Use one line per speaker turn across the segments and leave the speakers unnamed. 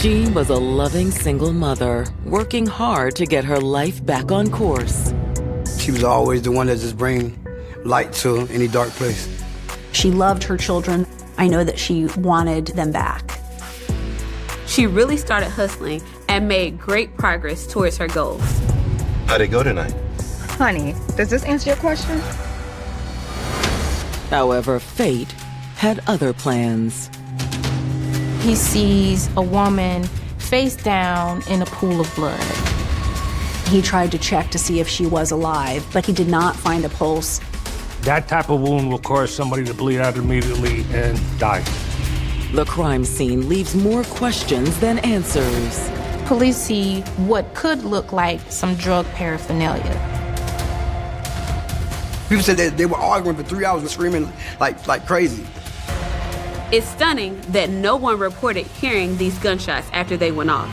She was a loving single mother, working hard to get her life back on course.
She was always the one that just bring light to any dark place.
She loved her children. I know that she wanted them back.
She really started hustling and made great progress towards her goals.
How'd it go tonight?
Honey, does this answer your question?
However, fate had other plans.
He sees a woman face down in a pool of blood.
He tried to check to see if she was alive, but he did not find a pulse.
That type of wound will cause somebody to bleed out immediately and die.
The crime scene leaves more questions than answers.
Police see what could look like some drug paraphernalia.
People said that they were arguing for 3 hours and screaming like crazy.
It's stunning that no one reported hearing these gunshots after they went off.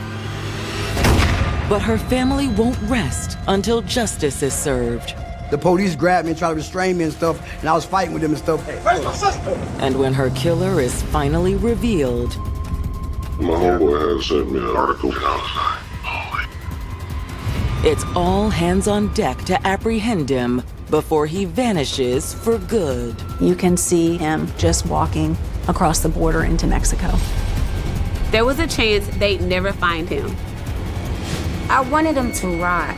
But her family won't rest until justice is served.
The police grabbed me and tried to restrain me and stuff, and I was fighting with them and stuff.
And when her killer is finally revealed,
my homeboy had sent me an article, and I was like, holy.
it's all hands on deck to apprehend him before he vanishes for good.
You can see him just walking across the border into Mexico.
There was a chance they'd never find him.
I wanted him to rot.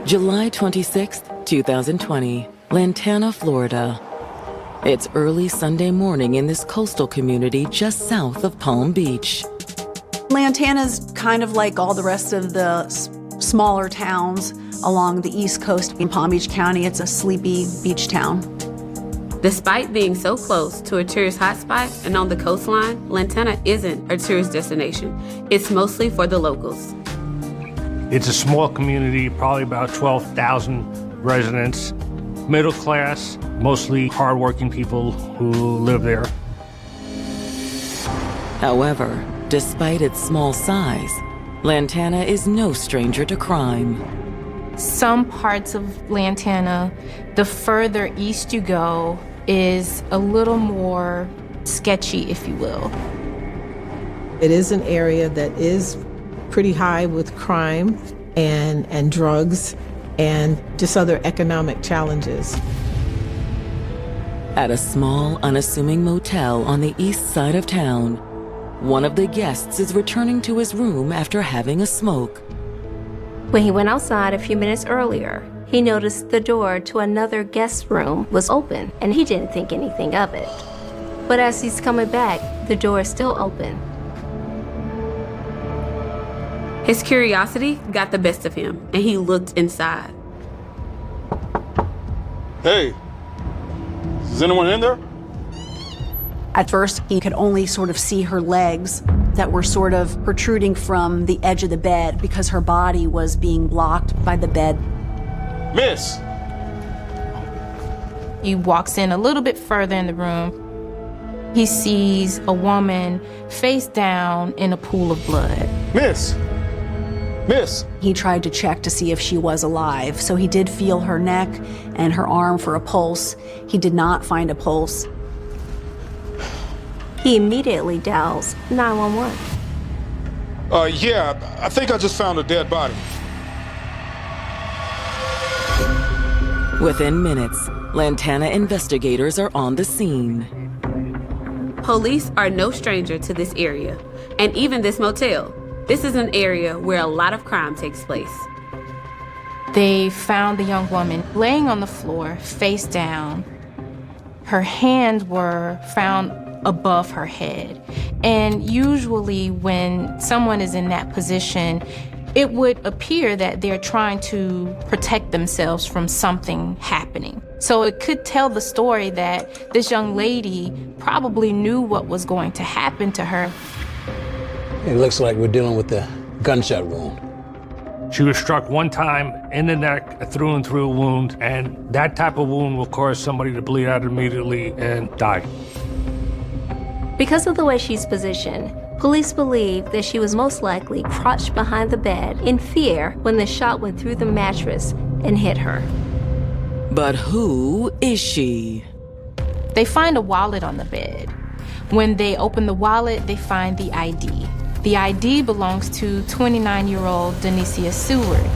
July 26, 2020, Lantana, Florida. It's early Sunday morning in this coastal community just south of Palm Beach.
Lantana's kind of like all the rest of the smaller towns along the East Coast in Palm Beach County. It's a sleepy beach town.
Despite being so close to a tourist hotspot and on the coastline, Lantana isn't a tourist destination. It's mostly for the locals.
It's a small community, probably about 12,000 residents, middle class, mostly hardworking people who live there.
However, despite its small size, Lantana is no stranger to crime.
Some parts of Lantana, the further east you go, is a little more sketchy, if you will.
It is an area that is pretty high with crime and drugs and just other economic challenges.
At a small, unassuming motel on the east side of town, one of the guests is returning to his room after having a smoke.
When he went outside a few minutes earlier, he noticed the door to another guest room was open, and he didn't think anything of it. But as he's coming back, the door is still open.
His curiosity got the best of him, and he looked inside.
Hey, is anyone in there?
At first, he could only sort of see her legs that were sort of protruding from the edge of the bed because her body was being blocked by the bed.
Miss!
He walks in a little bit further in the room. He sees a woman face down in a pool of blood.
Miss! Miss!
He tried to check to see if she was alive, so he did feel her neck and her arm for a pulse. He did not find a pulse.
He immediately dials 911.
Yeah, I think I just found a dead body.
Within minutes, Lantana investigators are on the scene.
Police are no stranger to this area, and even this motel. This is an area where a lot of crime takes place.
They found the young woman laying on the floor, face down. Her hands were found above her head. And usually when someone is in that position, it would appear that they're trying to protect themselves from something happening. So it could tell the story that this young lady probably knew what was going to happen to her.
It looks like we're dealing with a gunshot wound.
She was struck one time in the neck, a through and through wound, and that type of wound will cause somebody to bleed out immediately and die.
Because of the way she's positioned, police believe that she was most likely crouched behind the bed in fear when the shot went through the mattress and hit her.
But who is she?
They find a wallet on the bed. When they open the wallet, they find the ID. The ID belongs to 29-year-old Denicia Seward.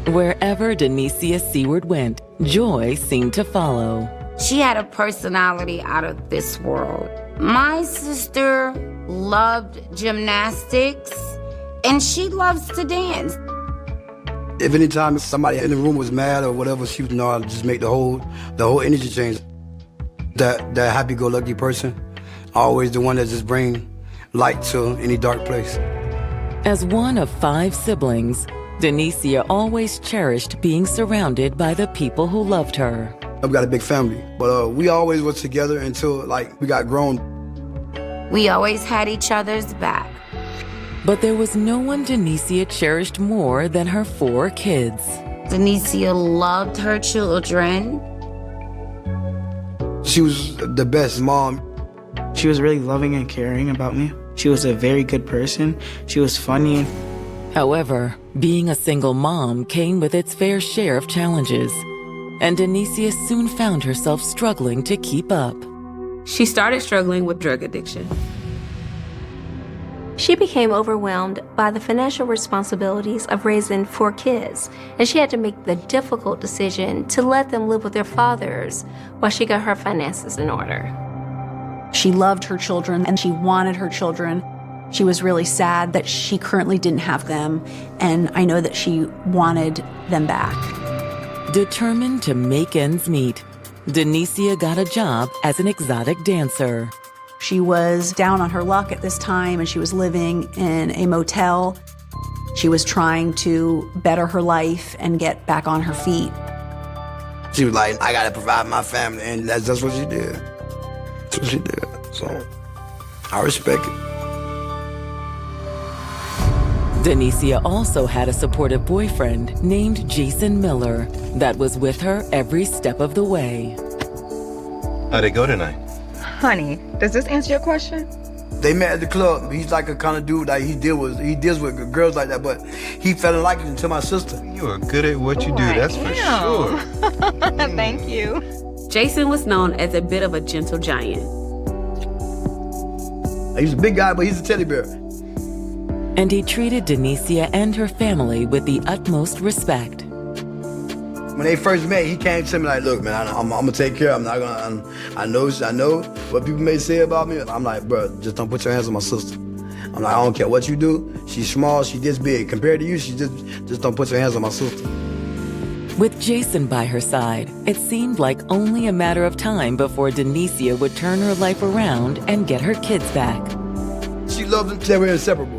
Wherever Denicia Seward went, joy seemed to follow.
She had a personality out of this world. My sister loved gymnastics, and she loves to dance.
If any time somebody in the room was mad or whatever, she would know how to just make the whole energy change. That happy-go-lucky person, always the one that just bring light to any dark place.
As one of 5 siblings, Denicia always cherished being surrounded by the people who loved her.
I've got a big family, but we always was together until we got grown.
We always had each other's back.
But there was no one Denicia cherished more than her 4 kids.
Denicia loved her children.
She was the best mom.
She was really loving and caring about me. She was a very good person. She was funny.
However, being a single mom came with its fair share of challenges, and Denicia soon found herself struggling to keep up.
She started struggling with drug addiction.
She became overwhelmed by the financial responsibilities of raising 4 kids, and she had to make the difficult decision to let them live with their fathers while she got her finances in order.
She loved her children and she wanted her children. She was really sad that she currently didn't have them, and I know that she wanted them back.
Determined to make ends meet, Denicia got a job as an exotic dancer.
She was down on her luck at this time, and she was living in a motel. She was trying to better her life and get back on her feet.
She was like, I gotta provide my family, and that's what she did. That's what she did. So, I respect it.
Denicia also had a supportive boyfriend named Jason Miller that was with her every step of the way.
How'd it go tonight?
Honey, does this answer your question?
They met at the club. He's like a kind of dude that he deals with girls like that, but he fell in like it to my sister.
You are good at what you do, that's for sure.
Thank you.
Jason was known as a bit of a gentle giant.
He's a big guy, but he's a teddy bear.
And he treated Denicia and her family with the utmost respect.
When they first met, he came to me like, look, man, I'm gonna take care of him. I know what people may say about me. I'm like, bro, just don't put your hands on my sister. I'm like, I don't care what you do. She's small, she's this big. Compared to you, she just don't put your hands on my sister.
With Jason by her side, it seemed like only a matter of time before Denicia would turn her life around and get her kids back.
She loved them, they were inseparable.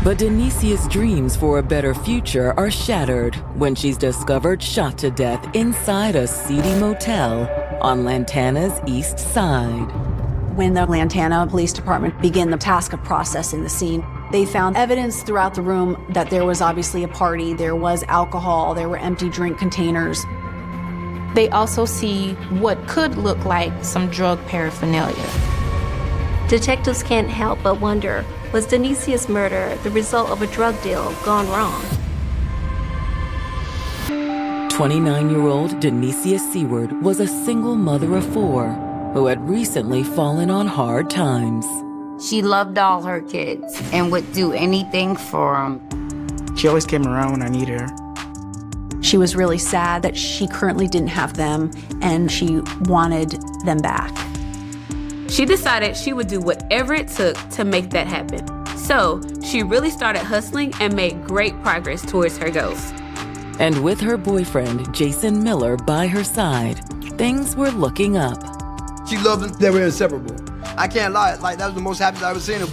But Denicia's dreams for a better future are shattered when she's discovered shot to death inside a seedy motel on Lantana's east side.
When the Lantana Police Department began the task of processing the scene, they found evidence throughout the room that there was obviously a party, there was alcohol, there were empty drink containers.
They also see what could look like some drug paraphernalia.
Detectives can't help but wonder, was Denicia's murder the result of a drug deal gone wrong?
29-year-old Denicia Seward was a single mother of 4 who had recently fallen on hard times.
She loved all her kids and would do anything for them.
She always came around when I needed her.
She was really sad that she currently didn't have them, and she wanted them back.
She decided she would do whatever it took to make that happen. So she really started hustling and made great progress towards her goals.
And with her boyfriend, Jason Miller, by her side, things were looking up.
She loved them, they were inseparable. I can't lie, like that was the most happiest I've ever seen her.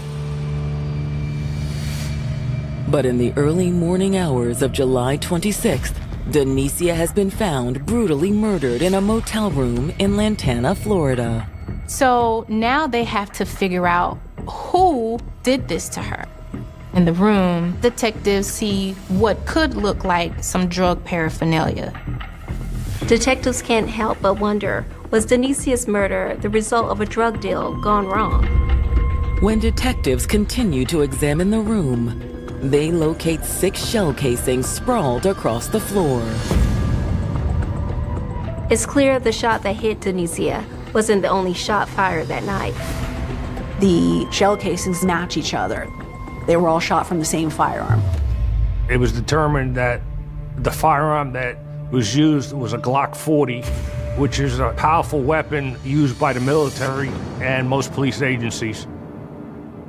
But in the early morning hours of July 26th, Denicia has been found brutally murdered in a motel room in Lantana, Florida.
So now they have to figure out who did this to her. In the room, detectives see what could look like some drug paraphernalia.
Detectives can't help but wonder, was Denisia's murder the result of a drug deal gone wrong?
When detectives continue to examine the room, they locate 6 shell casings sprawled across the floor.
It's clear the shot that hit Denisia wasn't the only shot fired that night.
The shell casings match each other. They were all shot from the same firearm.
It was determined that the firearm that was used was a Glock 40, which is a powerful weapon used by the military and most police agencies.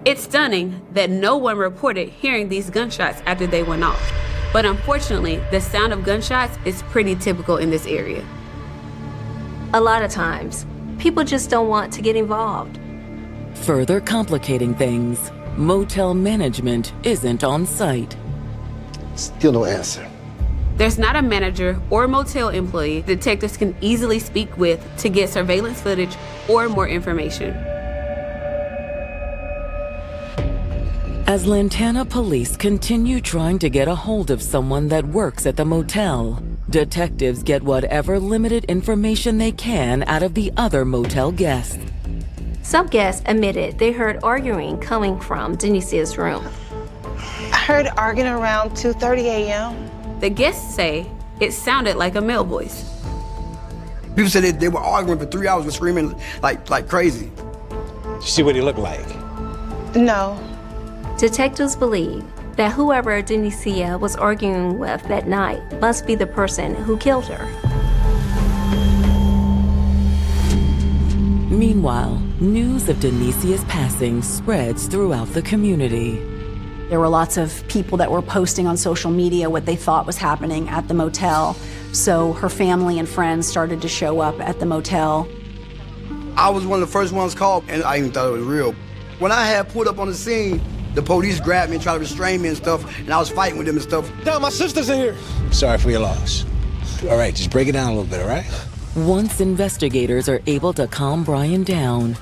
It's stunning that no one reported hearing these gunshots after they went off. But unfortunately, the sound of gunshots is pretty typical in this area.
A lot of times, people just don't want to get involved.
Further complicating things, motel management isn't on site.
Still no answer.
There's not a manager or motel employee detectives can easily speak with to get surveillance footage or more information.
As Lantana police continue trying to get a hold of someone that works at the motel, detectives get whatever limited information they can out of the other motel guests.
Some guests admitted they heard arguing coming from Denisia's room.
I heard arguing around 2:30 a.m.
The guests say it sounded like a male voice.
People said they were arguing for 3 hours and screaming like crazy.
Did you see what he looked like?
No.
Detectives believe that whoever Denisia was arguing with that night must be the person who killed her.
Meanwhile, news of Denisia's passing spreads throughout the community.
There were lots of people that were posting on social media what they thought was happening at the motel. So her family and friends started to show up at the motel.
I was one of the first ones called, and I even thought it was real. When I had pulled up on the scene, the police grabbed me and tried to restrain me and stuff, and I was fighting with them and stuff.
Dad, my sister's in here. Sorry for your loss. All right, just break it down a little bit, all right?
Once investigators are able to calm Brian down,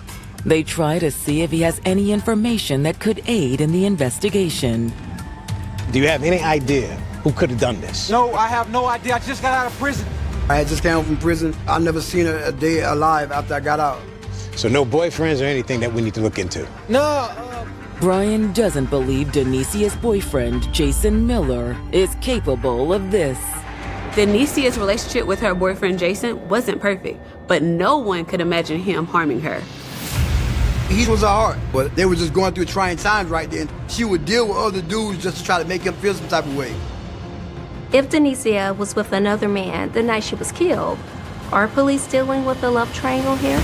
they try to see if he has any information that could aid in the investigation.
Do you have any idea who could have done this?
No, I have no idea. I just got out of prison.
I had just came home from prison. I never seen her a day alive after I got out.
So no boyfriends or anything that we need to look into?
No.
Brian doesn't believe Denisia's boyfriend, Jason Miller, is capable of this.
Denisia's relationship with her boyfriend Jason wasn't perfect, but no one could imagine him harming her.
He was a heart, but they were just going through trying times right then. She would deal with other dudes just to try to make him feel some type of way.
If Denisia was with another man the night she was killed, are police dealing with the love triangle here?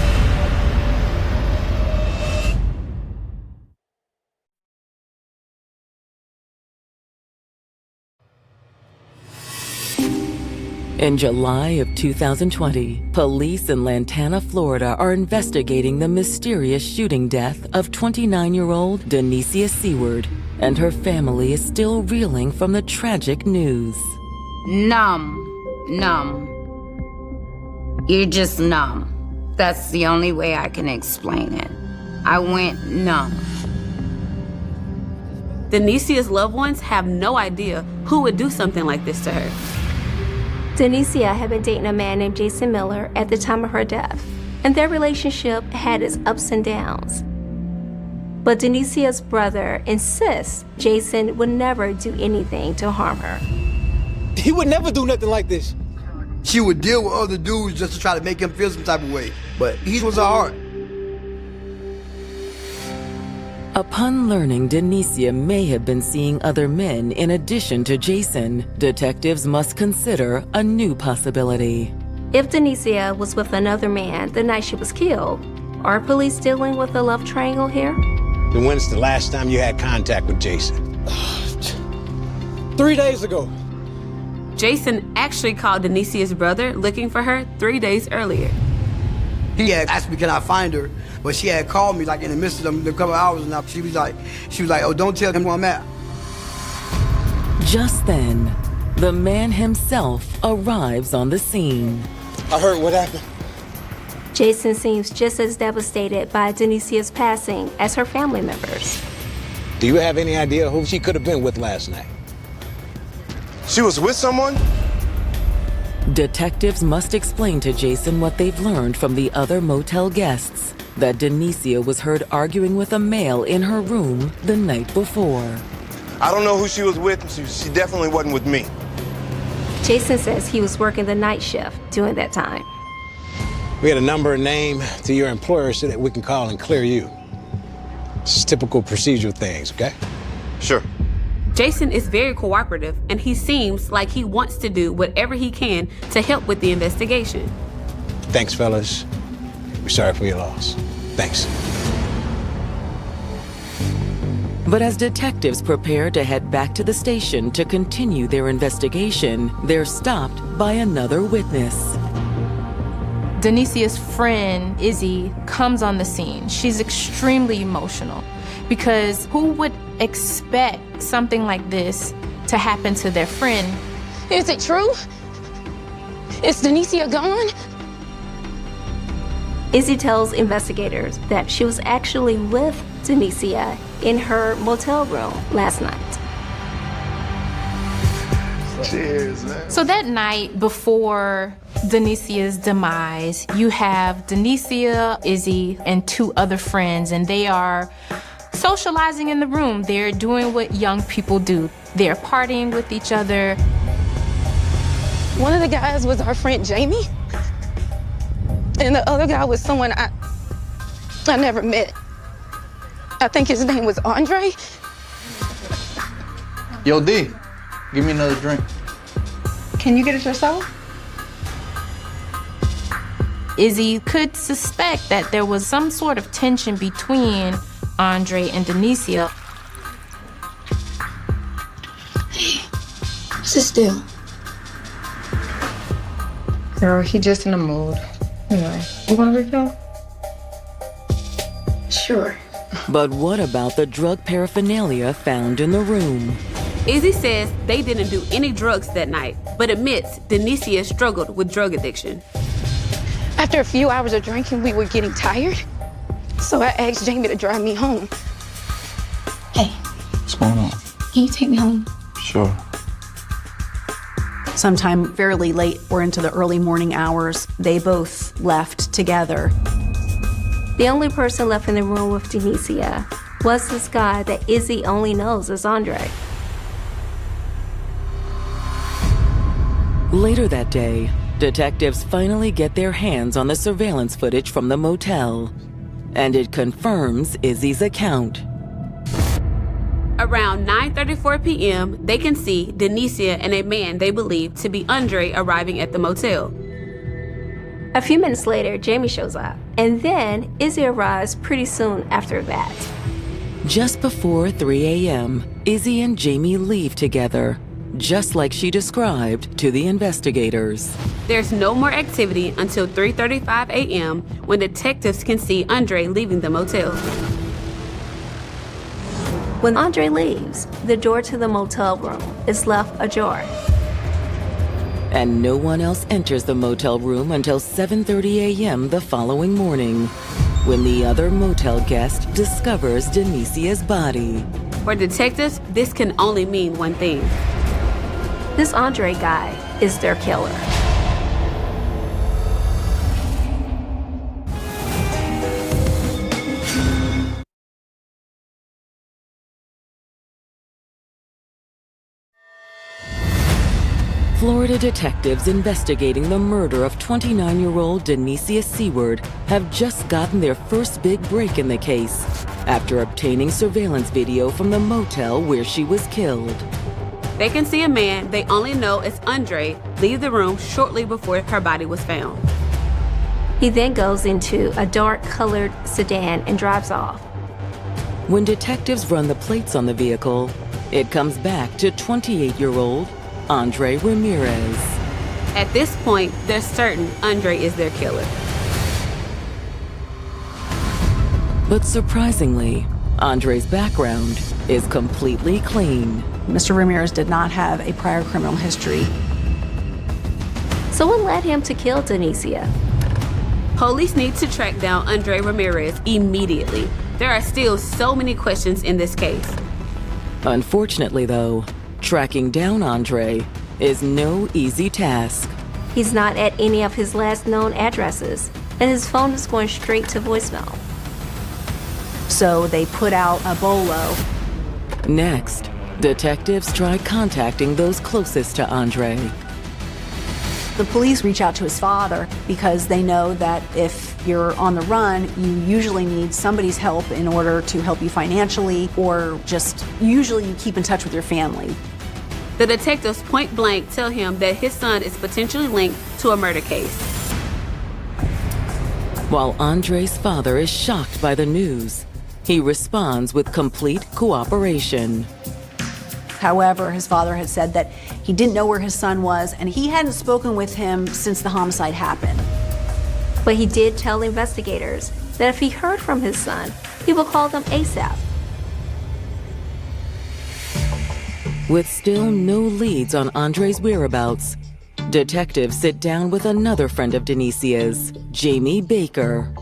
In July of 2020, police in Lantana, Florida are investigating the mysterious shooting death of 29-year-old Denisia Seward, and her family is still reeling from the tragic news.
Numb. You're just numb. That's the only way I can explain it. I went numb.
Denisia's loved ones have no idea who would do something like this to her.
Denisia had been dating a man named Jason Miller at the time of her death, and their relationship had its ups and downs. But Denisia's brother insists Jason would never do anything to harm her.
He would never do nothing like this.
She would deal with other dudes just to try to make him feel some type of way, but he was a heart.
Upon learning Denisia may have been seeing other men in addition to Jason, detectives must consider a new possibility.
If Denisia was with another man the night she was killed, are police dealing with the love triangle here?
Then when's the last time you had contact with Jason?
3 days ago.
Jason actually called Denisia's brother looking for her 3 days earlier.
He had asked me, can I find her? But she had called me like in the midst of the couple of hours, and she was like, oh, don't tell him where I'm at.
Just then, the man himself arrives on the scene.
I heard what happened.
Jason seems just as devastated by Denisia's passing as her family members.
Do you have any idea who she could have been with last night?
She was with someone?
Detectives must explain to Jason what they've learned from the other motel guests, that Denicia was heard arguing with a male in her room the night before.
I don't know who she was with. She definitely wasn't with me.
Jason says he was working the night shift during that time.
We had a number and name to your employer so that we can call and clear you. It's typical procedural things, okay?
Sure.
Jason is very cooperative, and he seems like he wants to do whatever he can to help with the investigation.
Thanks, fellas. We're sorry for your loss. Thanks.
But as detectives prepare to head back to the station to continue their investigation, they're stopped by another witness.
Denicia's friend, Izzy, comes on the scene. She's extremely emotional because who would expect something like this to happen to their friend?
Is it true? Is Denicia gone?
Izzy tells investigators that she was actually with Denicia in her motel room last night.
Cheers, man.
So that night before Denicia's demise, you have Denicia, Izzy, and two other friends, and they are socializing in the room. They're doing what young people do. They're partying with each other.
One of the guys was our friend Jamie, and the other guy was someone I never met. I think his name was Andre.
Yo, D, give me another drink.
Can you get it yourself?
Izzy could suspect that there was some sort of tension between Andre and Denicia.
Hey, sit still.
Girl, he just in a mood. Anyway, you want a refill?
Sure.
But what about the drug paraphernalia found in the room?
Izzy says they didn't do any drugs that night, but admits Denicia struggled with drug addiction.
After a few hours of drinking, we were getting tired. So I asked Jamie to drive me home. Hey.
What's going on?
Can you take me home?
Sure.
Sometime fairly late or into the early morning hours, they both left together.
The only person left in the room with Denicia was this guy that Izzy only knows as Andre.
Later that day, detectives finally get their hands on the surveillance footage from the motel, and it confirms Izzy's account.
Around 9:34 p.m., they can see Denicia and a man they believe to be Andre arriving at the motel.
A few minutes later, Jamie shows up, and then Izzy arrives pretty soon after that.
Just before 3 a.m., Izzy and Jamie leave together, just like she described to the investigators.
There's no more activity until 3:35 a.m. when detectives can see Andre leaving the motel.
When Andre leaves, the door to the motel room is left ajar.
And no one else enters the motel room until 7:30 a.m. the following morning, when the other motel guest discovers Denicia's body.
For detectives, this can only mean one thing.
This Andre guy is their killer.
Florida detectives investigating the murder of 29-year-old Denicia Seward have just gotten their first big break in the case after obtaining surveillance video from the motel where she was killed.
They can see a man they only know as Andre leave the room shortly before her body was found.
He then goes into a dark-colored sedan and drives off.
When detectives run the plates on the vehicle, it comes back to 28-year-old Andre Ramirez.
At this point, they're certain Andre is their killer.
But surprisingly, Andre's background is completely clean.
Mr. Ramirez did not have a prior criminal history.
So what led him to kill Denicia?
Police need to track down Andre Ramirez immediately. There are still so many questions in this case.
Unfortunately, though, tracking down Andre is no easy task.
He's not at any of his last known addresses, and his phone is going straight to voicemail.
So they put out a bolo.
Next, detectives try contacting those closest to Andre.
The police reach out to his father because they know that if you're on the run, you usually need somebody's help in order to help you financially, or just usually you keep in touch with your family.
The detectives point blank tell him that his son is potentially linked to a murder case.
While Andre's father is shocked by the news, he responds with complete cooperation.
However, his father had said that he didn't know where his son was, and he hadn't spoken with him since the homicide happened.
But he did tell investigators that if he heard from his son, he would call them ASAP.
With still no leads on Andre's whereabouts, detectives sit down with another friend of Denicia's, Jamie Baker.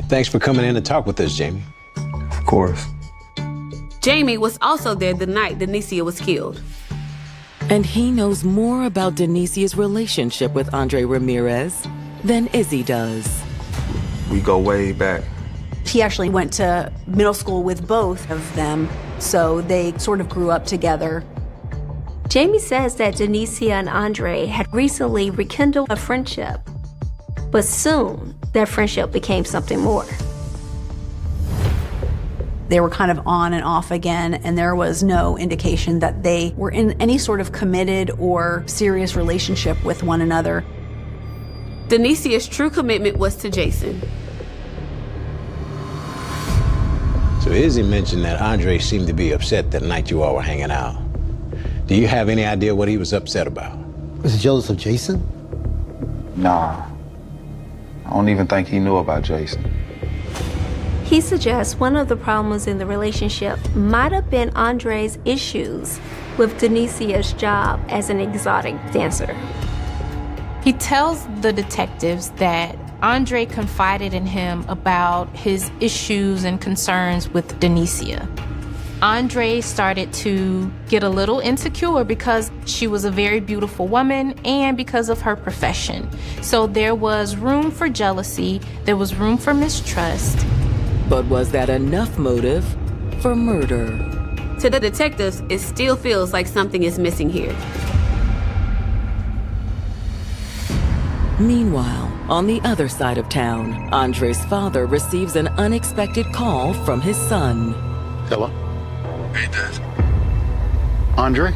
Thanks for coming in to talk with us, Jamie.
Of course.
Jamie was also there the night Denicia was killed.
And he knows more about Denicia's relationship with Andre Ramirez than Izzy does.
We go way back.
He actually went to middle school with both of them, so they sort of grew up together.
Jamie says that Denicia and Andre had recently rekindled a friendship, but soon that friendship became something more.
They were kind of on and off again, and there was no indication that they were in any sort of committed or serious relationship with one another.
Denicia's true commitment was to Jason.
So Izzy mentioned that Andre seemed to be upset that night you all were hanging out. Do you have any idea what he was upset about?
Was he jealous of Jason?
Nah. I don't even think he knew about Jason.
He suggests one of the problems in the relationship might have been Andre's issues with Denicia's job as an exotic dancer.
He tells the detectives that Andre confided in him about his issues and concerns with Denicia. Andre started to get a little insecure because she was a very beautiful woman and because of her profession. So there was room for jealousy, there was room for mistrust.
But was that enough motive for murder?
To the detectives, it still feels like something is missing here.
Meanwhile, on the other side of town, Andre's father receives an unexpected call from his son.
Hello? Hey, Dad. Andre?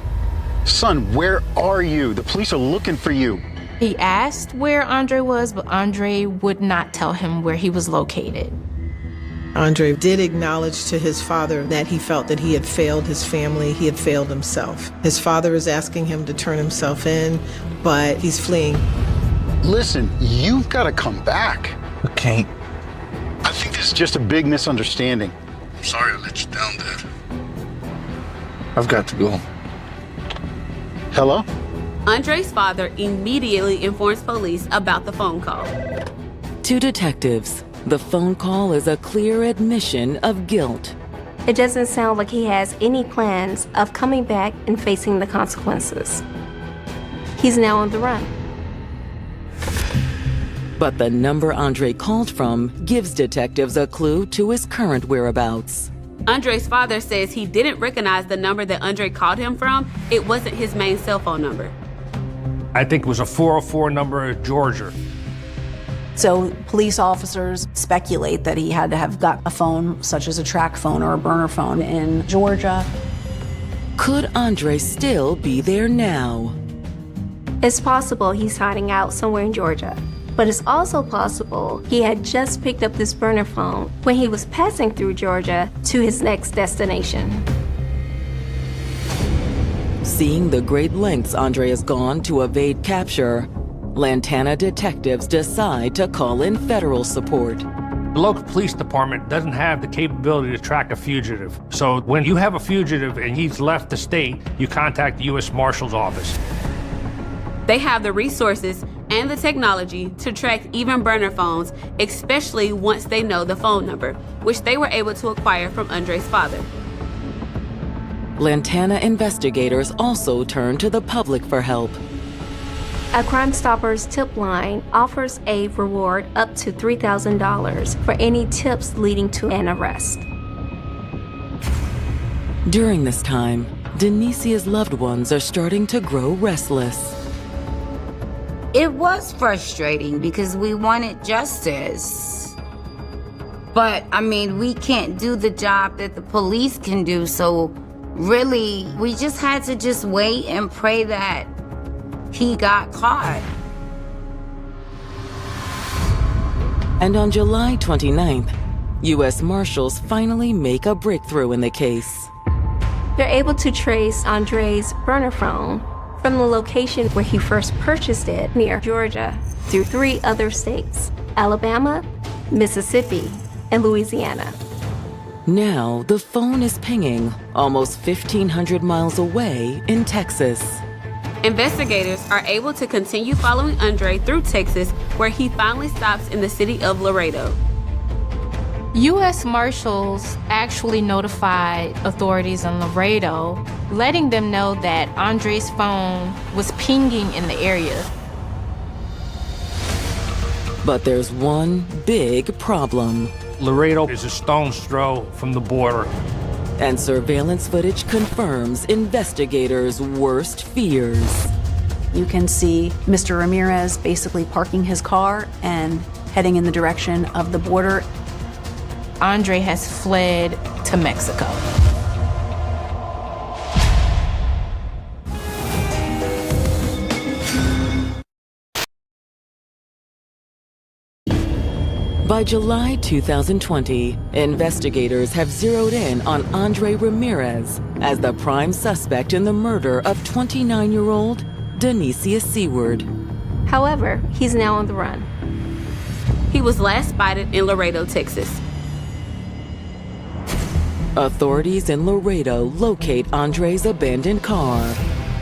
Son, where are you? The police are looking for you.
He asked where Andre was, but Andre would not tell him where he was located.
Andre did acknowledge to his father that he felt that he had failed his family, he had failed himself. His father is asking him to turn himself in, but he's fleeing.
Listen, you've got to come back.
Okay.
I think this is just a big misunderstanding.
I'm sorry I let you down, Dad.
I've got to go.
Hello?
Andre's father immediately informs police about the phone call.
To detectives, the phone call is a clear admission of guilt.
It doesn't sound like he has any plans of coming back and facing the consequences. He's now on the run.
But the number Andre called from gives detectives a clue to his current whereabouts.
Andre's father says he didn't recognize the number that Andre called him from. It wasn't his main cell phone number.
I think it was a 404 number in Georgia.
So police officers speculate that he had to have got a phone, such as a track phone or a burner phone, in Georgia.
Could Andre still be there now?
It's possible he's hiding out somewhere in Georgia. But it's also possible he had just picked up this burner phone when he was passing through Georgia to his next destination.
Seeing the great lengths Andre has gone to evade capture, Lantana detectives decide to call in federal support.
The local police department doesn't have the capability to track a fugitive. So when you have a fugitive and he's left the state, you contact the U.S. Marshal's office.
They have the resources and the technology to track even burner phones, especially once they know the phone number, which they were able to acquire from Andre's father.
Lantana investigators also turn to the public for help.
A Crime Stoppers tip line offers a reward up to $3,000 for any tips leading to an arrest.
During this time, Denicia's loved ones are starting to grow restless.
It was frustrating because we wanted justice. But, I mean, we can't do the job that the police can do, so really, we just had to just wait and pray that he got caught.
And on July 29th, U.S. Marshals finally make a breakthrough in the case.
They're able to trace Andre's burner phone from the location where he first purchased it near Georgia through 3 other states: Alabama, Mississippi, and Louisiana.
Now, the phone is pinging almost 1,500 miles away in Texas.
Investigators are able to continue following Andre through Texas, where he finally stops in the city of Laredo.
U.S. Marshals actually notified authorities in Laredo, letting them know that Andre's phone was pinging in the area.
But there's one big problem.
Laredo is a stone's throw from the border.
And surveillance footage confirms investigators' worst fears.
You can see Mr. Ramirez basically parking his car and heading in the direction of the border.
Andre has fled to Mexico.
By July 2020, investigators have zeroed in on Andre Ramirez as the prime suspect in the murder of 29-year-old Denicia Seward.
However, he's now on the run.
He was last spotted in Laredo, Texas.
Authorities in Laredo locate Andre's abandoned car,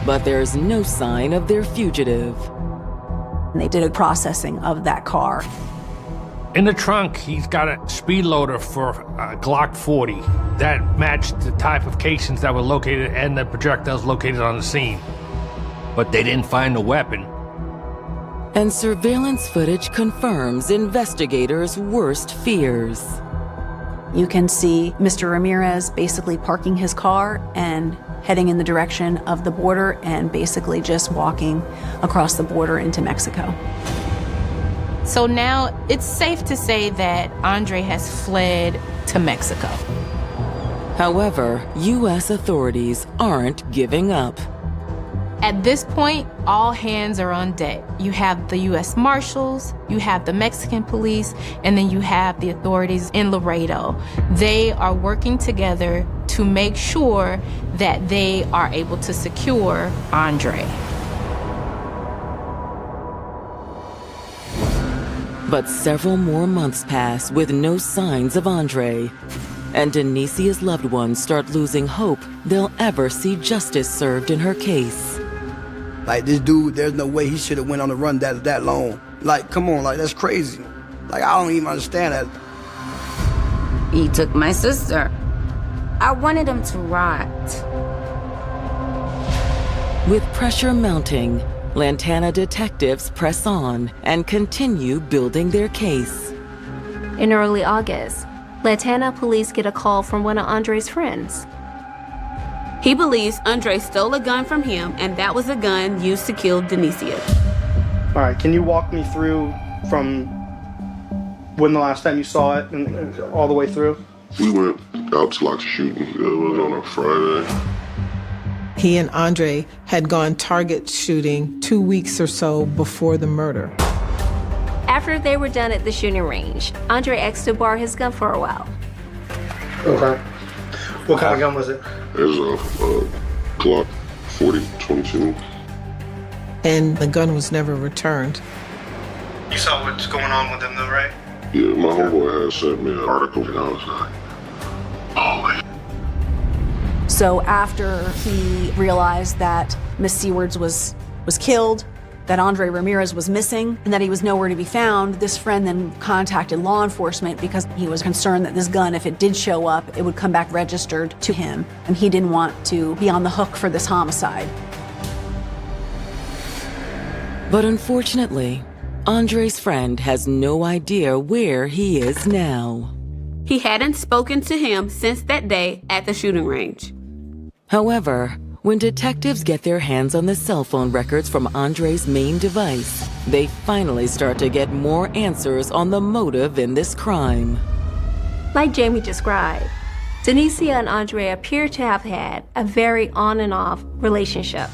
but there's no sign of their fugitive.
They did a processing of that car.
In the trunk, he's got a speed loader for a Glock 40 that matched the type of casings that were located and the projectiles located on the scene. But they didn't find the weapon.
And surveillance footage confirms investigators' worst fears.
You can see Mr. Ramirez basically parking his car and heading in the direction of the border and basically just walking across the border into Mexico.
So now it's safe to say that Andre has fled to Mexico.
However, U.S. authorities aren't giving up.
At this point, all hands are on deck. You have the U.S. Marshals, you have the Mexican police, and then you have the authorities in Laredo. They are working together to make sure that they are able to secure Andre.
But several more months pass with no signs of Andre. And Denicia's loved ones start losing hope they'll ever see justice served in her case.
Like, this dude, there's no way he should have went on the run that long. Like, come on, like, that's crazy. Like, I don't even understand that.
He took my sister. I wanted him to rot.
With pressure mounting, Lantana detectives press on and continue building their case.
In early August, Lantana police get a call from one of Andre's friends.
He believes Andre stole a gun from him, and that was a gun used to kill Denicia.
All right, can you walk me through from when the last time you saw it and all the way through?
We went out to like shooting. It was on a Friday.
He and Andre had gone target shooting 2 weeks or so before the murder.
After they were done at the shooting range, Andre asked to borrow his gun for a while.
Okay. What kind of gun was it?
It was a Glock 40-22.
And the gun was never returned.
You saw what's going on with them though, right?
Yeah, my homeboy had sent me an article and I was like, holy.
So after he realized that Miss Seward was killed, that Andre Ramirez was missing, and that he was nowhere to be found, this friend then contacted law enforcement because he was concerned that this gun, if it did show up, it would come back registered to him, and he didn't want to be on the hook for this homicide.
But unfortunately, Andre's friend has no idea where he is now.
He hadn't spoken to him since that day at the shooting range.
However, when detectives get their hands on the cell phone records from Andre's main device, they finally start to get more answers on the motive in this crime.
Like Jamie described, Denicia and Andre appear to have had a very on and off relationship.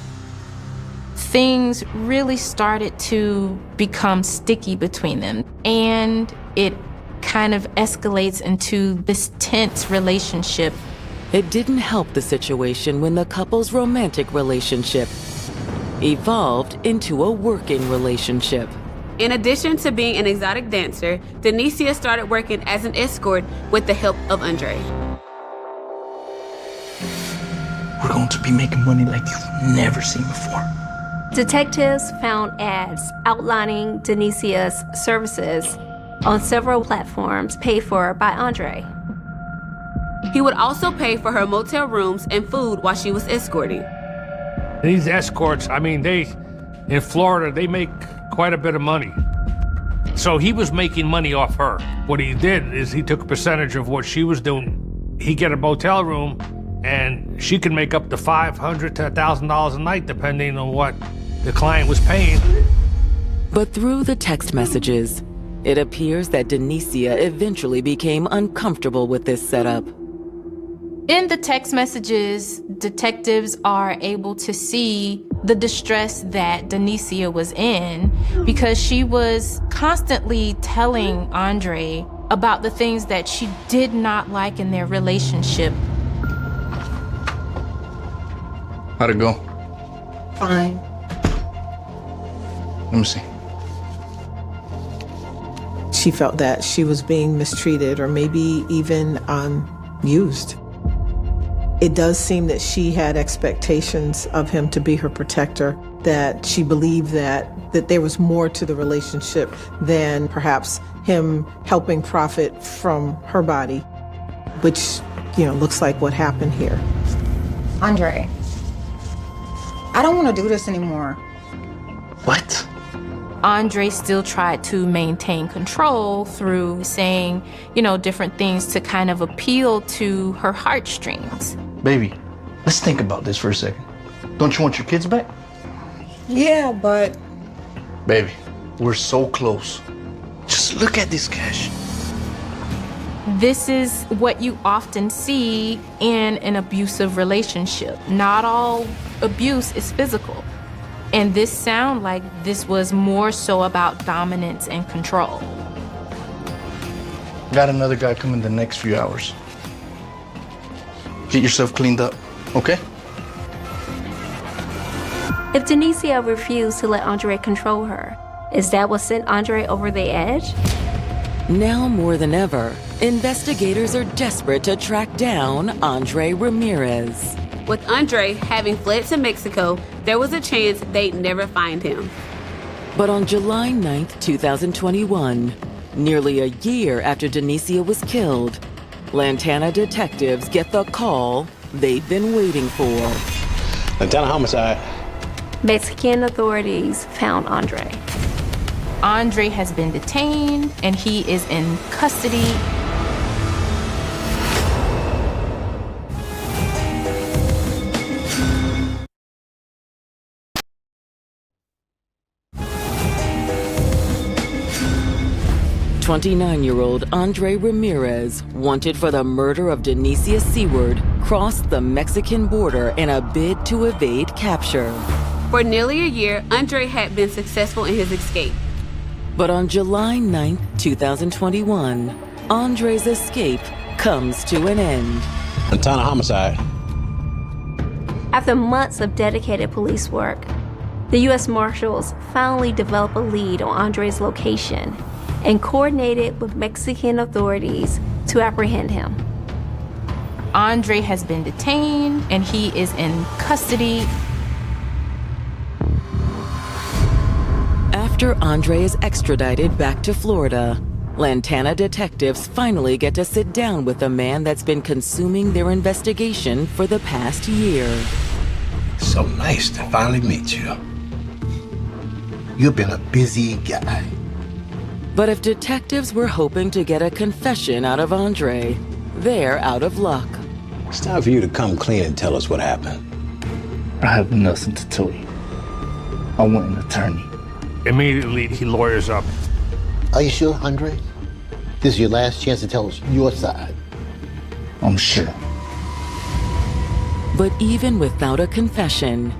Things really started to become sticky between them, and it kind of escalates into this tense relationship.
It didn't help the situation when the couple's romantic relationship evolved into a working relationship.
In addition to being an exotic dancer, Denicia started working as an escort with the help of Andre.
We're going to be making money like you've never seen before.
Detectives found ads outlining Denicia's services on several platforms paid for by Andre.
He would also pay for her motel rooms and food while she was escorting.
These escorts, I mean, in Florida, they make quite a bit of money. So he was making money off her. What he did is he took a percentage of what she was doing. He'd get a motel room, and she could make up to $500 to $1,000 a night, depending on what the client was paying.
But through the text messages, it appears that Denicia eventually became uncomfortable with this setup.
In the text messages, detectives are able to see the distress that Denicia was in because she was constantly telling Andre about the things that she did not like in their relationship.
How'd it go?
Fine.
Let me see.
She felt that she was being mistreated or maybe even used. It does seem that she had expectations of him to be her protector, that she believed that there was more to the relationship than perhaps him helping profit from her body, which, looks like what happened here.
Andre, I don't want to do this anymore.
What?
Andre still tried to maintain control through saying, different things to kind of appeal to her heartstrings.
Baby, let's think about this for a second. Don't you want your kids back?
Yeah, but...
Baby, we're so close. Just look at this cash.
This is what you often see in an abusive relationship. Not all abuse is physical. And this sounded like this was more so about dominance and control.
Got another guy coming the next few hours. Get yourself cleaned up, okay?
If Denicia refused to let Andre control her, is that what sent Andre over the edge?
Now more than ever, investigators are desperate to track down Andre Ramirez.
With Andre having fled to Mexico, there was a chance they'd never find him.
But on July 9th, 2021, nearly a year after Denicia was killed, Lantana detectives get the call they've been waiting for.
Lantana homicide.
Mexican authorities found Andre.
Andre has been detained and he is in custody.
"29-year-old Andre Ramirez, wanted for the murder of Denicia Seward, crossed the Mexican border in a bid to evade capture.
For nearly a year, Andre had been successful in his escape.
But on July 9th, 2021, Andre's escape comes to an end.
Lantana homicide.
After months of dedicated police work, the U.S. Marshals finally developed a lead on Andre's location and coordinated with Mexican authorities to apprehend him.
Andre has been detained and he is in custody.
After Andre is extradited back to Florida, Lantana detectives finally get to sit down with the man that's been consuming their investigation for the past year.
So nice to finally meet you.
You've been a busy guy.
But if detectives were hoping to get a confession out of Andre, they're out of luck.
It's time for you to come clean and tell us what happened.
I have nothing to tell you. I want an attorney.
Immediately, he lawyers up.
Are you sure, Andre? This is your last chance to tell us your side.
I'm sure.
But even without a confession,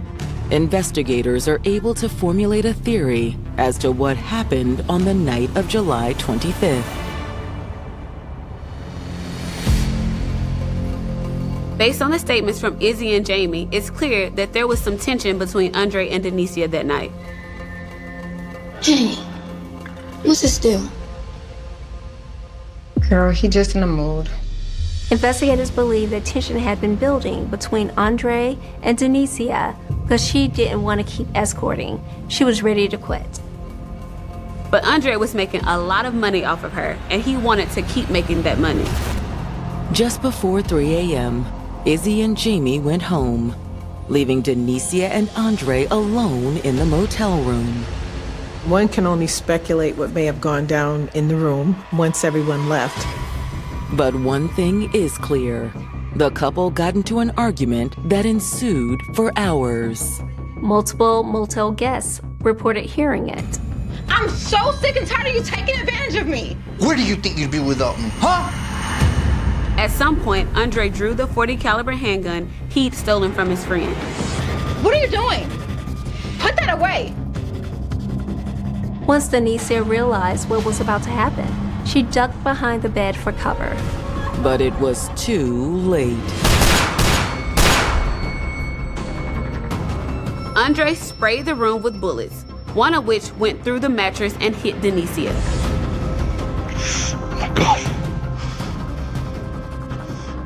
investigators are able to formulate a theory as to what happened on the night of July 25th.
Based on the statements from Izzy and Jamie, it's clear that there was some tension between Andre and Denicia that night.
Hey, what's this deal?
Girl, he just in a mood.
Investigators believe that tension had been building between Andre and Denicia because she didn't want to keep escorting. She was ready to quit.
But Andre was making a lot of money off of her, and he wanted to keep making that money.
Just before 3 a.m., Izzy and Jamie went home, leaving Denicia and Andre alone in the motel room.
One can only speculate what may have gone down in the room once everyone left.
But one thing is clear. The couple got into an argument that ensued for hours.
Multiple motel guests reported hearing it.
I'm so sick and tired of you taking advantage of me.
Where do you think you'd be without me, huh?
At some point, Andre drew the .40 caliber handgun he'd stolen from his friend.
What are you doing? Put that away.
Once Denicia realized what was about to happen, she ducked behind the bed for cover.
But it was too late.
Andre sprayed the room with bullets, one of which went through the mattress and hit Denicia.
Oh my God.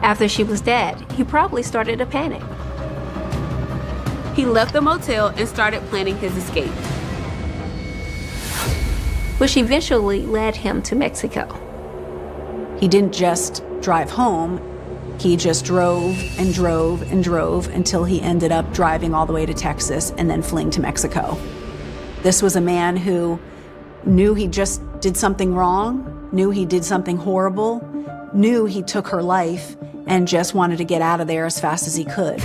After she was dead, he probably started to panic.
He left the motel and started planning his escape,
which eventually led him to Mexico.
He didn't just drive home. He just drove and drove and drove until he ended up driving all the way to Texas and then fleeing to Mexico. This was a man who knew he just did something wrong, knew he did something horrible, knew he took her life, and just wanted to get out of there as fast as he could.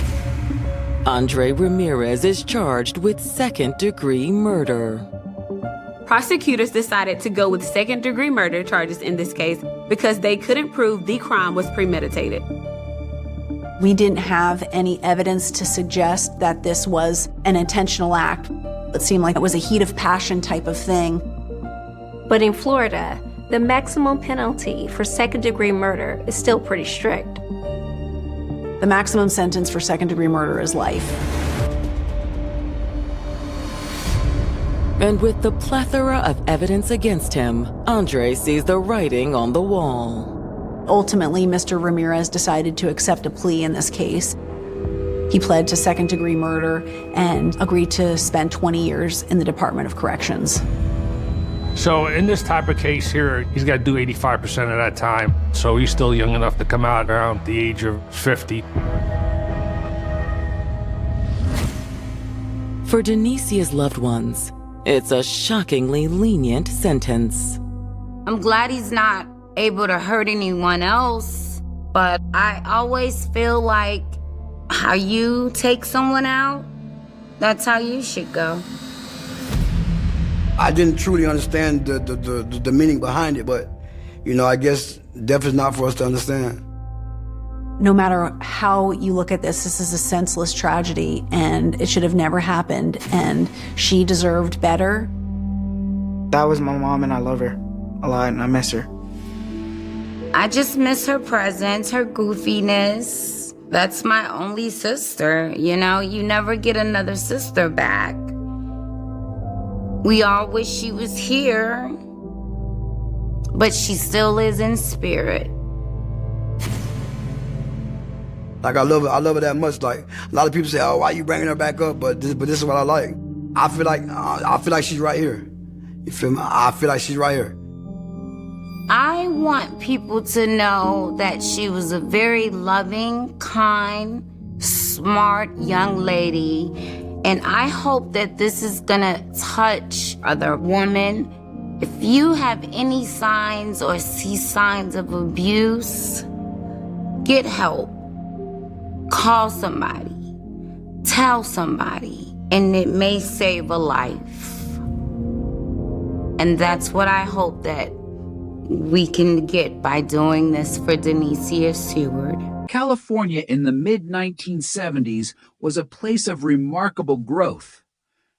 Andre Ramirez is charged with second-degree murder.
Prosecutors decided to go with second-degree murder charges in this case because they couldn't prove the crime was premeditated.
We didn't have any evidence to suggest that this was an intentional act. It seemed like it was a heat of passion type of thing.
But in Florida, the maximum penalty for second-degree murder is still pretty strict.
The maximum sentence for second-degree murder is life.
And with the plethora of evidence against him, Andre sees the writing on the wall.
Ultimately, Mr. Ramirez decided to accept a plea in this case. He pled to second-degree murder and agreed to spend 20 years in the Department of Corrections.
So in this type of case here, he's got to do 85% of that time. So he's still young enough to come out around the age of 50.
For Denicia's loved ones, it's a shockingly lenient sentence.
I'm glad he's not able to hurt anyone else, but I always feel like how you take someone out, that's how you should go.
I didn't truly understand the meaning behind it, but, you know, I guess death is not for us to understand.
No matter how you look at this is a senseless tragedy, and it should have never happened, and she deserved better.
That was my mom, and I love her a lot, and I miss her.
I just miss her presence, her goofiness. That's my only sister, you know? You never get another sister back. We all wish she was here, but she still is in spirit.
Like, I love her that much. Like, a lot of people say, oh, why you bringing her back up? But this is what I like. I feel like she's right here. You feel me? I feel like she's right here.
I want people to know that she was a very loving, kind, smart young lady, And I hope that this is gonna touch other women. If you have any signs or see signs of abuse, get help. Call somebody. Tell somebody. And it may save a life. And that's what I hope that we can get by doing this for Denicia Seward.
California in the mid-1970s was a place of remarkable growth.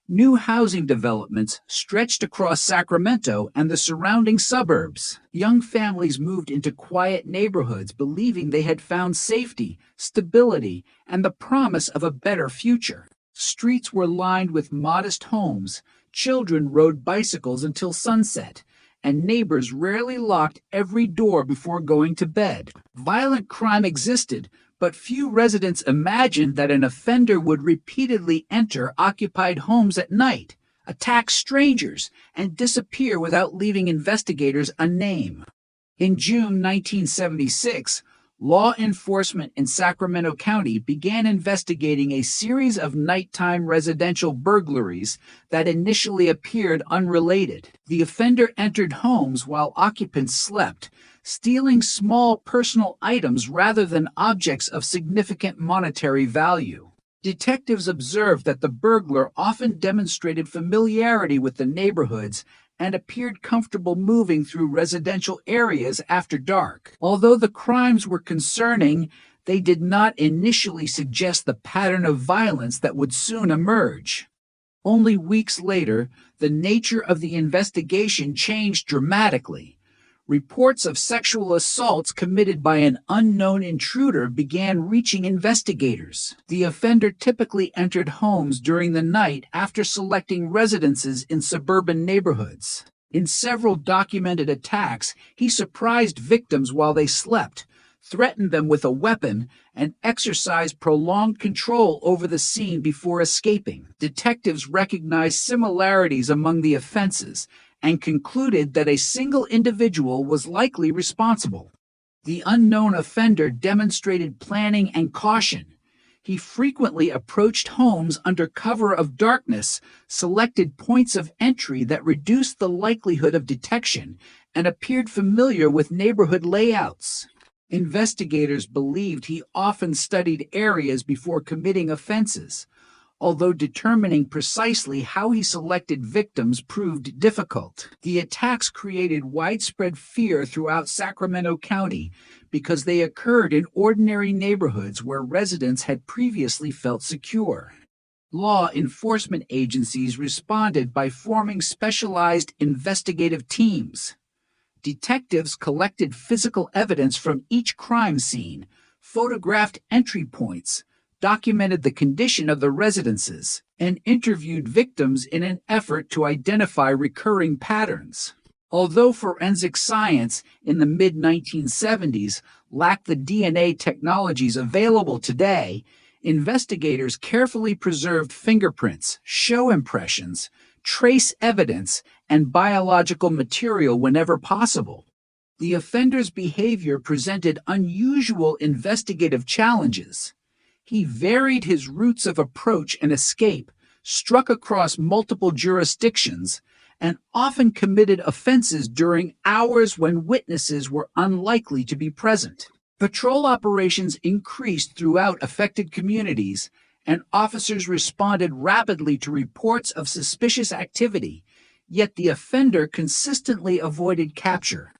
New housing developments stretched across Sacramento and the surrounding suburbs. Young families moved into quiet neighborhoods believing they had found safety, stability, and the promise of a better future. Streets were lined with modest homes, children rode bicycles until sunset, and neighbors rarely locked every door before going to bed. Violent crime existed, but few residents imagined that an offender would repeatedly enter occupied homes at night, attack strangers, and disappear without leaving investigators a name. In June 1976, law enforcement in Sacramento County began investigating a series of nighttime residential burglaries that initially appeared unrelated. The offender entered homes while occupants slept, stealing small personal items rather than objects of significant monetary value. Detectives observed that the burglar often demonstrated familiarity with the neighborhoods and appeared comfortable moving through residential areas after dark. Although the crimes were concerning, they did not initially suggest the pattern of violence that would soon emerge. Only weeks later, the nature of the investigation changed dramatically. Reports of sexual assaults committed by an unknown intruder began reaching investigators. The offender typically entered homes during the night after selecting residences in suburban neighborhoods. In several documented attacks, he surprised victims while they slept, threatened them with a weapon, and exercised prolonged control over the scene before escaping. Detectives recognized similarities among the offenses and concluded that a single individual was likely responsible. The unknown offender demonstrated planning and caution. He frequently approached homes under cover of darkness, selected points of entry that reduced the likelihood of detection, and appeared familiar with neighborhood layouts. Investigators believed he often studied areas before committing offenses, although determining precisely how he selected victims proved difficult. The attacks created widespread fear throughout Sacramento County because they occurred in ordinary neighborhoods where residents had previously felt secure. Law enforcement agencies responded by forming specialized investigative teams. Detectives collected physical evidence from each crime scene, photographed entry points, documented the condition of the residences, and interviewed victims in an effort to identify recurring patterns. Although forensic science in the mid-1970s lacked the DNA technologies available today, investigators carefully preserved fingerprints, show impressions, trace evidence, and biological material whenever possible. The offender's behavior presented unusual investigative challenges. He varied his routes of approach and escape, struck across multiple jurisdictions, and often committed offenses during hours when witnesses were unlikely to be present. Patrol operations increased throughout affected communities, and officers responded rapidly to reports of suspicious activity, yet the offender consistently avoided capture.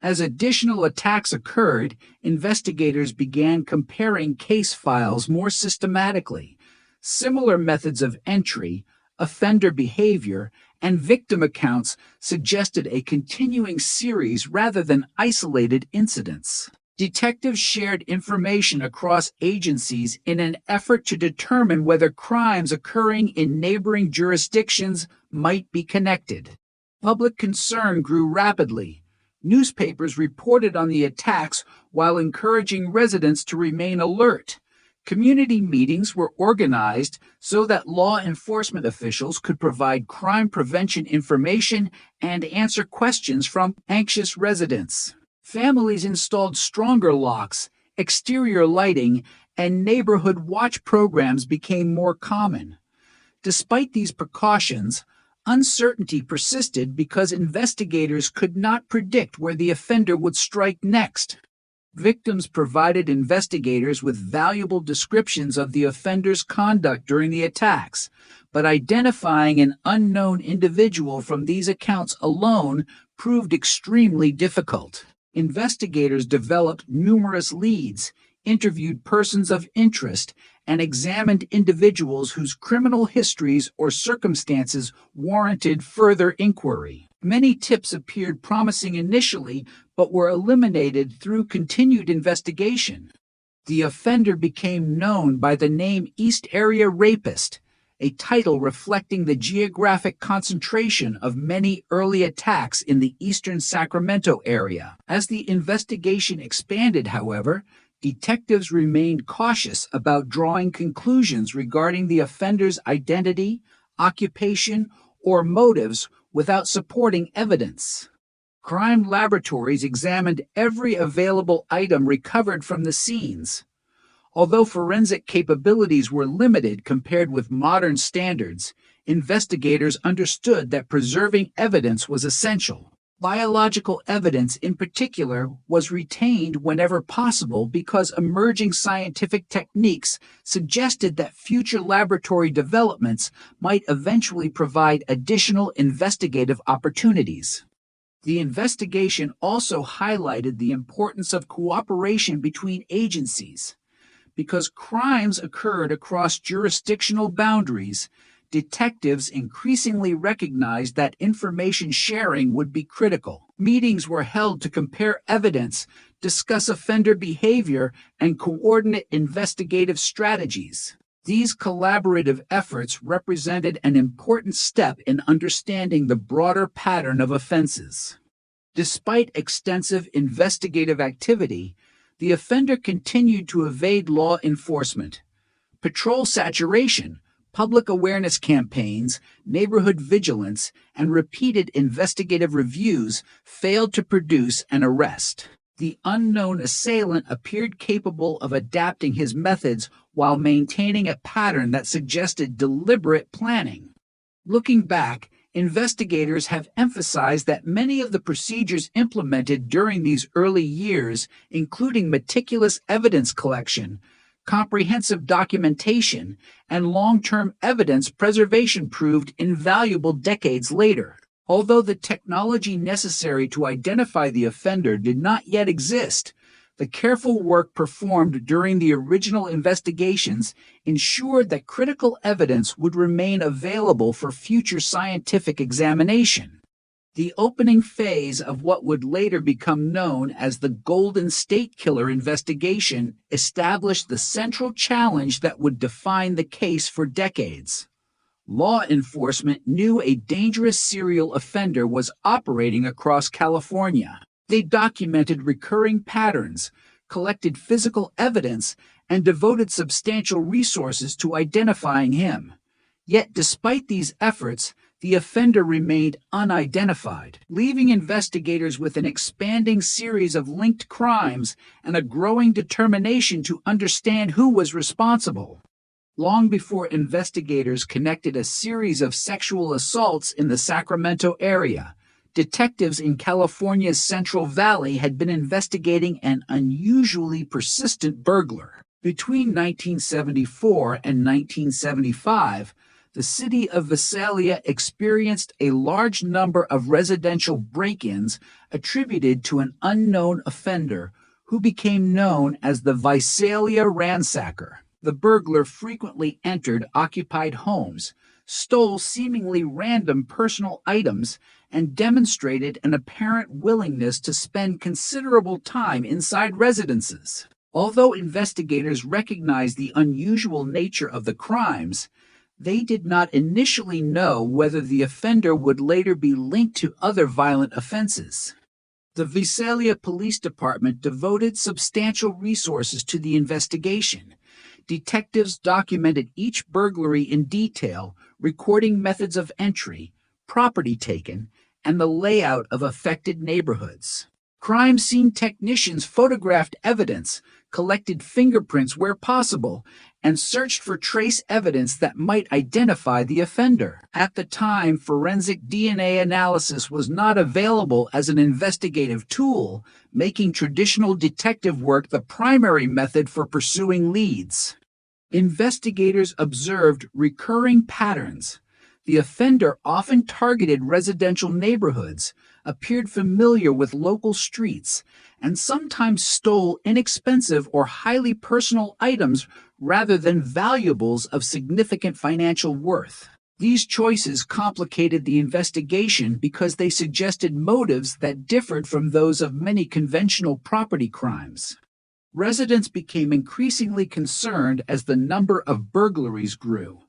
As additional attacks occurred, investigators began comparing case files more systematically. Similar methods of entry, offender behavior, and victim accounts suggested a continuing series rather than isolated incidents. Detectives shared information across agencies in an effort to determine whether crimes occurring in neighboring jurisdictions might be connected. Public concern grew rapidly. Newspapers reported on the attacks while encouraging residents to remain alert. Community meetings were organized so that law enforcement officials could provide crime prevention information and answer questions from anxious residents. Families installed stronger locks, exterior lighting, and neighborhood watch programs became more common. Despite these precautions, uncertainty persisted because investigators could not predict where the offender would strike next. Victims provided investigators with valuable descriptions of the offender's conduct during the attacks, but identifying an unknown individual from these accounts alone proved extremely difficult. Investigators developed numerous leads, interviewed persons of interest, and examined individuals whose criminal histories or circumstances warranted further inquiry. Many tips appeared promising initially, but were eliminated through continued investigation. The offender became known by the name East Area Rapist, a title reflecting the geographic concentration of many early attacks in the eastern Sacramento area. As the investigation expanded, however, detectives remained cautious about drawing conclusions regarding the offender's identity, occupation, or motives without supporting evidence. Crime laboratories examined every available item recovered from the scenes. Although forensic capabilities were limited compared with modern standards, investigators understood that preserving evidence was essential. Biological evidence in particular was retained whenever possible because emerging scientific techniques suggested that future laboratory developments might eventually provide additional investigative opportunities. The investigation also highlighted the importance of cooperation between agencies. Because crimes occurred across jurisdictional boundaries, detectives increasingly recognized that information sharing would be critical. Meetings were held to compare evidence, discuss offender behavior, and coordinate investigative strategies. These collaborative efforts represented an important step in understanding the broader pattern of offenses. Despite extensive investigative activity, the offender continued to evade law enforcement. Patrol saturation, public awareness campaigns, neighborhood vigilance, and repeated investigative reviews failed to produce an arrest. The unknown assailant appeared capable of adapting his methods while maintaining a pattern that suggested deliberate planning. Looking back, investigators have emphasized that many of the procedures implemented during these early years, including meticulous evidence collection, comprehensive documentation, and long-term evidence preservation, proved invaluable decades later. Although the technology necessary to identify the offender did not yet exist, the careful work performed during the original investigations ensured that critical evidence would remain available for future scientific examination. The opening phase of what would later become known as the Golden State Killer investigation established the central challenge that would define the case for decades. Law enforcement knew a dangerous serial offender was operating across California. They documented recurring patterns, collected physical evidence, and devoted substantial resources to identifying him. Yet, despite these efforts, the offender remained unidentified, leaving investigators with an expanding series of linked crimes and a growing determination to understand who was responsible. Long before investigators connected a series of sexual assaults in the Sacramento area, detectives in California's Central Valley had been investigating an unusually persistent burglar. Between 1974 and 1975, the city of Visalia experienced a large number of residential break-ins attributed to an unknown offender who became known as the Visalia Ransacker. The burglar frequently entered occupied homes, stole seemingly random personal items, and demonstrated an apparent willingness to spend considerable time inside residences. Although investigators recognized the unusual nature of the crimes, they did not initially know whether the offender would later be linked to other violent offenses. The Visalia Police Department devoted substantial resources to the investigation. Detectives documented each burglary in detail, recording methods of entry, property taken, and the layout of affected neighborhoods. Crime scene technicians photographed evidence, collected fingerprints where possible, and searched for trace evidence that might identify the offender. At the time, forensic DNA analysis was not available as an investigative tool, making traditional detective work the primary method for pursuing leads. Investigators observed recurring patterns. The offender often targeted residential neighborhoods, appeared familiar with local streets, and sometimes stole inexpensive or highly personal items rather than valuables of significant financial worth. These choices complicated the investigation because they suggested motives that differed from those of many conventional property crimes. Residents became increasingly concerned as the number of burglaries grew.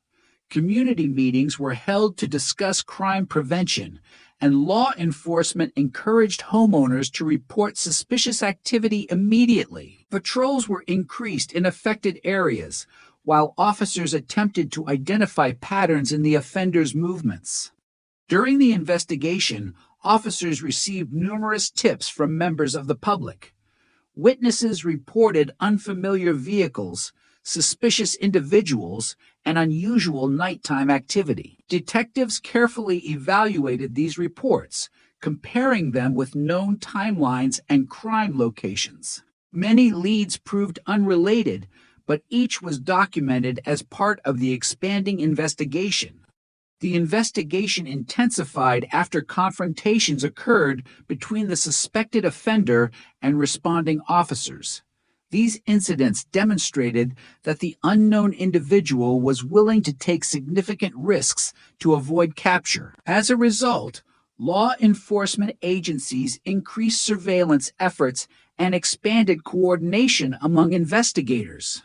Community meetings were held to discuss crime prevention, and law enforcement encouraged homeowners to report suspicious activity immediately. Patrols were increased in affected areas, while officers attempted to identify patterns in the offender's movements. During the investigation, officers received numerous tips from members of the public. Witnesses reported unfamiliar vehicles, suspicious individuals, and unusual nighttime activity. Detectives carefully evaluated these reports, comparing them with known timelines and crime locations. Many leads proved unrelated, but each was documented as part of the expanding investigation. The investigation intensified after confrontations occurred between the suspected offender and responding officers. These incidents demonstrated that the unknown individual was willing to take significant risks to avoid capture. As a result, law enforcement agencies increased surveillance efforts and expanded coordination among investigators.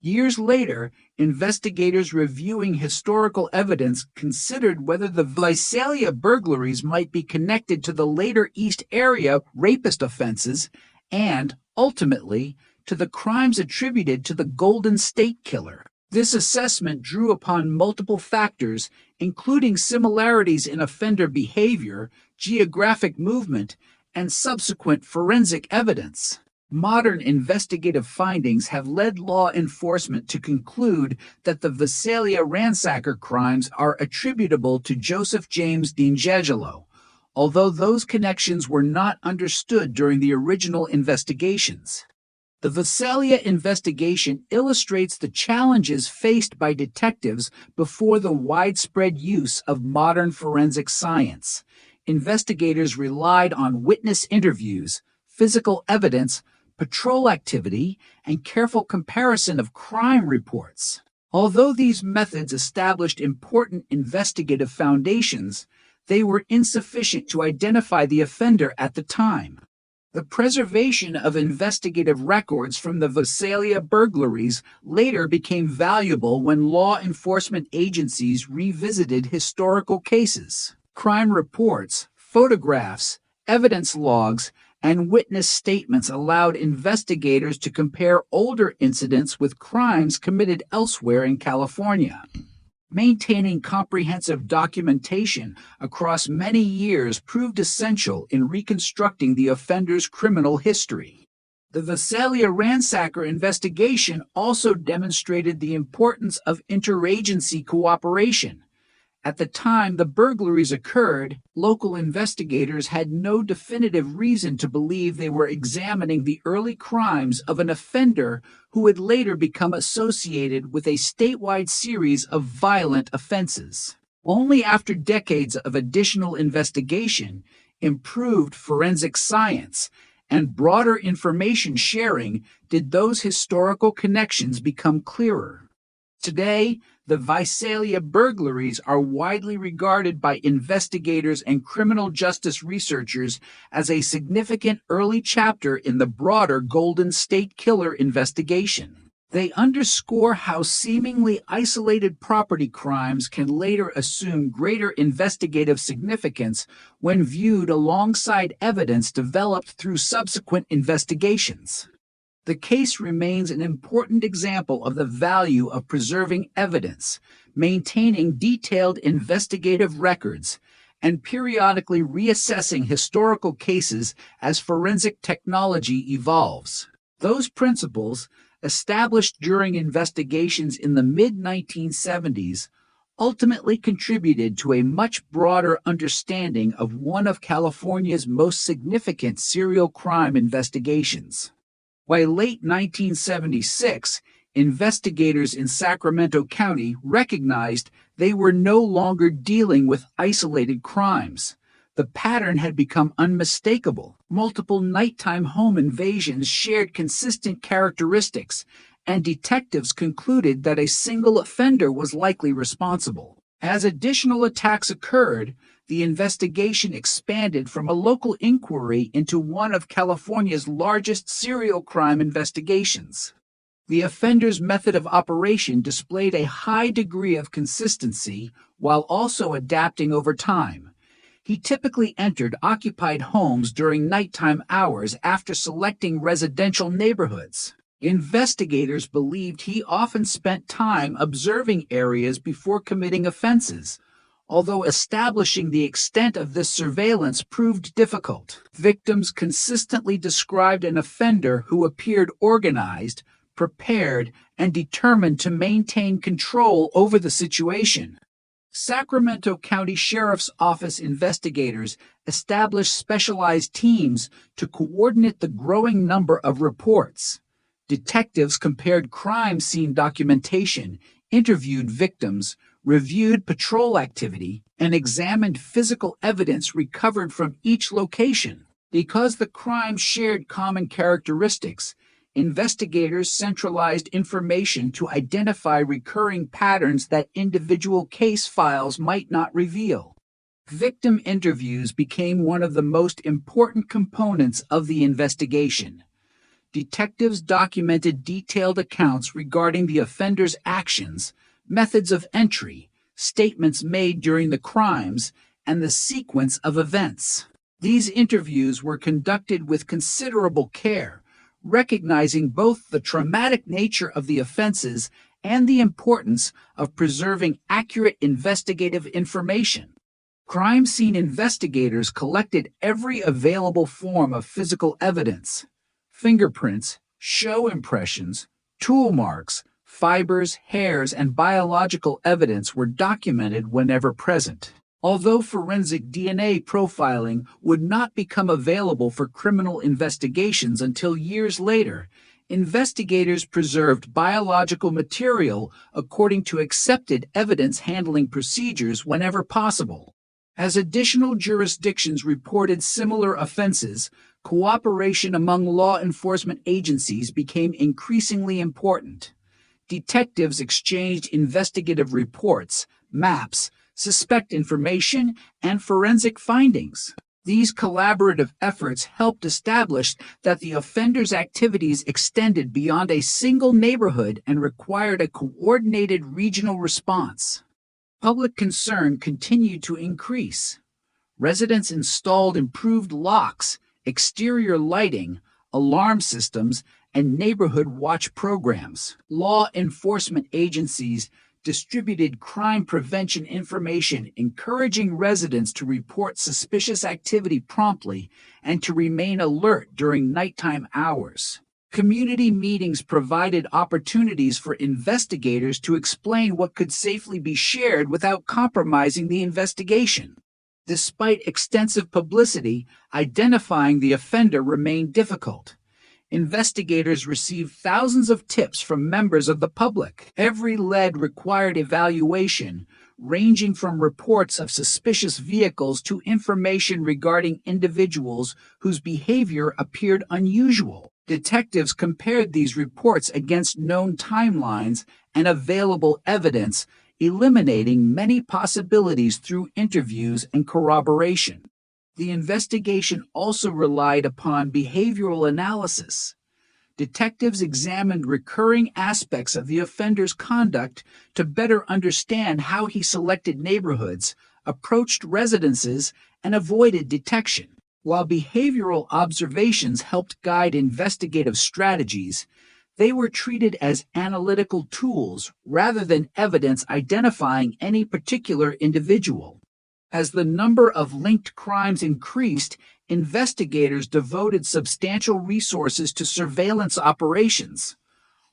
Years later, investigators reviewing historical evidence considered whether the Visalia burglaries might be connected to the later East Area rapist offenses and, ultimately, to the crimes attributed to the Golden State Killer. This assessment drew upon multiple factors, including similarities in offender behavior, geographic movement, and subsequent forensic evidence. Modern investigative findings have led law enforcement to conclude that the Visalia ransacker crimes are attributable to Joseph James DiAngelo, although those connections were not understood during the original investigations. The Visalia investigation illustrates the challenges faced by detectives before the widespread use of modern forensic science. Investigators relied on witness interviews, physical evidence, patrol activity, and careful comparison of crime reports. Although these methods established important investigative foundations, they were insufficient to identify the offender at the time. The preservation of investigative records from the Visalia burglaries later became valuable when law enforcement agencies revisited historical cases. Crime reports, photographs, evidence logs, and witness statements allowed investigators to compare older incidents with crimes committed elsewhere in California. Maintaining comprehensive documentation across many years proved essential in reconstructing the offender's criminal history. The Visalia ransacker investigation also demonstrated the importance of interagency cooperation. At the time the burglaries occurred, local investigators had no definitive reason to believe they were examining the early crimes of an offender who would later become associated with a statewide series of violent offenses. Only after decades of additional investigation, improved forensic science, and broader information sharing did those historical connections become clearer. Today, the Visalia burglaries are widely regarded by investigators and criminal justice researchers as a significant early chapter in the broader Golden State Killer investigation. They underscore how seemingly isolated property crimes can later assume greater investigative significance when viewed alongside evidence developed through subsequent investigations. The case remains an important example of the value of preserving evidence, maintaining detailed investigative records, and periodically reassessing historical cases as forensic technology evolves. Those principles, established during investigations in the mid-1970s, ultimately contributed to a much broader understanding of one of California's most significant serial crime investigations. By late 1976, investigators in Sacramento County recognized they were no longer dealing with isolated crimes. The pattern had become unmistakable. Multiple nighttime home invasions shared consistent characteristics, and detectives concluded that a single offender was likely responsible. As additional attacks occurred, the investigation expanded from a local inquiry into one of California's largest serial crime investigations. The offender's method of operation displayed a high degree of consistency while also adapting over time. He typically entered occupied homes during nighttime hours after selecting residential neighborhoods. Investigators believed he often spent time observing areas before committing offenses, although establishing the extent of this surveillance proved difficult. Victims consistently described an offender who appeared organized, prepared, and determined to maintain control over the situation. Sacramento County Sheriff's Office investigators established specialized teams to coordinate the growing number of reports. Detectives compared crime scene documentation, interviewed victims, reviewed patrol activity, and examined physical evidence recovered from each location. Because the crimes shared common characteristics, investigators centralized information to identify recurring patterns that individual case files might not reveal. Victim interviews became one of the most important components of the investigation. Detectives documented detailed accounts regarding the offender's actions, methods of entry, statements made during the crimes, and the sequence of events. These interviews were conducted with considerable care, recognizing both the traumatic nature of the offenses and the importance of preserving accurate investigative information. Crime scene investigators collected every available form of physical evidence. Fingerprints, show impressions, tool marks, fibers, hairs, and biological evidence were documented whenever present. Although forensic DNA profiling would not become available for criminal investigations until years later, investigators preserved biological material according to accepted evidence handling procedures whenever possible. As additional jurisdictions reported similar offenses, cooperation among law enforcement agencies became increasingly important. Detectives exchanged investigative reports, maps, suspect information, and forensic findings. These collaborative efforts helped establish that the offender's activities extended beyond a single neighborhood and required a coordinated regional response. Public concern continued to increase. Residents installed improved locks, exterior lighting, alarm systems, and neighborhood watch programs. Law enforcement agencies distributed crime prevention information, encouraging residents to report suspicious activity promptly and to remain alert during nighttime hours. Community meetings provided opportunities for investigators to explain what could safely be shared without compromising the investigation. Despite extensive publicity, identifying the offender remained difficult. Investigators received thousands of tips from members of the public. Every lead required evaluation, ranging from reports of suspicious vehicles to information regarding individuals whose behavior appeared unusual. Detectives compared these reports against known timelines and available evidence, eliminating many possibilities through interviews and corroboration. The investigation also relied upon behavioral analysis. Detectives examined recurring aspects of the offender's conduct to better understand how he selected neighborhoods, approached residences, and avoided detection. While behavioral observations helped guide investigative strategies, they were treated as analytical tools rather than evidence identifying any particular individual. As the number of linked crimes increased, investigators devoted substantial resources to surveillance operations.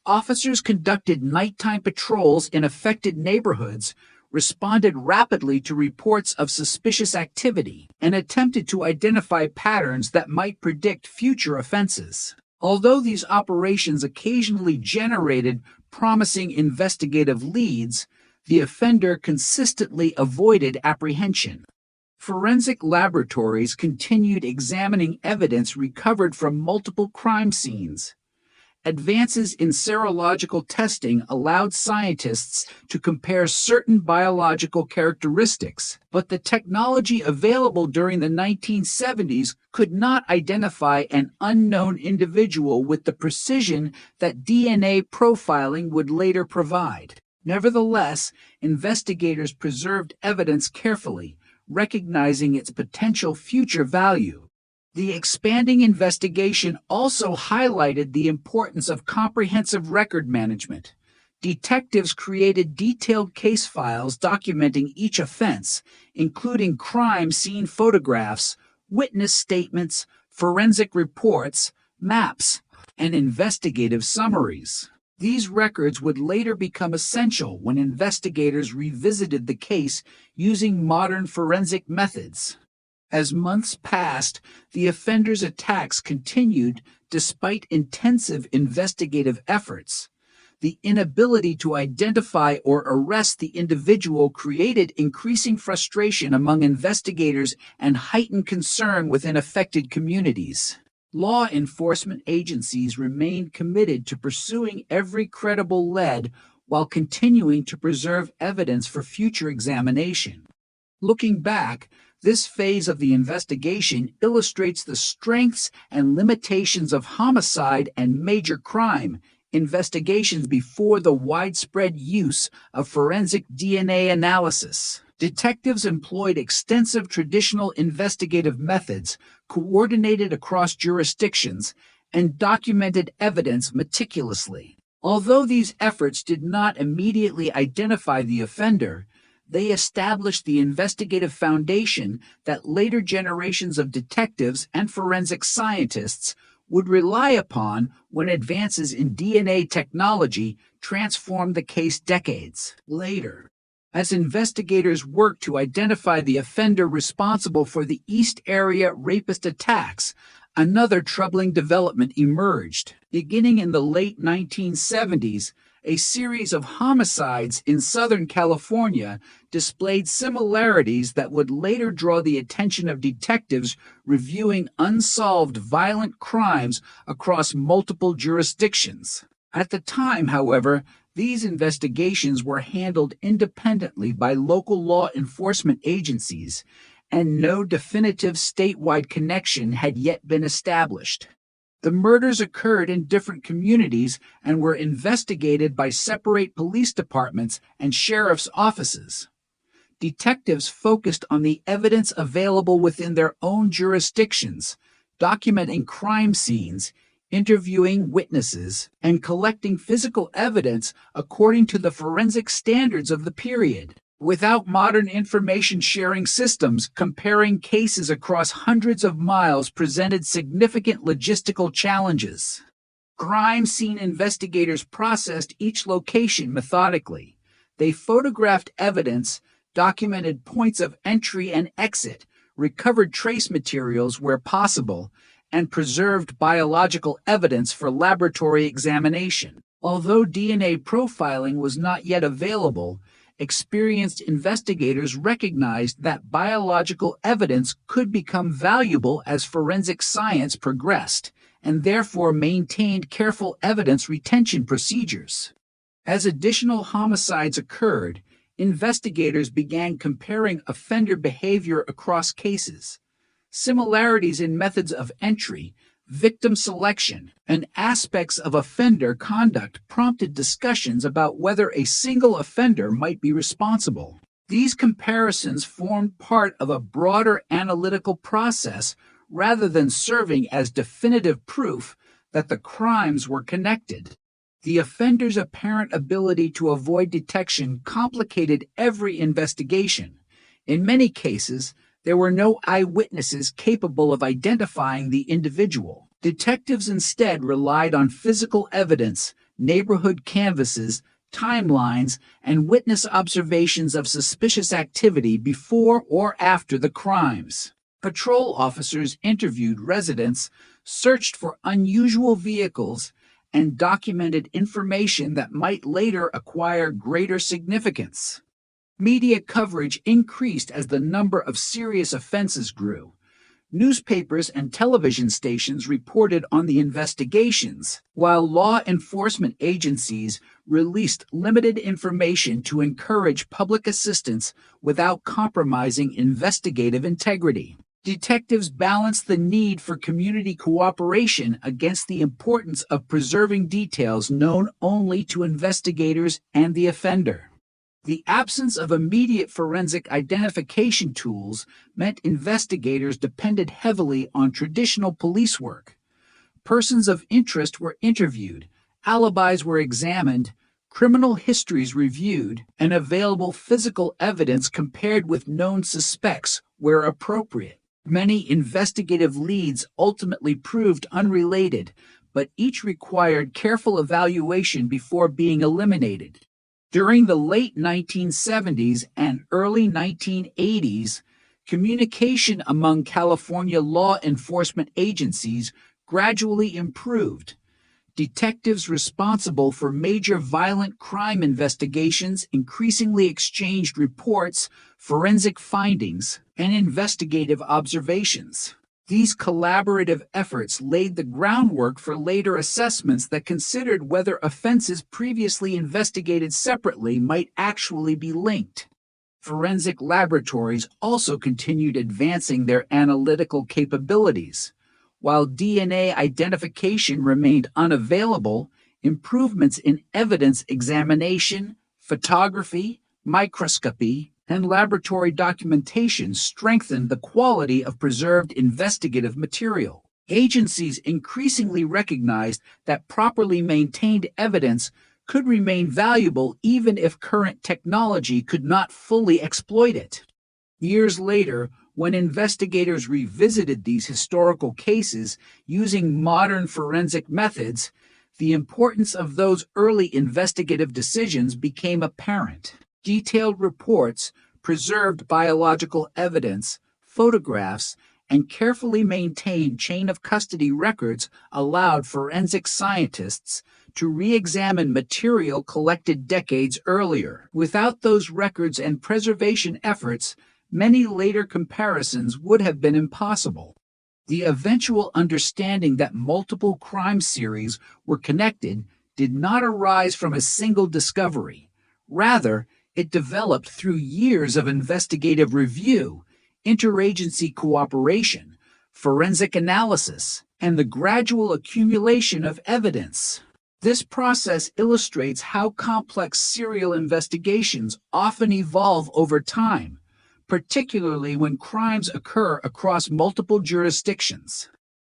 Officers conducted nighttime patrols in affected neighborhoods, responded rapidly to reports of suspicious activity, and attempted to identify patterns that might predict future offenses. Although these operations occasionally generated promising investigative leads, the offender consistently avoided apprehension. Forensic laboratories continued examining evidence recovered from multiple crime scenes. Advances in serological testing allowed scientists to compare certain biological characteristics, but the technology available during the 1970s could not identify an unknown individual with the precision that DNA profiling would later provide. Nevertheless, investigators preserved evidence carefully, recognizing its potential future value. The expanding investigation also highlighted the importance of comprehensive record management. Detectives created detailed case files documenting each offense, including crime scene photographs, witness statements, forensic reports, maps, and investigative summaries. These records would later become essential when investigators revisited the case using modern forensic methods. As months passed, the offender's attacks continued despite intensive investigative efforts. The inability to identify or arrest the individual created increasing frustration among investigators and heightened concern within affected communities. Law enforcement agencies remained committed to pursuing every credible lead while continuing to preserve evidence for future examination. Looking back, this phase of the investigation illustrates the strengths and limitations of homicide and major crime investigations before the widespread use of forensic DNA analysis. Detectives employed extensive traditional investigative methods, coordinated across jurisdictions, and documented evidence meticulously. Although these efforts did not immediately identify the offender, they established the investigative foundation that later generations of detectives and forensic scientists would rely upon when advances in DNA technology transformed the case decades later. As investigators worked to identify the offender responsible for the East Area Rapist attacks, another troubling development emerged. Beginning in the late 1970s, a series of homicides in Southern California displayed similarities that would later draw the attention of detectives reviewing unsolved violent crimes across multiple jurisdictions. At the time, however, these investigations were handled independently by local law enforcement agencies, and no definitive statewide connection had yet been established. The murders occurred in different communities and were investigated by separate police departments and sheriff's offices. Detectives focused on the evidence available within their own jurisdictions, documenting crime scenes, interviewing witnesses, and collecting physical evidence according to the forensic standards of the period. Without modern information sharing systems, comparing cases across hundreds of miles presented significant logistical challenges. Crime scene investigators processed each location methodically. They photographed evidence, documented points of entry and exit, recovered trace materials where possible, and preserved biological evidence for laboratory examination. Although DNA profiling was not yet available, experienced investigators recognized that biological evidence could become valuable as forensic science progressed, and therefore maintained careful evidence retention procedures. As additional homicides occurred, investigators began comparing offender behavior across cases. Similarities in methods of entry, victim selection, and aspects of offender conduct prompted discussions about whether a single offender might be responsible. These comparisons formed part of a broader analytical process rather than serving as definitive proof that the crimes were connected. The offender's apparent ability to avoid detection complicated every investigation. In many cases, there were no eyewitnesses capable of identifying the individual. Detectives instead relied on physical evidence, neighborhood canvases, timelines, and witness observations of suspicious activity before or after the crimes. Patrol officers interviewed residents, searched for unusual vehicles, and documented information that might later acquire greater significance. Media coverage increased as the number of serious offenses grew. Newspapers and television stations reported on the investigations, while law enforcement agencies released limited information to encourage public assistance without compromising investigative integrity. Detectives balanced the need for community cooperation against the importance of preserving details known only to investigators and the offender. The absence of immediate forensic identification tools meant investigators depended heavily on traditional police work. Persons of interest were interviewed, alibis were examined, criminal histories reviewed, and available physical evidence compared with known suspects where appropriate. Many investigative leads ultimately proved unrelated, but each required careful evaluation before being eliminated. During the late 1970s and early 1980s, communication among California law enforcement agencies gradually improved. Detectives responsible for major violent crime investigations increasingly exchanged reports, forensic findings, and investigative observations. These collaborative efforts laid the groundwork for later assessments that considered whether offenses previously investigated separately might actually be linked. Forensic laboratories also continued advancing their analytical capabilities. While DNA identification remained unavailable, improvements in evidence examination, photography, microscopy, and laboratory documentation strengthened the quality of preserved investigative material. Agencies increasingly recognized that properly maintained evidence could remain valuable even if current technology could not fully exploit it. Years later, when investigators revisited these historical cases using modern forensic methods, the importance of those early investigative decisions became apparent. Detailed reports, preserved biological evidence, photographs, and carefully maintained chain of custody records allowed forensic scientists to re-examine material collected decades earlier. Without those records and preservation efforts, many later comparisons would have been impossible. The eventual understanding that multiple crime series were connected did not arise from a single discovery. Rather, it developed through years of investigative review, interagency cooperation, forensic analysis, and the gradual accumulation of evidence. This process illustrates how complex serial investigations often evolve over time, particularly when crimes occur across multiple jurisdictions.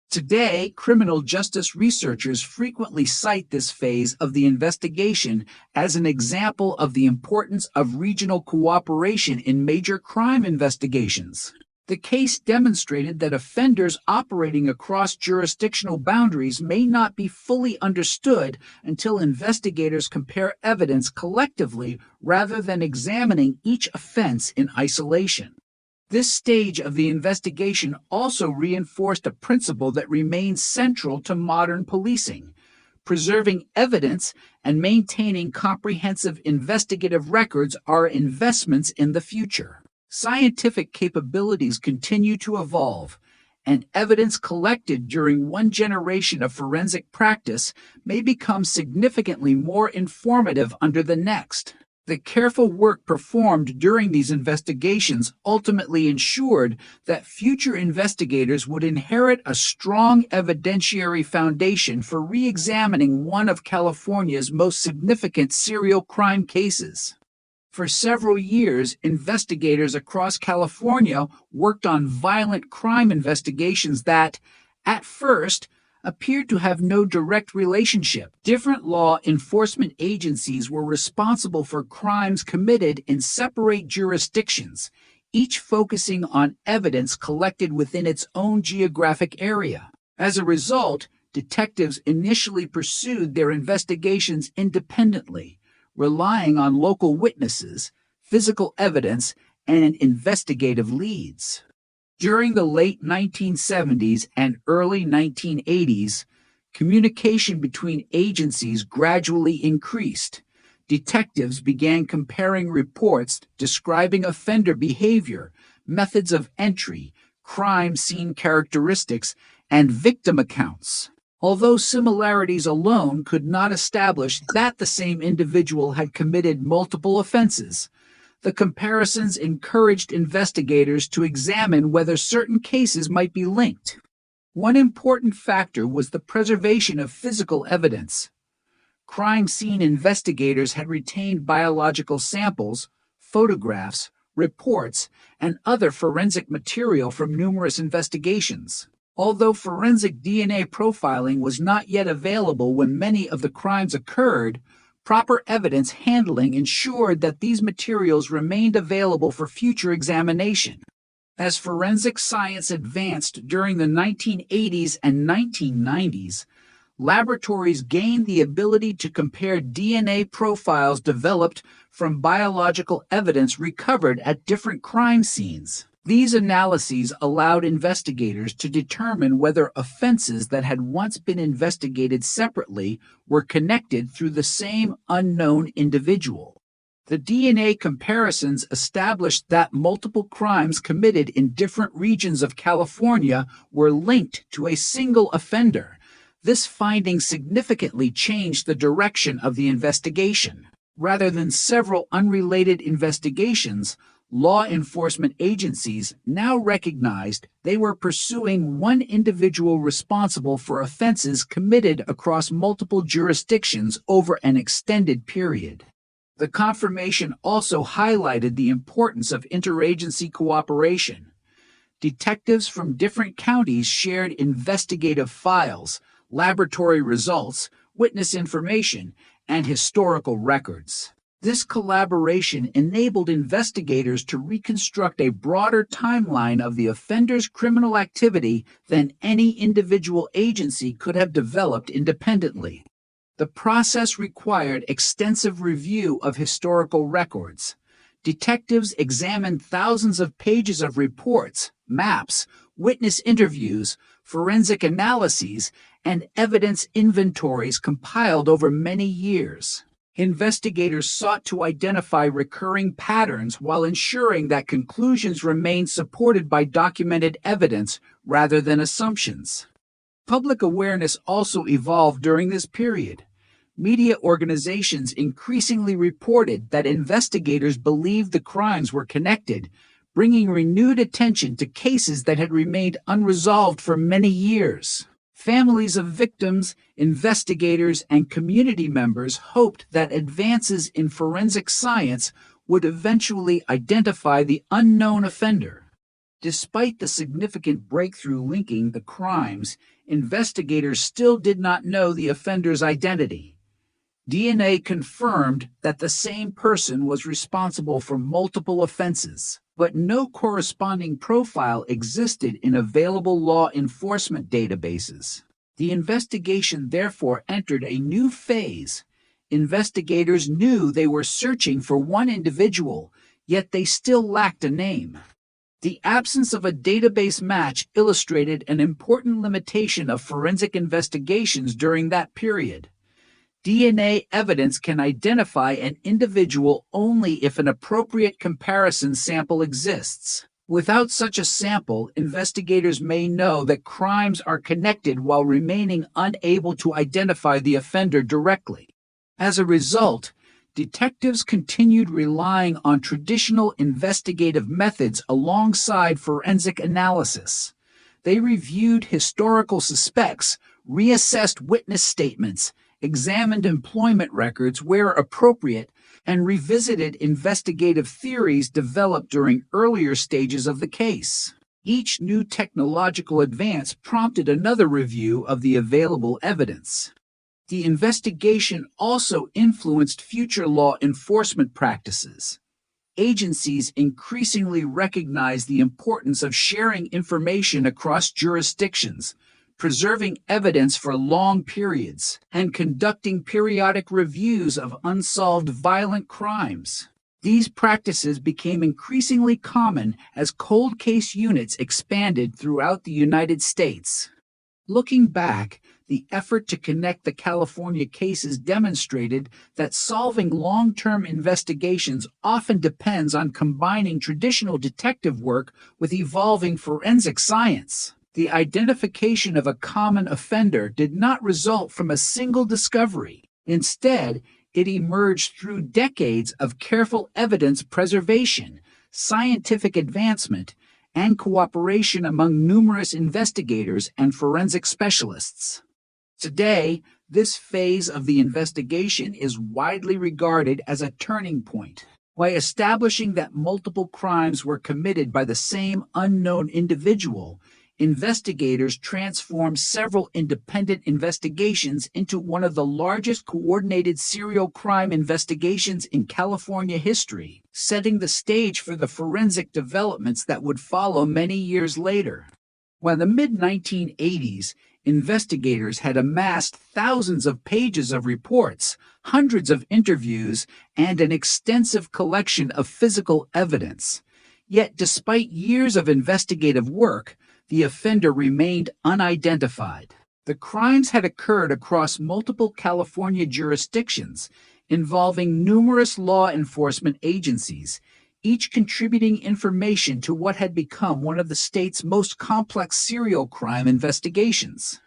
Today, criminal justice researchers frequently cite this phase of the investigation as an example of the importance of regional cooperation in major crime investigations. The case demonstrated that offenders operating across jurisdictional boundaries may not be fully understood until investigators compare evidence collectively rather than examining each offense in isolation. This stage of the investigation also reinforced a principle that remains central to modern policing: preserving evidence and maintaining comprehensive investigative records are investments in the future. Scientific capabilities continue to evolve, and evidence collected during one generation of forensic practice may become significantly more informative under the next. The careful work performed during these investigations ultimately ensured that future investigators would inherit a strong evidentiary foundation for re-examining one of California's most significant serial crime cases. For several years, investigators across California worked on violent crime investigations that, at first, appeared to have no direct relationship. Different law enforcement agencies were responsible for crimes committed in separate jurisdictions, each focusing on evidence collected within its own geographic area. As a result, detectives initially pursued their investigations independently, relying on local witnesses, physical evidence, and investigative leads. During the late 1970s and early 1980s, communication between agencies gradually increased. Detectives began comparing reports describing offender behavior, methods of entry, crime scene characteristics, and victim accounts. Although similarities alone could not establish that the same individual had committed multiple offenses, the comparisons encouraged investigators to examine whether certain cases might be linked. One important factor was the preservation of physical evidence. Crime scene investigators had retained biological samples, photographs, reports, and other forensic material from numerous investigations. Although forensic DNA profiling was not yet available when many of the crimes occurred, proper evidence handling ensured that these materials remained available for future examination. As forensic science advanced during the 1980s and 1990s, laboratories gained the ability to compare DNA profiles developed from biological evidence recovered at different crime scenes. These analyses allowed investigators to determine whether offenses that had once been investigated separately were connected through the same unknown individual. The DNA comparisons established that multiple crimes committed in different regions of California were linked to a single offender. This finding significantly changed the direction of the investigation. Rather than several unrelated investigations, law enforcement agencies now recognized they were pursuing one individual responsible for offenses committed across multiple jurisdictions over an extended period. The confirmation also highlighted the importance of interagency cooperation. Detectives from different counties shared investigative files, laboratory results, witness information, and historical records. This collaboration enabled investigators to reconstruct a broader timeline of the offender's criminal activity than any individual agency could have developed independently. The process required extensive review of historical records. Detectives examined thousands of pages of reports, maps, witness interviews, forensic analyses, and evidence inventories compiled over many years. Investigators sought to identify recurring patterns while ensuring that conclusions remained supported by documented evidence rather than assumptions. Public awareness also evolved during this period. Media organizations increasingly reported that investigators believed the crimes were connected, bringing renewed attention to cases that had remained unresolved for many years. Families of victims, investigators, and community members hoped that advances in forensic science would eventually identify the unknown offender. Despite the significant breakthrough linking the crimes, investigators still did not know the offender's identity. DNA confirmed that the same person was responsible for multiple offenses, but no corresponding profile existed in available law enforcement databases. The investigation therefore entered a new phase. Investigators knew they were searching for one individual, yet they still lacked a name. The absence of a database match illustrated an important limitation of forensic investigations during that period. DNA evidence can identify an individual only if an appropriate comparison sample exists. Without such a sample, investigators may know that crimes are connected while remaining unable to identify the offender directly. As a result, detectives continued relying on traditional investigative methods alongside forensic analysis. They reviewed historical suspects, reassessed witness statements, examined employment records where appropriate, and revisited investigative theories developed during earlier stages of the case. Each new technological advance prompted another review of the available evidence. The investigation also influenced future law enforcement practices. Agencies increasingly recognized the importance of sharing information across jurisdictions, preserving evidence for long periods, and conducting periodic reviews of unsolved violent crimes. These practices became increasingly common as cold case units expanded throughout the United States. Looking back, the effort to connect the California cases demonstrated that solving long-term investigations often depends on combining traditional detective work with evolving forensic science. The identification of a common offender did not result from a single discovery. Instead, it emerged through decades of careful evidence preservation, scientific advancement, and cooperation among numerous investigators and forensic specialists. Today, this phase of the investigation is widely regarded as a turning point. By establishing that multiple crimes were committed by the same unknown individual, investigators transformed several independent investigations into one of the largest coordinated serial crime investigations in California history, setting the stage for the forensic developments that would follow many years later. By the mid-1980s, investigators had amassed thousands of pages of reports, hundreds of interviews, and an extensive collection of physical evidence. Yet, despite years of investigative work, the offender remained unidentified. The crimes had occurred across multiple California jurisdictions, involving numerous law enforcement agencies, each contributing information to what had become one of the state's most complex serial crime investigations.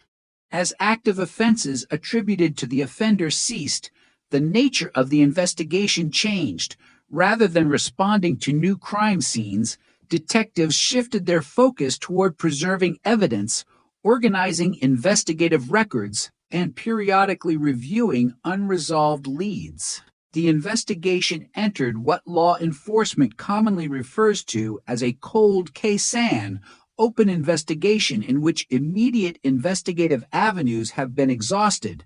As active offenses attributed to the offender ceased, the nature of the investigation changed. Rather than responding to new crime scenes, detectives shifted their focus toward preserving evidence, organizing investigative records, and periodically reviewing unresolved leads. The investigation entered what law enforcement commonly refers to as a cold case-an, open investigation in which immediate investigative avenues have been exhausted,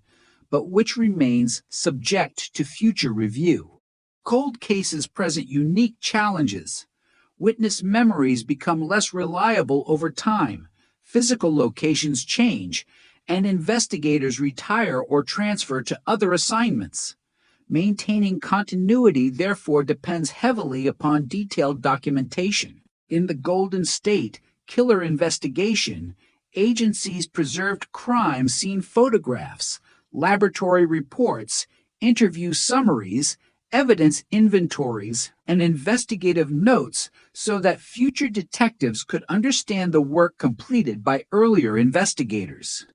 but which remains subject to future review. Cold cases present unique challenges. Witness memories become less reliable over time, physical locations change, and investigators retire or transfer to other assignments. Maintaining continuity therefore depends heavily upon detailed documentation. In the Golden State Killer investigation, agencies preserved crime scene photographs, laboratory reports, interview summaries, evidence inventories, and investigative notes so that future detectives could understand the work completed by earlier investigators.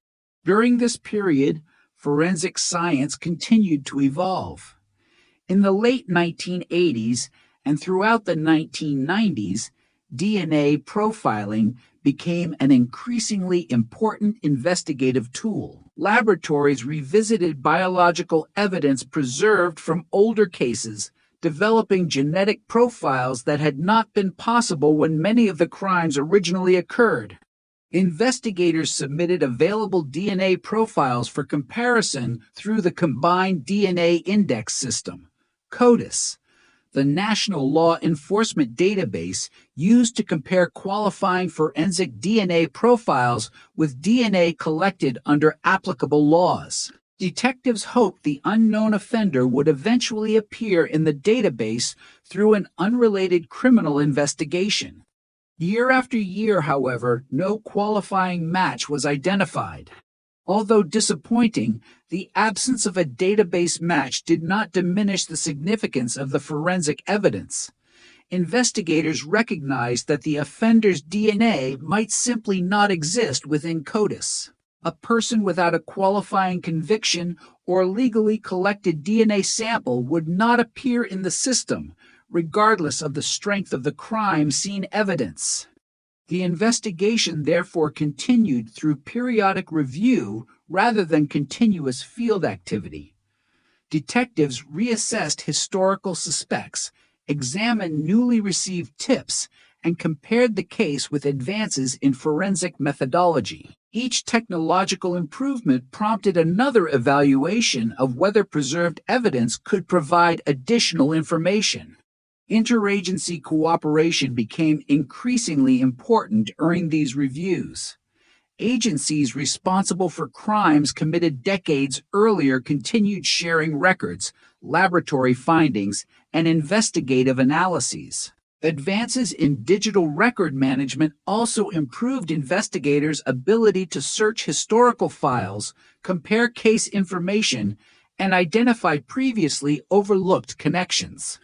During this period, forensic science continued to evolve. In the late 1980s and throughout the 1990s, DNA profiling became an increasingly important investigative tool. Laboratories revisited biological evidence preserved from older cases, developing genetic profiles that had not been possible when many of the crimes originally occurred. Investigators submitted available DNA profiles for comparison through the Combined DNA Index System, CODIS, the national law enforcement database used to compare qualifying forensic DNA profiles with DNA collected under applicable laws. Detectives hoped the unknown offender would eventually appear in the database through an unrelated criminal investigation. Year after year, however, no qualifying match was identified. Although disappointing, the absence of a database match did not diminish the significance of the forensic evidence. Investigators recognized that the offender's DNA might simply not exist within CODIS. A person without a qualifying conviction or legally collected DNA sample would not appear in the system, regardless of the strength of the crime scene evidence. The investigation therefore continued through periodic review rather than continuous field activity. Detectives reassessed historical suspects, examined newly received tips, and compared the case with advances in forensic methodology. Each technological improvement prompted another evaluation of whether preserved evidence could provide additional information. Interagency cooperation became increasingly important during these reviews. Agencies responsible for crimes committed decades earlier continued sharing records, laboratory findings, and investigative analyses. Advances in digital record management also improved investigators' ability to search historical files, compare case information, and identify previously overlooked connections.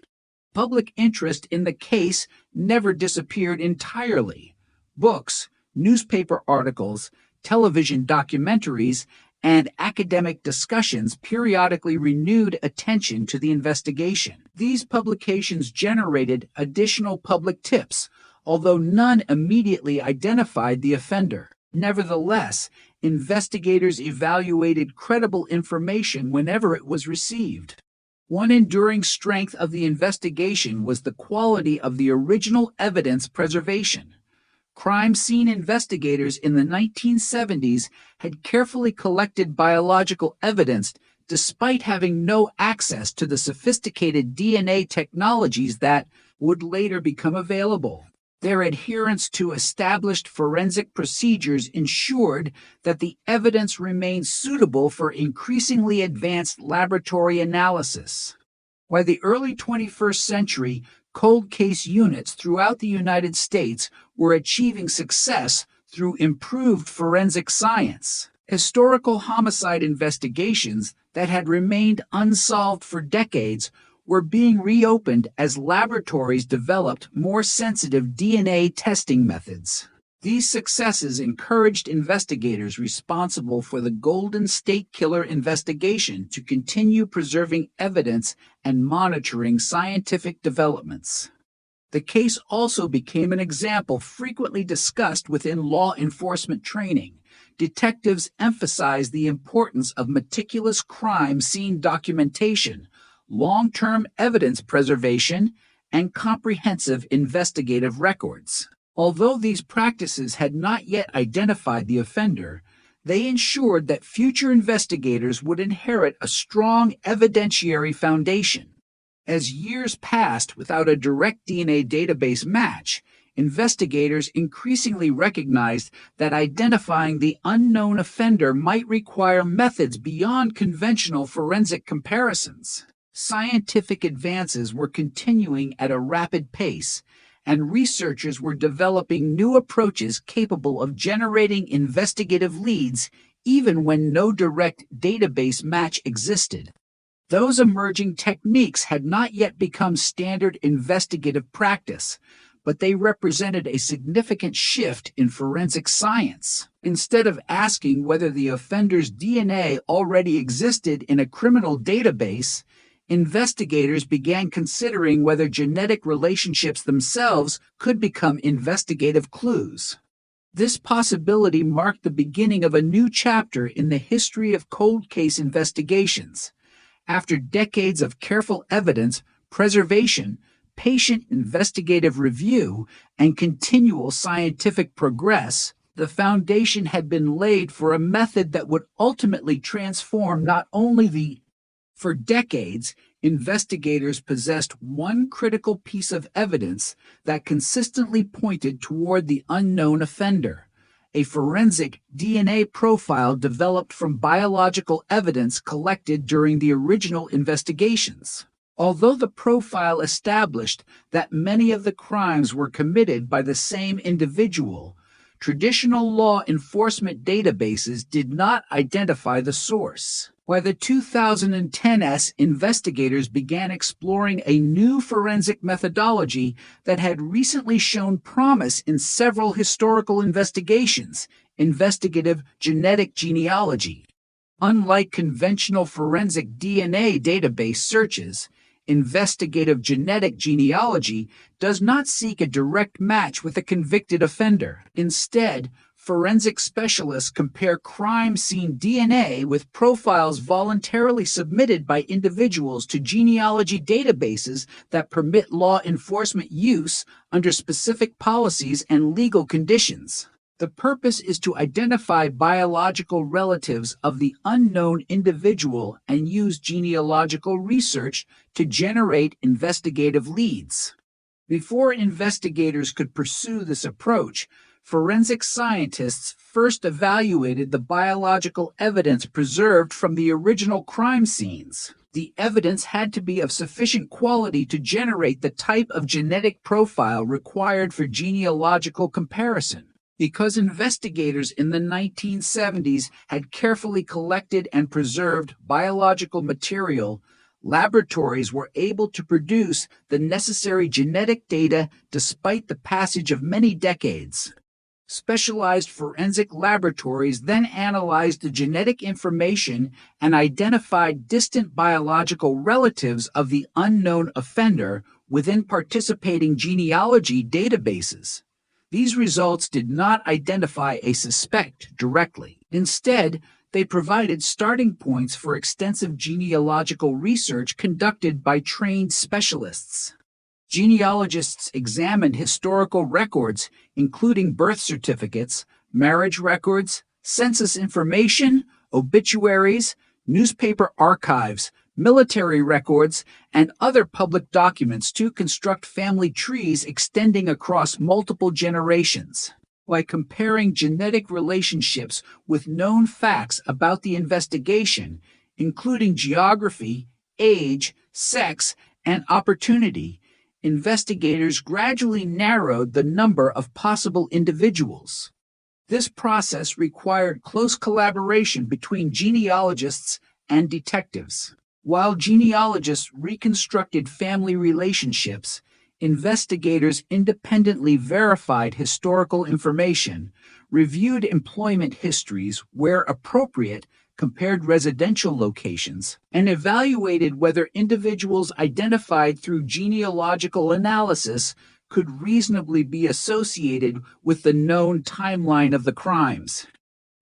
Public interest in the case never disappeared entirely. Books, newspaper articles, television documentaries, and academic discussions periodically renewed attention to the investigation. These publications generated additional public tips, although none immediately identified the offender. Nevertheless, investigators evaluated credible information whenever it was received. One enduring strength of the investigation was the quality of the original evidence preservation. Crime scene investigators in the 1970s had carefully collected biological evidence despite having no access to the sophisticated DNA technologies that would later become available. Their adherence to established forensic procedures ensured that the evidence remained suitable for increasingly advanced laboratory analysis. By the early 21st century, cold case units throughout the United States were achieving success through improved forensic science. Historical homicide investigations that had remained unsolved for decades were being reopened as laboratories developed more sensitive DNA testing methods. These successes encouraged investigators responsible for the Golden State Killer investigation to continue preserving evidence and monitoring scientific developments. The case also became an example frequently discussed within law enforcement training. Detectives emphasized the importance of meticulous crime scene documentation, long-term evidence preservation, and comprehensive investigative records. Although these practices had not yet identified the offender, they ensured that future investigators would inherit a strong evidentiary foundation. As years passed without a direct DNA database match, investigators increasingly recognized that identifying the unknown offender might require methods beyond conventional forensic comparisons. Scientific advances were continuing at a rapid pace, and researchers were developing new approaches capable of generating investigative leads even when no direct database match existed. Those emerging techniques had not yet become standard investigative practice, but they represented a significant shift in forensic science. Instead of asking whether the offender's DNA already existed in a criminal database, investigators began considering whether genetic relationships themselves could become investigative clues. This possibility marked the beginning of a new chapter in the history of cold case investigations. After decades of careful evidence preservation, patient investigative review, and continual scientific progress, the foundation had been laid for a method that would ultimately transform not only the For decades, investigators possessed one critical piece of evidence that consistently pointed toward the unknown offender: a forensic DNA profile developed from biological evidence collected during the original investigations. Although the profile established that many of the crimes were committed by the same individual, traditional law enforcement databases did not identify the source. By the 2010s, investigators began exploring a new forensic methodology that had recently shown promise in several historical investigations: investigative genetic genealogy. Unlike conventional forensic DNA database searches, investigative genetic genealogy does not seek a direct match with a convicted offender. Instead, forensic specialists compare crime scene DNA with profiles voluntarily submitted by individuals to genealogy databases that permit law enforcement use under specific policies and legal conditions. The purpose is to identify biological relatives of the unknown individual and use genealogical research to generate investigative leads. Before investigators could pursue this approach, forensic scientists first evaluated the biological evidence preserved from the original crime scenes. The evidence had to be of sufficient quality to generate the type of genetic profile required for genealogical comparison. Because investigators in the 1970s had carefully collected and preserved biological material, laboratories were able to produce the necessary genetic data despite the passage of many decades. Specialized forensic laboratories then analyzed the genetic information and identified distant biological relatives of the unknown offender within participating genealogy databases. These results did not identify a suspect directly. Instead, they provided starting points for extensive genealogical research conducted by trained specialists. Genealogists examined historical records, including birth certificates, marriage records, census information, obituaries, newspaper archives, military records, and other public documents to construct family trees extending across multiple generations. By comparing genetic relationships with known facts about the investigation, including geography, age, sex, and opportunity, investigators gradually narrowed the number of possible individuals. This process required close collaboration between genealogists and detectives. While genealogists reconstructed family relationships, investigators independently verified historical information, reviewed employment histories where appropriate, compared residential locations, and evaluated whether individuals identified through genealogical analysis could reasonably be associated with the known timeline of the crimes.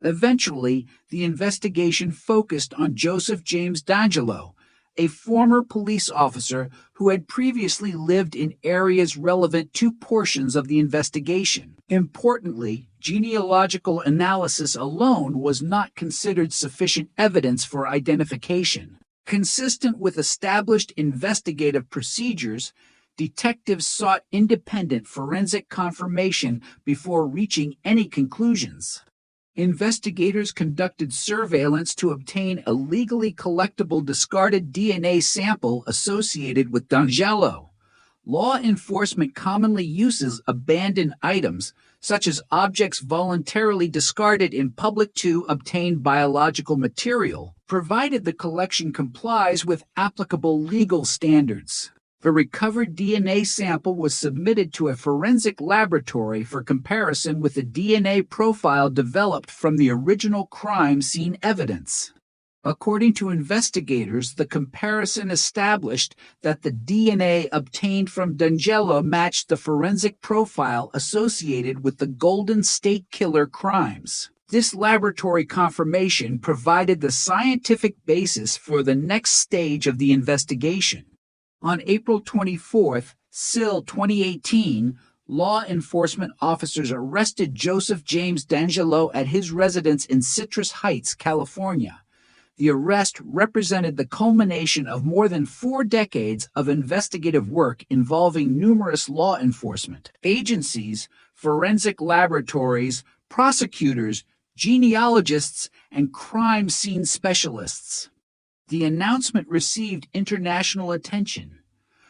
Eventually, the investigation focused on Joseph James D'Angelo, a former police officer who had previously lived in areas relevant to portions of the investigation. Importantly, genealogical analysis alone was not considered sufficient evidence for identification. Consistent with established investigative procedures, detectives sought independent forensic confirmation before reaching any conclusions. Investigators conducted surveillance to obtain a legally collectible discarded DNA sample associated with D'Angelo. Law enforcement commonly uses abandoned items, such as objects voluntarily discarded in public to obtain biological material, provided the collection complies with applicable legal standards. The recovered DNA sample was submitted to a forensic laboratory for comparison with the DNA profile developed from the original crime scene evidence. According to investigators, the comparison established that the DNA obtained from D'Angelo matched the forensic profile associated with the Golden State Killer crimes. This laboratory confirmation provided the scientific basis for the next stage of the investigation. On April 24, 2018, law enforcement officers arrested Joseph James D'Angelo at his residence in Citrus Heights, California. The arrest represented the culmination of more than 4 decades of investigative work involving numerous law enforcement agencies, forensic laboratories, prosecutors, genealogists, and crime scene specialists. The announcement received international attention.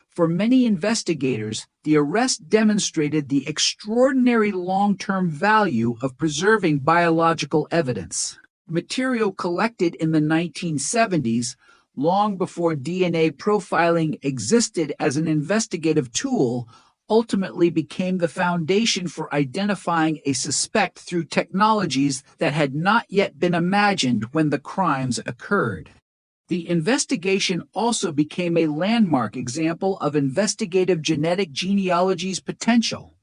For many investigators, the arrest demonstrated the extraordinary long-term value of preserving biological evidence. Material collected in the 1970s, long before DNA profiling existed as an investigative tool, ultimately became the foundation for identifying a suspect through technologies that had not yet been imagined when the crimes occurred. The investigation also became a landmark example of investigative genetic genealogy's potential.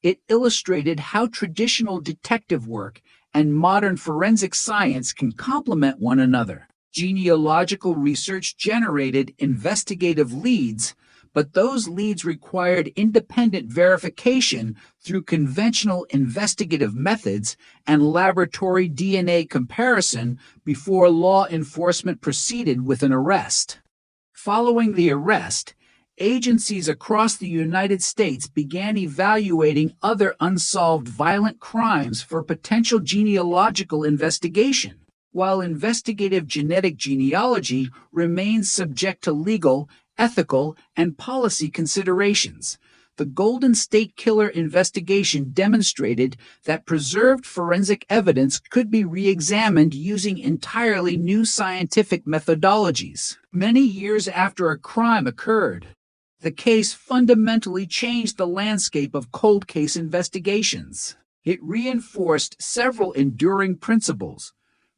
It illustrated how traditional detective work and modern forensic science can complement one another. Genealogical research generated investigative leads, but those leads required independent verification through conventional investigative methods and laboratory DNA comparison before law enforcement proceeded with an arrest. Following the arrest, agencies across the United States began evaluating other unsolved violent crimes for potential genealogical investigation. While investigative genetic genealogy remains subject to legal, ethical, and policy considerations, the Golden State Killer investigation demonstrated that preserved forensic evidence could be re-examined using entirely new scientific methodologies. Many years after a crime occurred, the case fundamentally changed the landscape of cold case investigations. It reinforced several enduring principles: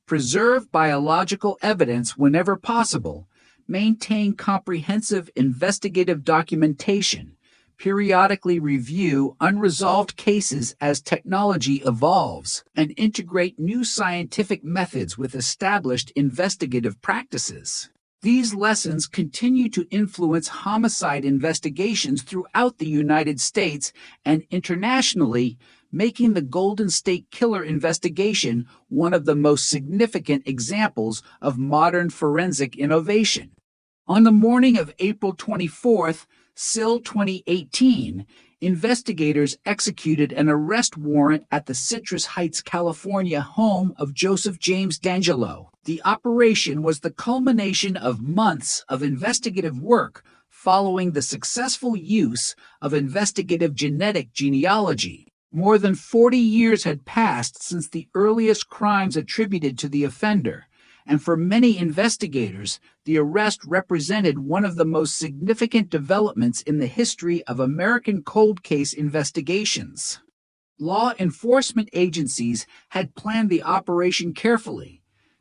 preserve biological evidence whenever possible, maintain comprehensive investigative documentation, periodically review unresolved cases as technology evolves, and integrate new scientific methods with established investigative practices. These lessons continue to influence homicide investigations throughout the United States and internationally, making the Golden State Killer investigation one of the most significant examples of modern forensic innovation. On the morning of April 24th, SIL 2018, investigators executed an arrest warrant at the Citrus Heights, California home of Joseph James D'Angelo. The operation was the culmination of months of investigative work following the successful use of investigative genetic genealogy. More than 40 years had passed since the earliest crimes attributed to the offender, and for many investigators, the arrest represented one of the most significant developments in the history of American cold case investigations. Law enforcement agencies had planned the operation carefully.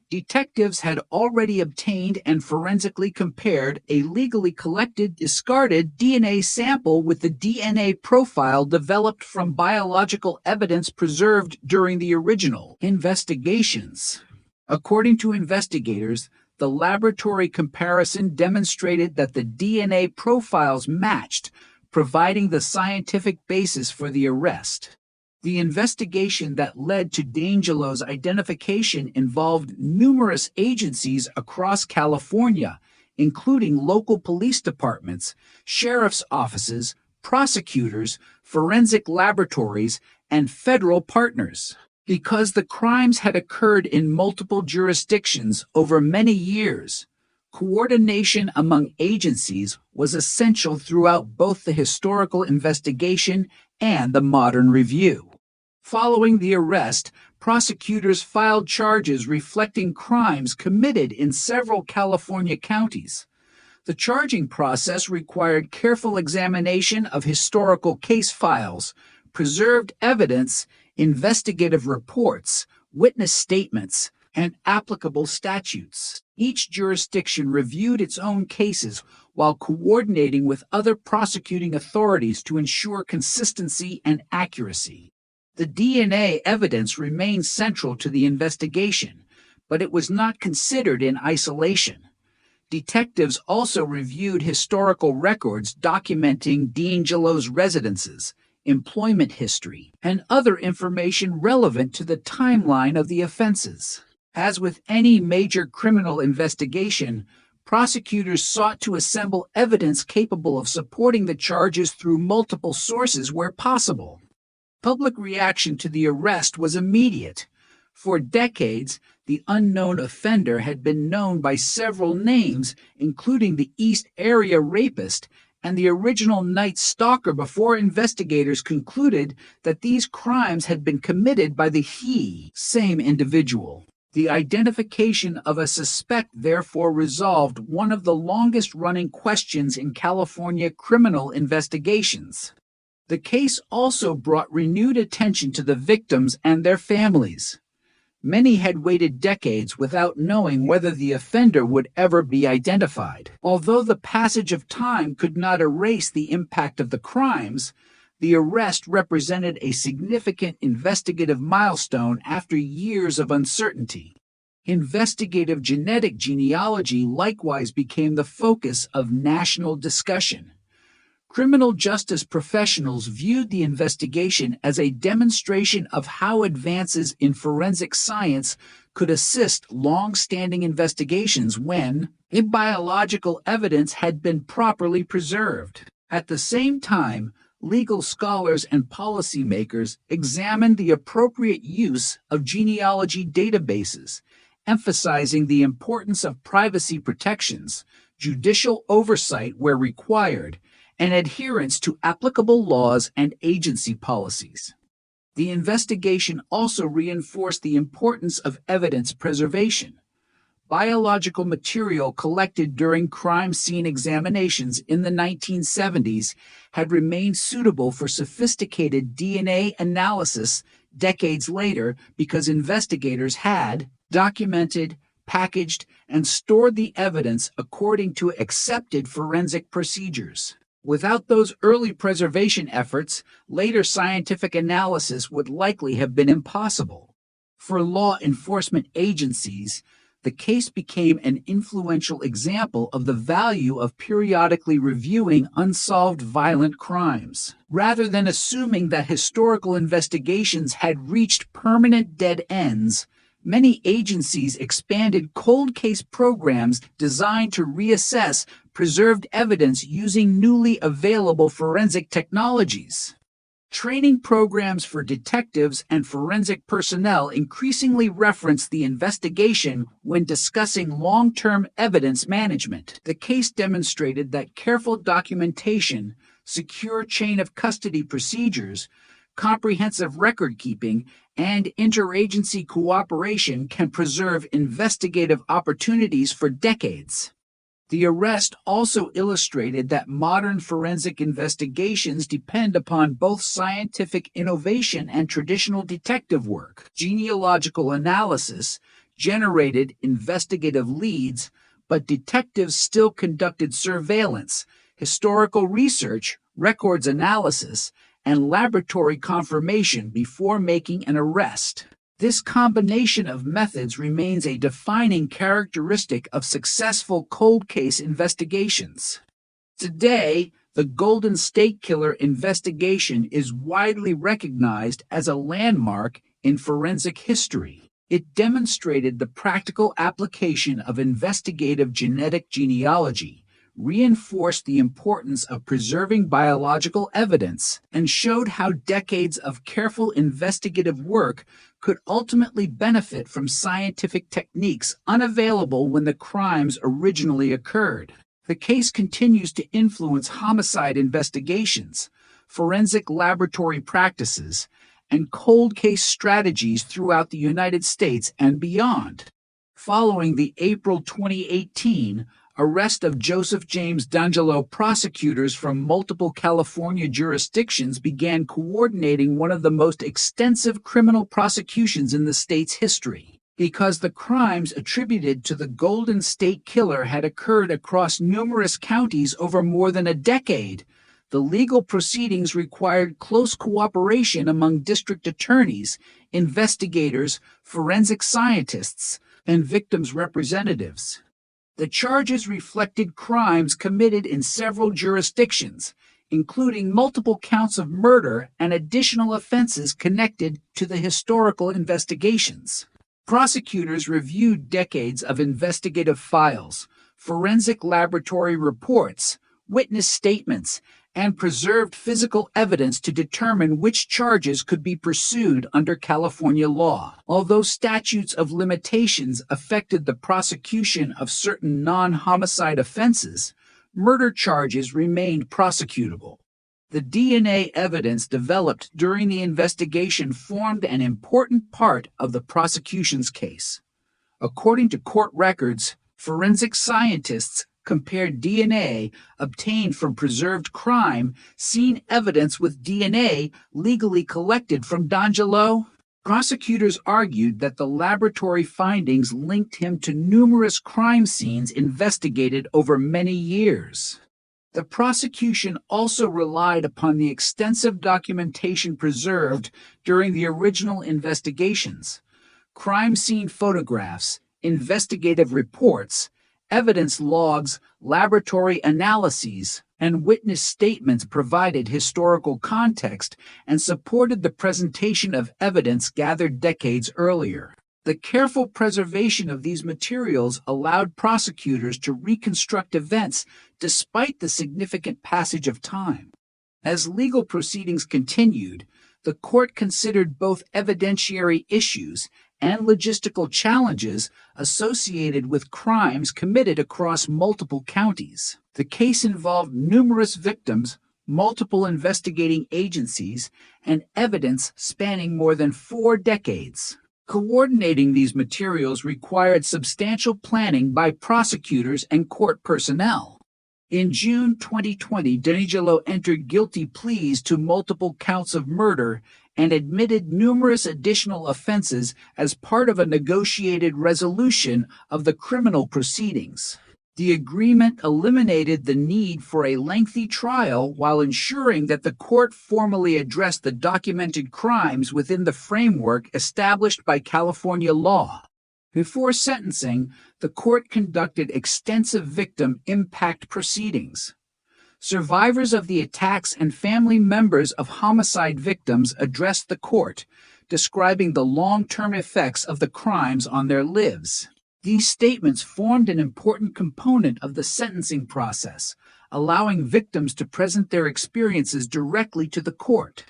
Detectives had already obtained and forensically compared a legally collected, discarded DNA sample with the DNA profile developed from biological evidence preserved during the original investigations. According to investigators, the laboratory comparison demonstrated that the DNA profiles matched, providing the scientific basis for the arrest. The investigation that led to D'Angelo's identification involved numerous agencies across California, including local police departments, sheriff's offices, prosecutors, forensic laboratories, and federal partners. Because the crimes had occurred in multiple jurisdictions over many years, coordination among agencies was essential throughout both the historical investigation and the modern review. Following the arrest, prosecutors filed charges reflecting crimes committed in several California counties. The charging process required careful examination of historical case files, preserved evidence, investigative reports, witness statements, and applicable statutes. Each jurisdiction reviewed its own cases while coordinating with other prosecuting authorities to ensure consistency and accuracy. The DNA evidence remained central to the investigation, but it was not considered in isolation. Detectives also reviewed historical records documenting D'Angelo's residences, employment history, and other information relevant to the timeline of the offenses. As with any major criminal investigation, prosecutors sought to assemble evidence capable of supporting the charges through multiple sources where possible. Public reaction to the arrest was immediate. For decades, the unknown offender had been known by several names, including the East Area Rapist and the original Night Stalker, before investigators concluded that these crimes had been committed by the same individual. The identification of a suspect therefore resolved one of the longest-running questions in California criminal investigations. The case also brought renewed attention to the victims and their families. Many had waited decades without knowing whether the offender would ever be identified. Although the passage of time could not erase the impact of the crimes, the arrest represented a significant investigative milestone after years of uncertainty. Investigative genetic genealogy likewise became the focus of national discussion. Criminal justice professionals viewed the investigation as a demonstration of how advances in forensic science could assist long-standing investigations when biological evidence had been properly preserved. At the same time, legal scholars and policymakers examined the appropriate use of genealogy databases, emphasizing the importance of privacy protections, judicial oversight where required, and adherence to applicable laws and agency policies. The investigation also reinforced the importance of evidence preservation. Biological material collected during crime scene examinations in the 1970s had remained suitable for sophisticated DNA analysis decades later because investigators had documented, packaged, and stored the evidence according to accepted forensic procedures. Without those early preservation efforts, later scientific analysis would likely have been impossible. For law enforcement agencies, the case became an influential example of the value of periodically reviewing unsolved violent crimes. Rather than assuming that historical investigations had reached permanent dead ends, many agencies expanded cold case programs designed to reassess preserved evidence using newly available forensic technologies. Training programs for detectives and forensic personnel increasingly reference the investigation when discussing long-term evidence management. The case demonstrated that careful documentation, secure chain of custody procedures, comprehensive record keeping, and interagency cooperation can preserve investigative opportunities for decades. The arrest also illustrated that modern forensic investigations depend upon both scientific innovation and traditional detective work. Genealogical analysis generated investigative leads, but detectives still conducted surveillance, historical research, records analysis, and laboratory confirmation before making an arrest. This combination of methods remains a defining characteristic of successful cold case investigations. Today, the Golden State Killer investigation is widely recognized as a landmark in forensic history. It demonstrated the practical application of investigative genetic genealogy, reinforced the importance of preserving biological evidence, and showed how decades of careful investigative work could ultimately benefit from scientific techniques unavailable when the crimes originally occurred. The case continues to influence homicide investigations, forensic laboratory practices, and cold case strategies throughout the United States and beyond. Following the April 2018 arrest of Joseph James D'Angelo, prosecutors from multiple California jurisdictions began coordinating one of the most extensive criminal prosecutions in the state's history. Because the crimes attributed to the Golden State Killer had occurred across numerous counties over more than a decade, the legal proceedings required close cooperation among district attorneys, investigators, forensic scientists, and victims' representatives. The charges reflected crimes committed in several jurisdictions, including multiple counts of murder and additional offenses connected to the historical investigations. Prosecutors reviewed decades of investigative files, forensic laboratory reports, witness statements, and preserved physical evidence to determine which charges could be pursued under California law. Although statutes of limitations affected the prosecution of certain non-homicide offenses, murder charges remained prosecutable. The DNA evidence developed during the investigation formed an important part of the prosecution's case. According to court records, forensic scientists compared DNA obtained from preserved crime scene evidence with DNA legally collected from D'Angelo. Prosecutors argued that the laboratory findings linked him to numerous crime scenes investigated over many years. The prosecution also relied upon the extensive documentation preserved during the original investigations. Crime scene photographs, investigative reports, evidence logs, laboratory analyses, and witness statements provided historical context and supported the presentation of evidence gathered decades earlier. The careful preservation of these materials allowed prosecutors to reconstruct events despite the significant passage of time. As legal proceedings continued, the court considered both evidentiary issues and logistical challenges associated with crimes committed across multiple counties. The case involved numerous victims, multiple investigating agencies, and evidence spanning more than 4 decades. Coordinating these materials required substantial planning by prosecutors and court personnel. In June 2020, Danilo entered guilty pleas to multiple counts of murder and admitted numerous additional offenses as part of a negotiated resolution of the criminal proceedings. The agreement eliminated the need for a lengthy trial while ensuring that the court formally addressed the documented crimes within the framework established by California law. Before sentencing, the court conducted extensive victim impact proceedings. Survivors of the attacks and family members of homicide victims addressed the court, describing the long-term effects of the crimes on their lives. These statements formed an important component of the sentencing process, allowing victims to present their experiences directly to the court.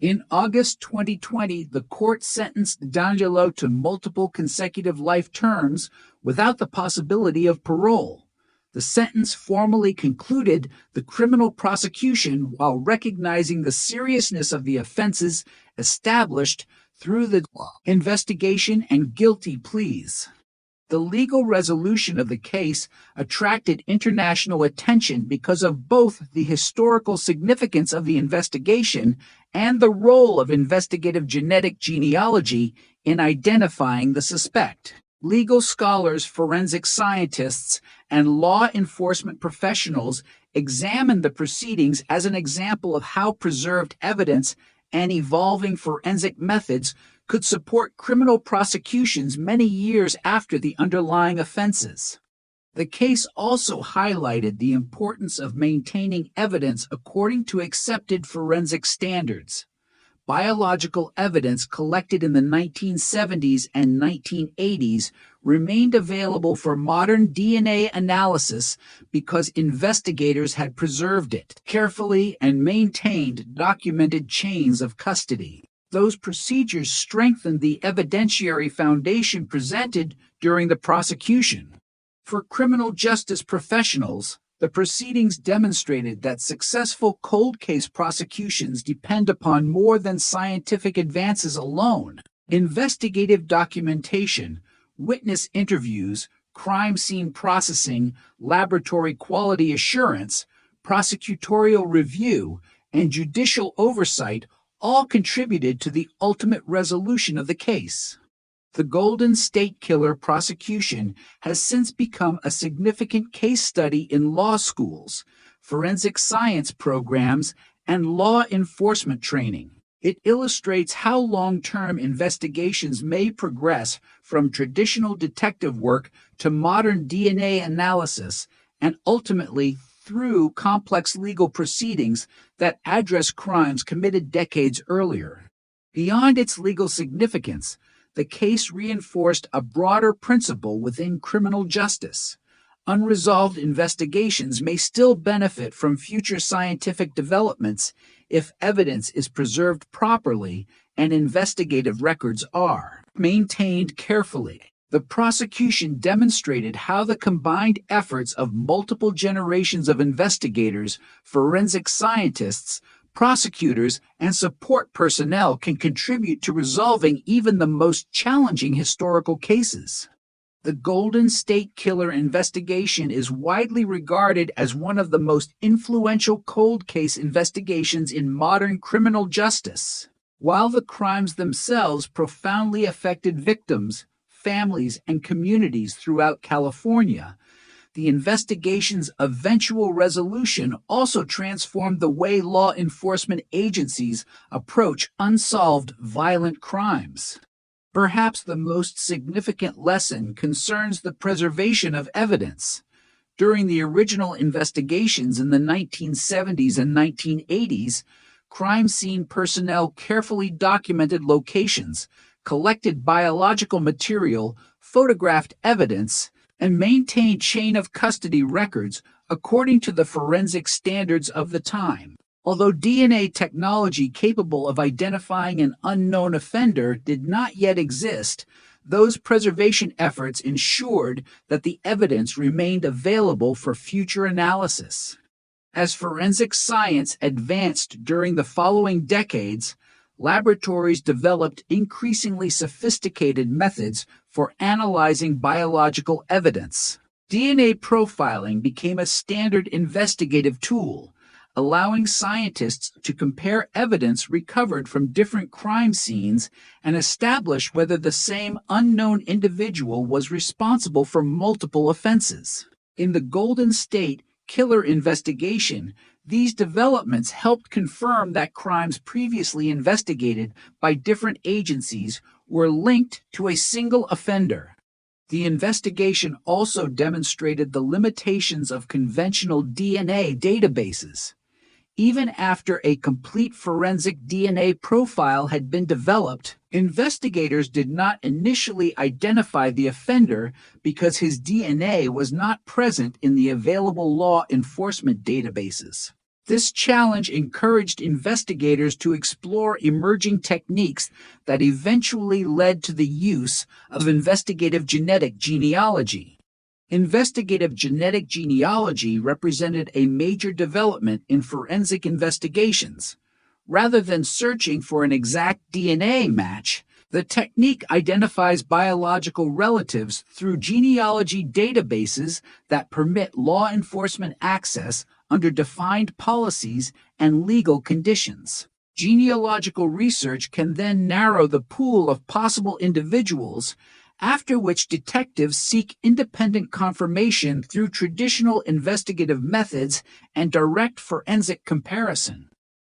In August 2020, the court sentenced Danilo to multiple consecutive life terms without the possibility of parole. The sentence formally concluded the criminal prosecution while recognizing the seriousness of the offenses established through the investigation and guilty pleas. The legal resolution of the case attracted international attention because of both the historical significance of the investigation and the role of investigative genetic genealogy in identifying the suspect. Legal scholars, forensic scientists, and law enforcement professionals examined the proceedings as an example of how preserved evidence and evolving forensic methods could support criminal prosecutions many years after the underlying offenses. The case also highlighted the importance of maintaining evidence according to accepted forensic standards. Biological evidence collected in the 1970s and 1980s remained available for modern DNA analysis because investigators had preserved it carefully and maintained documented chains of custody. Those procedures strengthened the evidentiary foundation presented during the prosecution. For criminal justice professionals, the proceedings demonstrated that successful cold case prosecutions depend upon more than scientific advances alone. Investigative documentation, witness interviews, crime scene processing, laboratory quality assurance, prosecutorial review, and judicial oversight all contributed to the ultimate resolution of the case. The Golden State Killer prosecution has since become a significant case study in law schools, forensic science programs, and law enforcement training. It illustrates how long-term investigations may progress from traditional detective work to modern DNA analysis and ultimately through complex legal proceedings that address crimes committed decades earlier. Beyond its legal significance, the case reinforced a broader principle within criminal justice. Unresolved investigations may still benefit from future scientific developments if evidence is preserved properly and investigative records are maintained carefully. The prosecution demonstrated how the combined efforts of multiple generations of investigators, forensic scientists, prosecutors, and support personnel can contribute to resolving even the most challenging historical cases. The Golden State Killer investigation is widely regarded as one of the most influential cold case investigations in modern criminal justice. While the crimes themselves profoundly affected victims, families, and communities throughout California, the investigation's eventual resolution also transformed the way law enforcement agencies approach unsolved violent crimes. Perhaps the most significant lesson concerns the preservation of evidence. During the original investigations in the 1970s and 1980s, crime scene personnel carefully documented locations, collected biological material, photographed evidence, and maintained chain of custody records according to the forensic standards of the time. Although DNA technology capable of identifying an unknown offender did not yet exist, those preservation efforts ensured that the evidence remained available for future analysis. As forensic science advanced during the following decades, laboratories developed increasingly sophisticated methods for analyzing biological evidence. DNA profiling became a standard investigative tool, allowing scientists to compare evidence recovered from different crime scenes and establish whether the same unknown individual was responsible for multiple offenses. In the Golden State Killer investigation, these developments helped confirm that crimes previously investigated by different agencies were linked to a single offender. The investigation also demonstrated the limitations of conventional DNA databases. Even after a complete forensic DNA profile had been developed, investigators did not initially identify the offender because his DNA was not present in the available law enforcement databases. This challenge encouraged investigators to explore emerging techniques that eventually led to the use of investigative genetic genealogy. Investigative genetic genealogy represented a major development in forensic investigations. Rather than searching for an exact DNA match, the technique identifies biological relatives through genealogy databases that permit law enforcement access under defined policies and legal conditions. Genealogical research can then narrow the pool of possible individuals, after which detectives seek independent confirmation through traditional investigative methods and direct forensic comparison.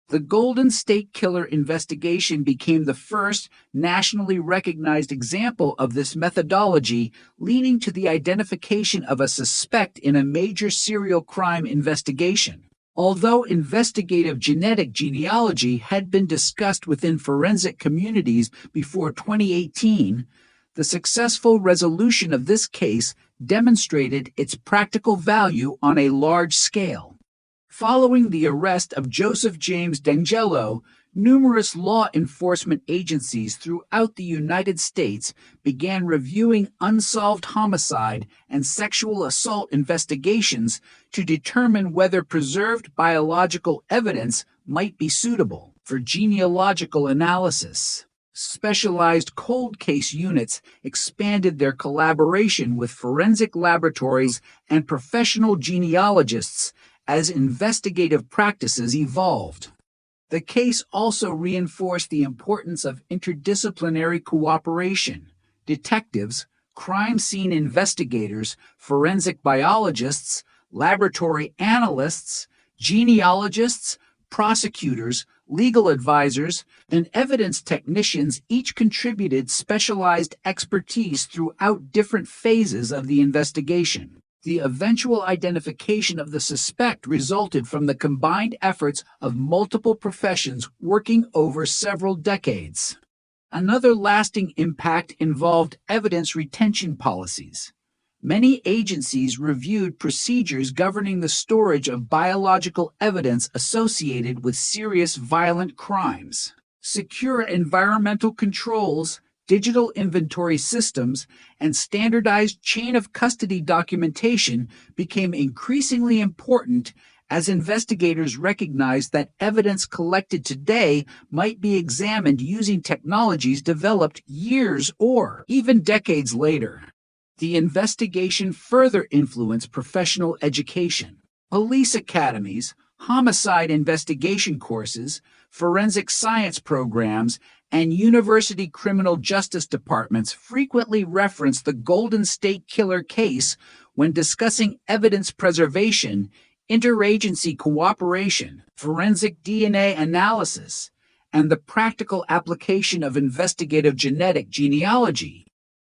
The Golden State Killer investigation became the first nationally recognized example of this methodology, leading to the identification of a suspect in a major serial crime investigation. Although investigative genetic genealogy had been discussed within forensic communities before 2018, the successful resolution of this case demonstrated its practical value on a large scale. Following the arrest of Joseph James D'Angelo, numerous law enforcement agencies throughout the United States began reviewing unsolved homicide and sexual assault investigations to determine whether preserved biological evidence might be suitable for genealogical analysis. Specialized cold case units expanded their collaboration with forensic laboratories and professional genealogists as investigative practices evolved. The case also reinforced the importance of interdisciplinary cooperation. Detectives, crime scene investigators, forensic biologists, laboratory analysts, genealogists, prosecutors, legal advisors, and evidence technicians each contributed specialized expertise throughout different phases of the investigation. The eventual identification of the suspect resulted from the combined efforts of multiple professions working over several decades. Another lasting impact involved evidence retention policies. Many agencies reviewed procedures governing the storage of biological evidence associated with serious violent crimes. Secure environmental controls, digital inventory systems, and standardized chain of custody documentation became increasingly important as investigators recognized that evidence collected today might be examined using technologies developed years or even decades later. The investigation further influenced professional education. Police academies, homicide investigation courses, forensic science programs, and university criminal justice departments frequently reference the Golden State Killer case when discussing evidence preservation, interagency cooperation, forensic DNA analysis, and the practical application of investigative genetic genealogy.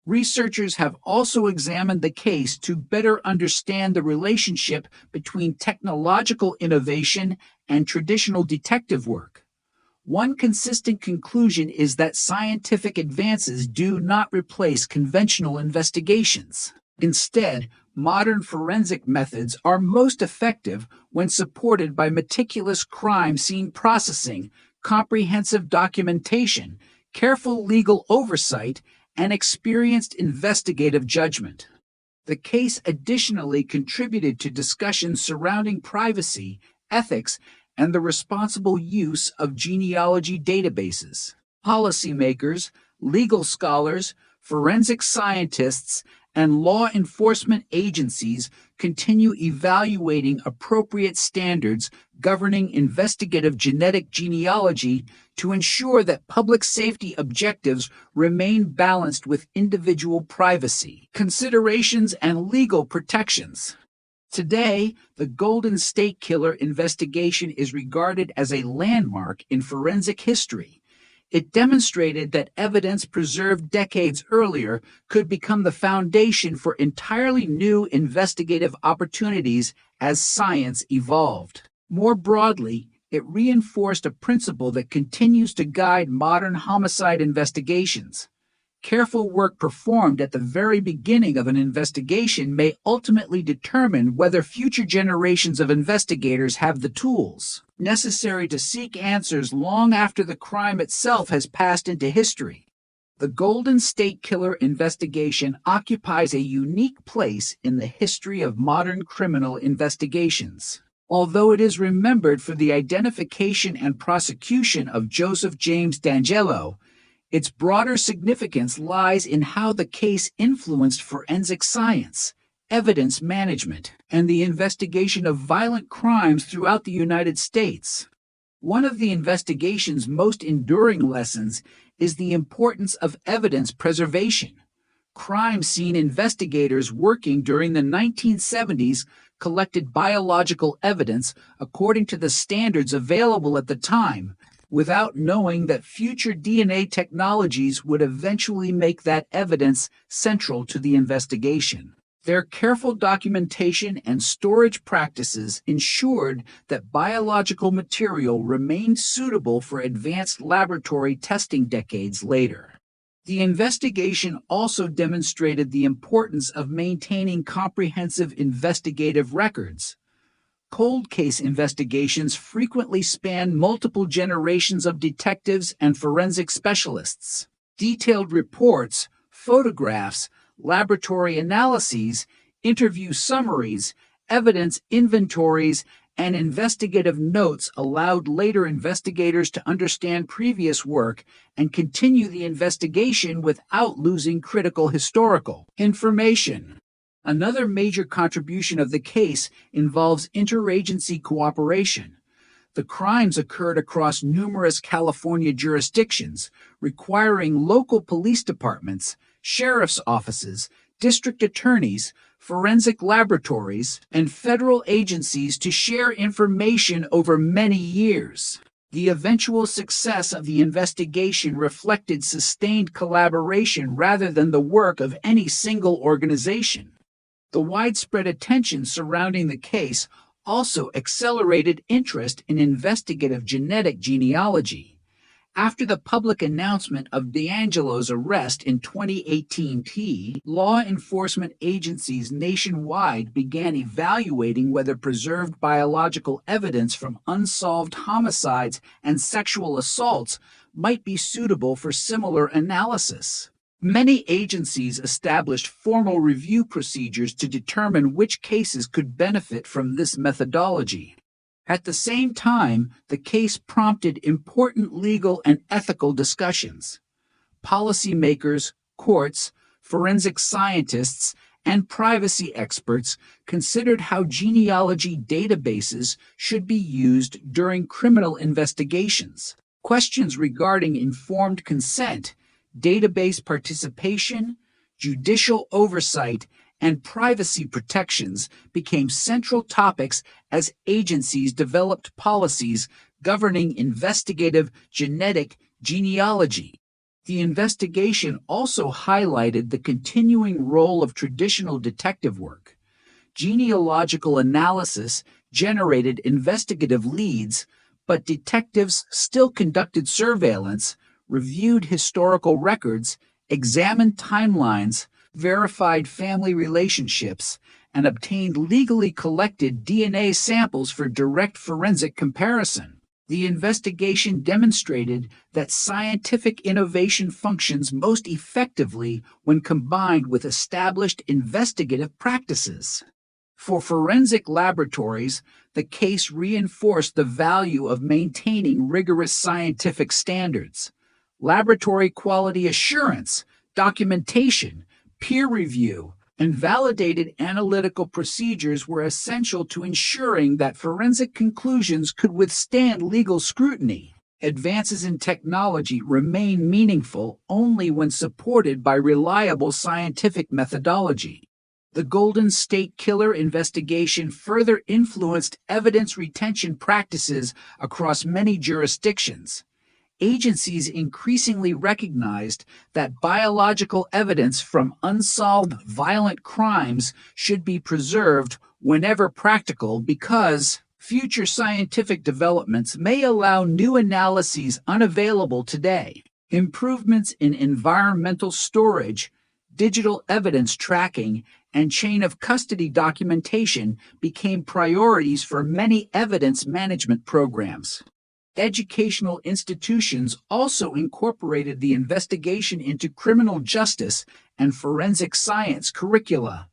Researchers have also examined the case to better understand the relationship between technological innovation and traditional detective work. One consistent conclusion is that scientific advances do not replace conventional investigations. Instead, modern forensic methods are most effective when supported by meticulous crime scene processing, comprehensive documentation, careful legal oversight, and experienced investigative judgment. The case additionally contributed to discussions surrounding privacy, ethics, and the responsible use of genealogy databases. Policymakers, legal scholars, forensic scientists, and law enforcement agencies continue evaluating appropriate standards governing investigative genetic genealogy to ensure that public safety objectives remain balanced with individual privacy, considerations, and legal protections. Today, the Golden State Killer investigation is regarded as a landmark in forensic history. It demonstrated that evidence preserved decades earlier could become the foundation for entirely new investigative opportunities as science evolved. More broadly, it reinforced a principle that continues to guide modern homicide investigations. Careful work performed at the very beginning of an investigation may ultimately determine whether future generations of investigators have the tools necessary to seek answers long after the crime itself has passed into history. The Golden State Killer investigation occupies a unique place in the history of modern criminal investigations. Although it is remembered for the identification and prosecution of Joseph James D'Angelo, its broader significance lies in how the case influenced forensic science, evidence management, and the investigation of violent crimes throughout the United States. One of the investigation's most enduring lessons is the importance of evidence preservation. Crime scene investigators working during the 1970s collected biological evidence according to the standards available at the time, without knowing that future DNA technologies would eventually make that evidence central to the investigation. Their careful documentation and storage practices ensured that biological material remained suitable for advanced laboratory testing decades later. The investigation also demonstrated the importance of maintaining comprehensive investigative records. Cold case investigations frequently span multiple generations of detectives and forensic specialists. Detailed reports, photographs, laboratory analyses, interview summaries, evidence inventories, and investigative notes allowed later investigators to understand previous work and continue the investigation without losing critical historical information. Another major contribution of the case involves interagency cooperation. The crimes occurred across numerous California jurisdictions, requiring local police departments, sheriff's offices, district attorneys, forensic laboratories, and federal agencies to share information over many years. The eventual success of the investigation reflected sustained collaboration rather than the work of any single organization. The widespread attention surrounding the case also accelerated interest in investigative genetic genealogy. After the public announcement of D'Angelo's arrest in 2018, law enforcement agencies nationwide began evaluating whether preserved biological evidence from unsolved homicides and sexual assaults might be suitable for similar analysis. Many agencies established formal review procedures to determine which cases could benefit from this methodology. At the same time, the case prompted important legal and ethical discussions. Policymakers, courts, forensic scientists, and privacy experts considered how genealogy databases should be used during criminal investigations. Questions regarding informed consent, database participation, judicial oversight, and privacy protections became central topics as agencies developed policies governing investigative genetic genealogy. The investigation also highlighted the continuing role of traditional detective work. Genealogical analysis generated investigative leads, but detectives still conducted surveillance, reviewed historical records, examined timelines, verified family relationships, and obtained legally collected DNA samples for direct forensic comparison. The investigation demonstrated that scientific innovation functions most effectively when combined with established investigative practices. For forensic laboratories, the case reinforced the value of maintaining rigorous scientific standards. Laboratory quality assurance, documentation, peer review, and validated analytical procedures were essential to ensuring that forensic conclusions could withstand legal scrutiny. Advances in technology remain meaningful only when supported by reliable scientific methodology. The Golden State Killer investigation further influenced evidence retention practices across many jurisdictions. Agencies increasingly recognized that biological evidence from unsolved violent crimes should be preserved whenever practical because future scientific developments may allow new analyses unavailable today. Improvements in environmental storage, digital evidence tracking, and chain of custody documentation became priorities for many evidence management programs. Educational institutions also incorporated the investigation into criminal justice and forensic science curricula.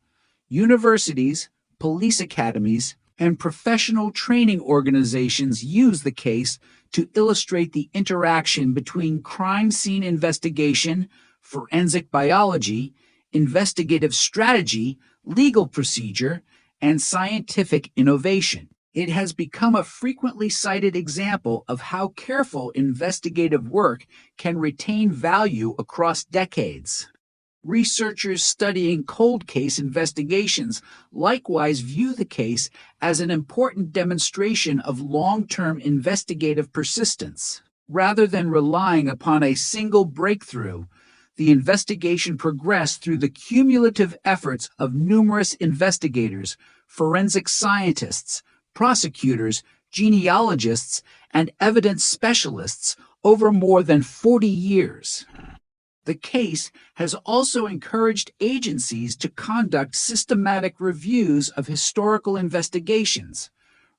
Universities, police academies, and professional training organizations use the case to illustrate the interaction between crime scene investigation, forensic biology, investigative strategy, legal procedure, and scientific innovation. It has become a frequently cited example of how careful investigative work can retain value across decades. Researchers studying cold case investigations likewise view the case as an important demonstration of long-term investigative persistence. Rather than relying upon a single breakthrough, the investigation progressed through the cumulative efforts of numerous investigators, forensic scientists, prosecutors, genealogists, and evidence specialists over more than 40 years. The case has also encouraged agencies to conduct systematic reviews of historical investigations.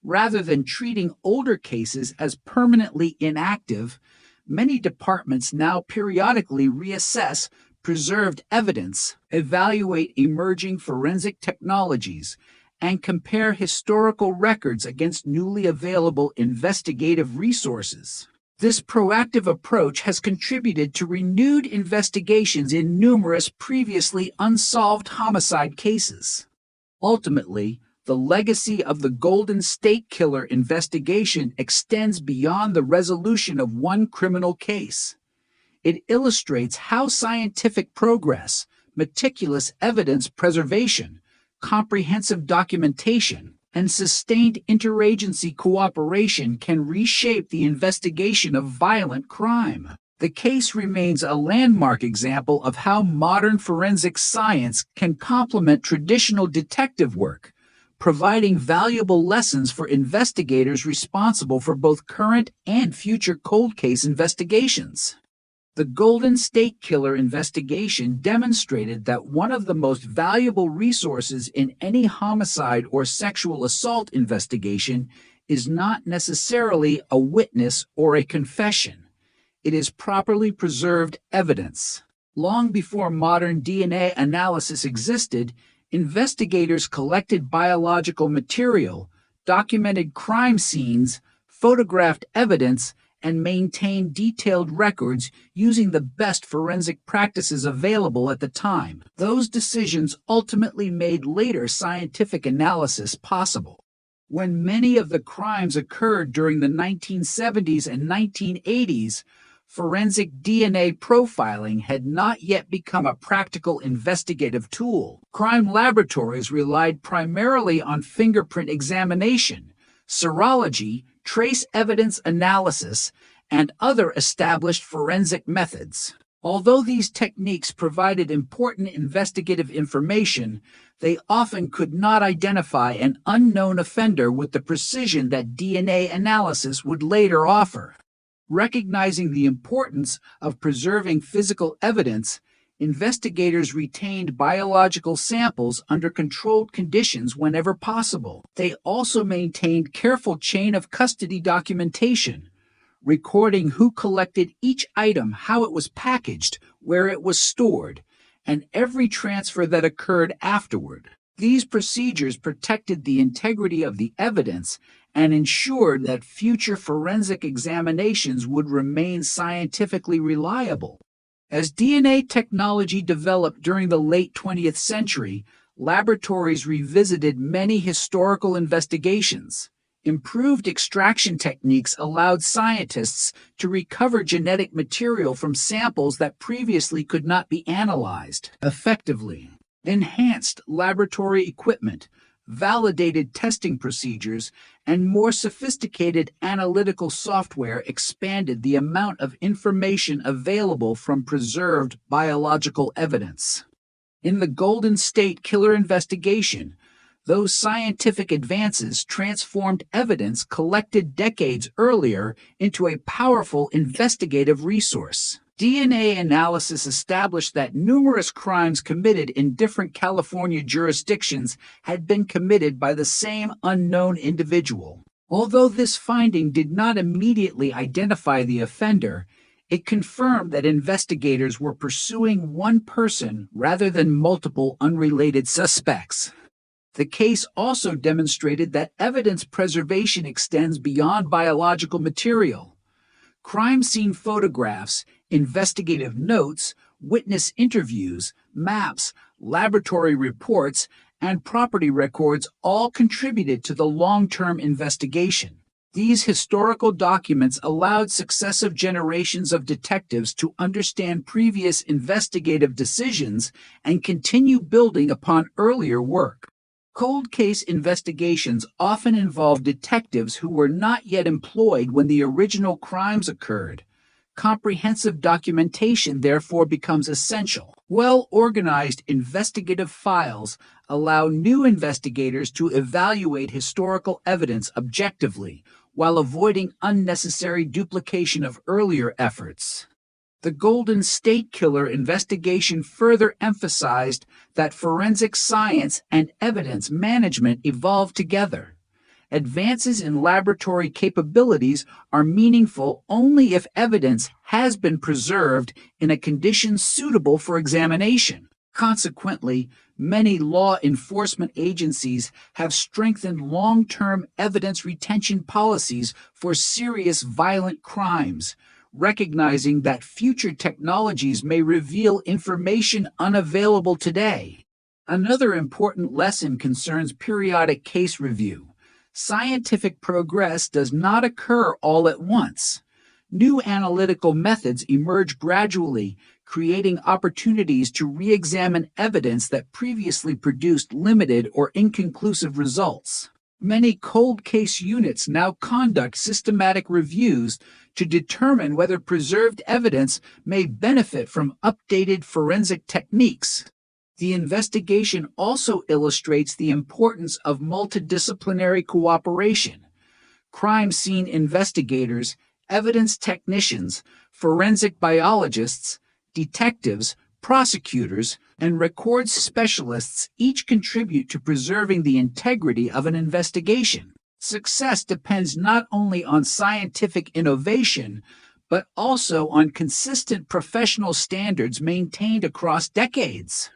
Rather than treating older cases as permanently inactive, many departments now periodically reassess preserved evidence, evaluate emerging forensic technologies, and compare historical records against newly available investigative resources. This proactive approach has contributed to renewed investigations in numerous previously unsolved homicide cases. Ultimately, the legacy of the Golden State Killer investigation extends beyond the resolution of one criminal case. It illustrates how scientific progress, meticulous evidence preservation, comprehensive documentation, and sustained interagency cooperation can reshape the investigation of violent crime. The case remains a landmark example of how modern forensic science can complement traditional detective work, providing valuable lessons for investigators responsible for both current and future cold case investigations. The Golden State Killer investigation demonstrated that one of the most valuable resources in any homicide or sexual assault investigation is not necessarily a witness or a confession. It is properly preserved evidence. Long before modern DNA analysis existed, investigators collected biological material, documented crime scenes, photographed evidence, and maintain detailed records using the best forensic practices available at the time. Those decisions ultimately made later scientific analysis possible. When many of the crimes occurred during the 1970s and 1980s, forensic DNA profiling had not yet become a practical investigative tool. Crime laboratories relied primarily on fingerprint examination, serology, trace evidence analysis, and other established forensic methods. Although these techniques provided important investigative information, they often could not identify an unknown offender with the precision that DNA analysis would later offer. Recognizing the importance of preserving physical evidence, investigators retained biological samples under controlled conditions whenever possible. They also maintained careful chain of custody documentation, recording who collected each item, how it was packaged, where it was stored, and every transfer that occurred afterward. These procedures protected the integrity of the evidence and ensured that future forensic examinations would remain scientifically reliable. As DNA technology developed during the late 20th century, laboratories revisited many historical investigations. Improved extraction techniques allowed scientists to recover genetic material from samples that previously could not be analyzed effectively. Enhanced laboratory equipment, validated testing procedures, and more sophisticated analytical software expanded the amount of information available from preserved biological evidence. In the Golden State Killer investigation, those scientific advances transformed evidence collected decades earlier into a powerful investigative resource. DNA analysis established that numerous crimes committed in different California jurisdictions had been committed by the same unknown individual. Although this finding did not immediately identify the offender, it confirmed that investigators were pursuing one person rather than multiple unrelated suspects. The case also demonstrated that evidence preservation extends beyond biological material. Crime scene photographs, investigative notes, witness interviews, maps, laboratory reports, and property records all contributed to the long-term investigation. These historical documents allowed successive generations of detectives to understand previous investigative decisions and continue building upon earlier work. Cold case investigations often involve detectives who were not yet employed when the original crimes occurred. Comprehensive documentation therefore becomes essential. Well-organized investigative files allow new investigators to evaluate historical evidence objectively while avoiding unnecessary duplication of earlier efforts. The Golden State Killer investigation further emphasized that forensic science and evidence management evolve together. Advances in laboratory capabilities are meaningful only if evidence has been preserved in a condition suitable for examination. Consequently, many law enforcement agencies have strengthened long-term evidence retention policies for serious violent crimes, recognizing that future technologies may reveal information unavailable today. Another important lesson concerns periodic case review. Scientific progress does not occur all at once. New analytical methods emerge gradually, creating opportunities to re-examine evidence that previously produced limited or inconclusive results. Many cold case units now conduct systematic reviews to determine whether preserved evidence may benefit from updated forensic techniques. The investigation also illustrates the importance of multidisciplinary cooperation. Crime scene investigators, evidence technicians, forensic biologists, detectives, prosecutors, and records specialists each contribute to preserving the integrity of an investigation. Success depends not only on scientific innovation, but also on consistent professional standards maintained across decades.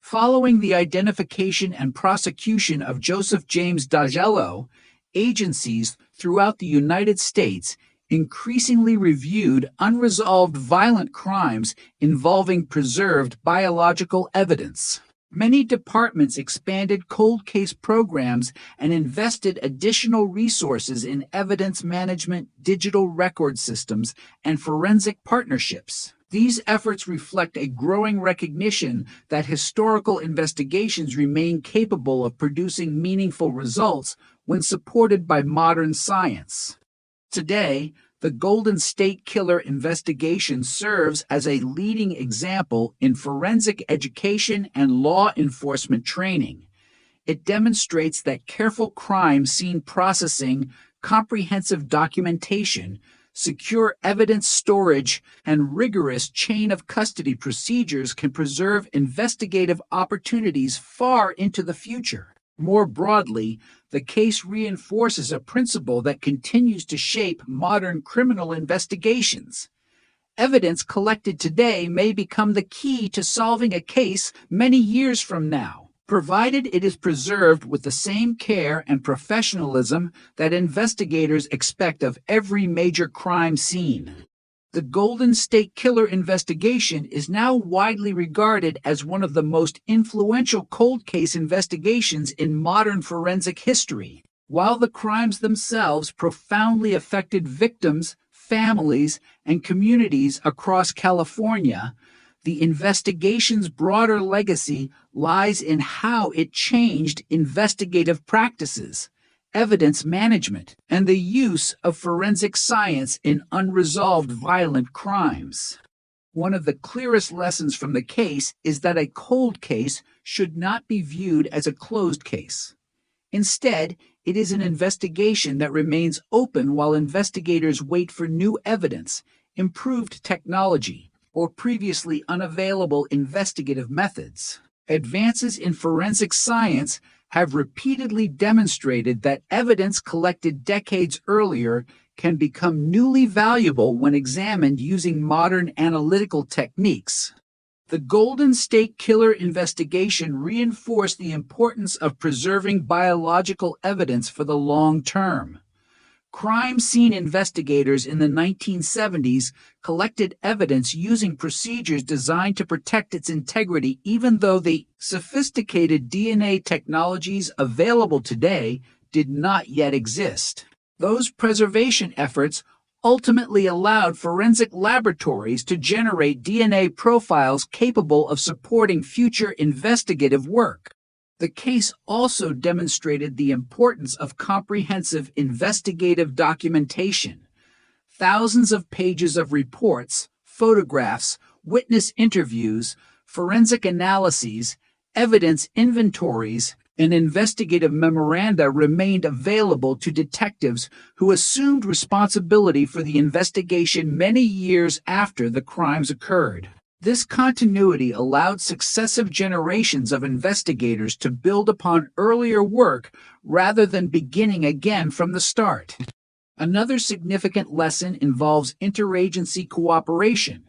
Following the identification and prosecution of Joseph James D'Agello, agencies throughout the United States increasingly reviewed unresolved violent crimes involving preserved biological evidence. Many departments expanded cold case programs and invested additional resources in evidence management, digital record systems, and forensic partnerships. These efforts reflect a growing recognition that historical investigations remain capable of producing meaningful results when supported by modern science. Today, The Golden State Killer investigation serves as a leading example in forensic education and law enforcement training. It demonstrates that careful crime scene processing, comprehensive documentation, secure evidence storage, and rigorous chain of custody procedures can preserve investigative opportunities far into the future. More broadly, the case reinforces a principle that continues to shape modern criminal investigations. Evidence collected today may become the key to solving a case many years from now, provided it is preserved with the same care and professionalism that investigators expect of every major crime scene. The Golden State Killer investigation is now widely regarded as one of the most influential cold case investigations in modern forensic history. While the crimes themselves profoundly affected victims, families, and communities across California, the investigation's broader legacy lies in how it changed investigative practices, evidence management, and the use of forensic science in unresolved violent crimes. One of the clearest lessons from the case is that a cold case should not be viewed as a closed case. Instead, it is an investigation that remains open while investigators wait for new evidence, improved technology, or previously unavailable investigative methods. Advances in forensic science have repeatedly demonstrated that evidence collected decades earlier can become newly valuable when examined using modern analytical techniques. The Golden State Killer investigation reinforced the importance of preserving biological evidence for the long term. Crime scene investigators in the 1970s collected evidence using procedures designed to protect its integrity, even though the sophisticated DNA technologies available today did not yet exist. Those preservation efforts ultimately allowed forensic laboratories to generate DNA profiles capable of supporting future investigative work. The case also demonstrated the importance of comprehensive investigative documentation. Thousands of pages of reports, photographs, witness interviews, forensic analyses, evidence inventories, and investigative memoranda remained available to detectives who assumed responsibility for the investigation many years after the crimes occurred. This continuity allowed successive generations of investigators to build upon earlier work rather than beginning again from the start. Another significant lesson involves interagency cooperation.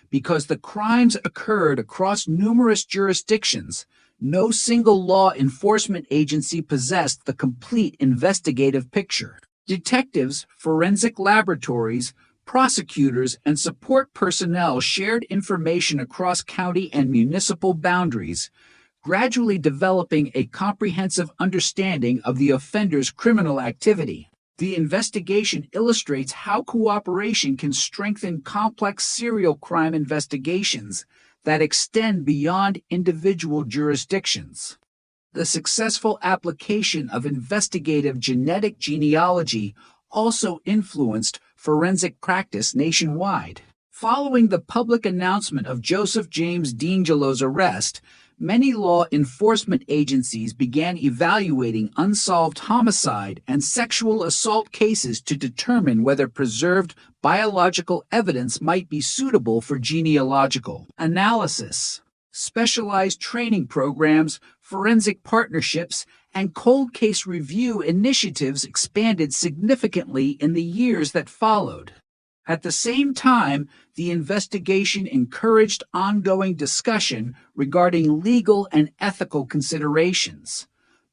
Because the crimes occurred across numerous jurisdictions, no single law enforcement agency possessed the complete investigative picture. Detectives, forensic laboratories, prosecutors, and support personnel shared information across county and municipal boundaries, gradually developing a comprehensive understanding of the offender's criminal activity. The investigation illustrates how cooperation can strengthen complex serial crime investigations that extend beyond individual jurisdictions. The successful application of investigative genetic genealogy also influenced forensic practice nationwide. Following the public announcement of Joseph James DeAngelo's arrest, many law enforcement agencies began evaluating unsolved homicide and sexual assault cases to determine whether preserved biological evidence might be suitable for genealogical analysis. Specialized training programs, forensic partnerships, and cold case review initiatives expanded significantly in the years that followed. At the same time, the investigation encouraged ongoing discussion regarding legal and ethical considerations.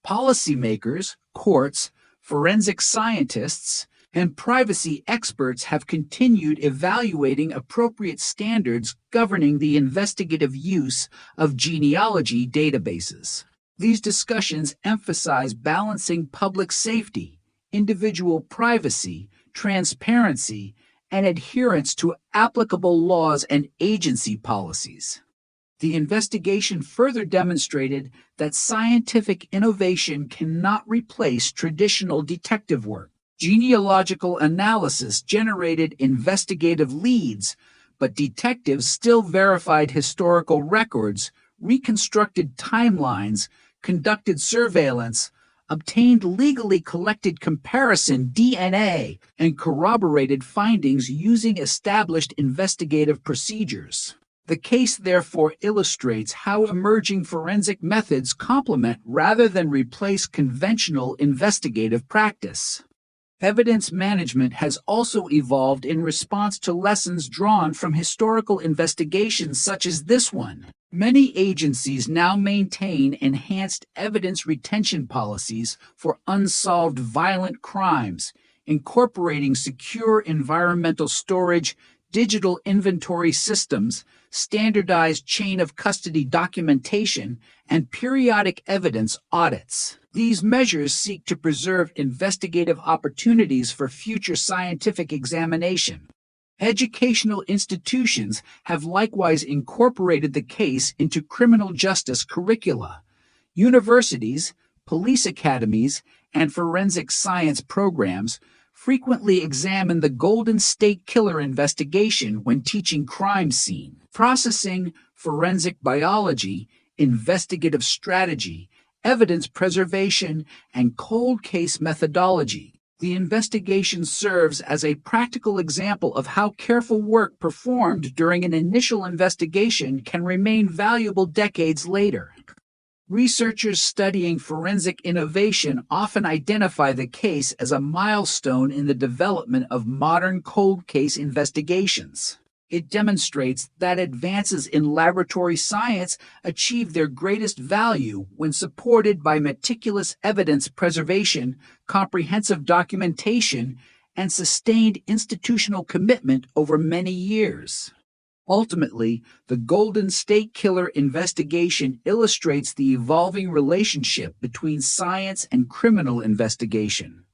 Policymakers, courts, forensic scientists, and privacy experts have continued evaluating appropriate standards governing the investigative use of genealogy databases. These discussions emphasize balancing public safety, individual privacy, transparency, and adherence to applicable laws and agency policies. The investigation further demonstrated that scientific innovation cannot replace traditional detective work. Genealogical analysis generated investigative leads, but detectives still verified historical records, reconstructed timelines, conducted surveillance, obtained legally collected comparison DNA, and corroborated findings using established investigative procedures. The case therefore illustrates how emerging forensic methods complement rather than replace conventional investigative practice. Evidence management has also evolved in response to lessons drawn from historical investigations such as this one. Many agencies now maintain enhanced evidence retention policies for unsolved violent crimes, incorporating secure environmental storage, digital inventory systems, standardized chain of custody documentation, and periodic evidence audits. These measures seek to preserve investigative opportunities for future scientific examination. Educational institutions have likewise incorporated the case into criminal justice curricula. Universities, police academies, and forensic science programs frequently examine the Golden State Killer investigation when teaching crime scene processing, forensic biology, investigative strategy, evidence preservation, and cold case methodology. The investigation serves as a practical example of how careful work performed during an initial investigation can remain valuable decades later. Researchers studying forensic innovation often identify the case as a milestone in the development of modern cold case investigations. It demonstrates that advances in laboratory science achieve their greatest value when supported by meticulous evidence preservation, comprehensive documentation, and sustained institutional commitment over many years. Ultimately, the Golden State Killer investigation illustrates the evolving relationship between science and criminal investigation.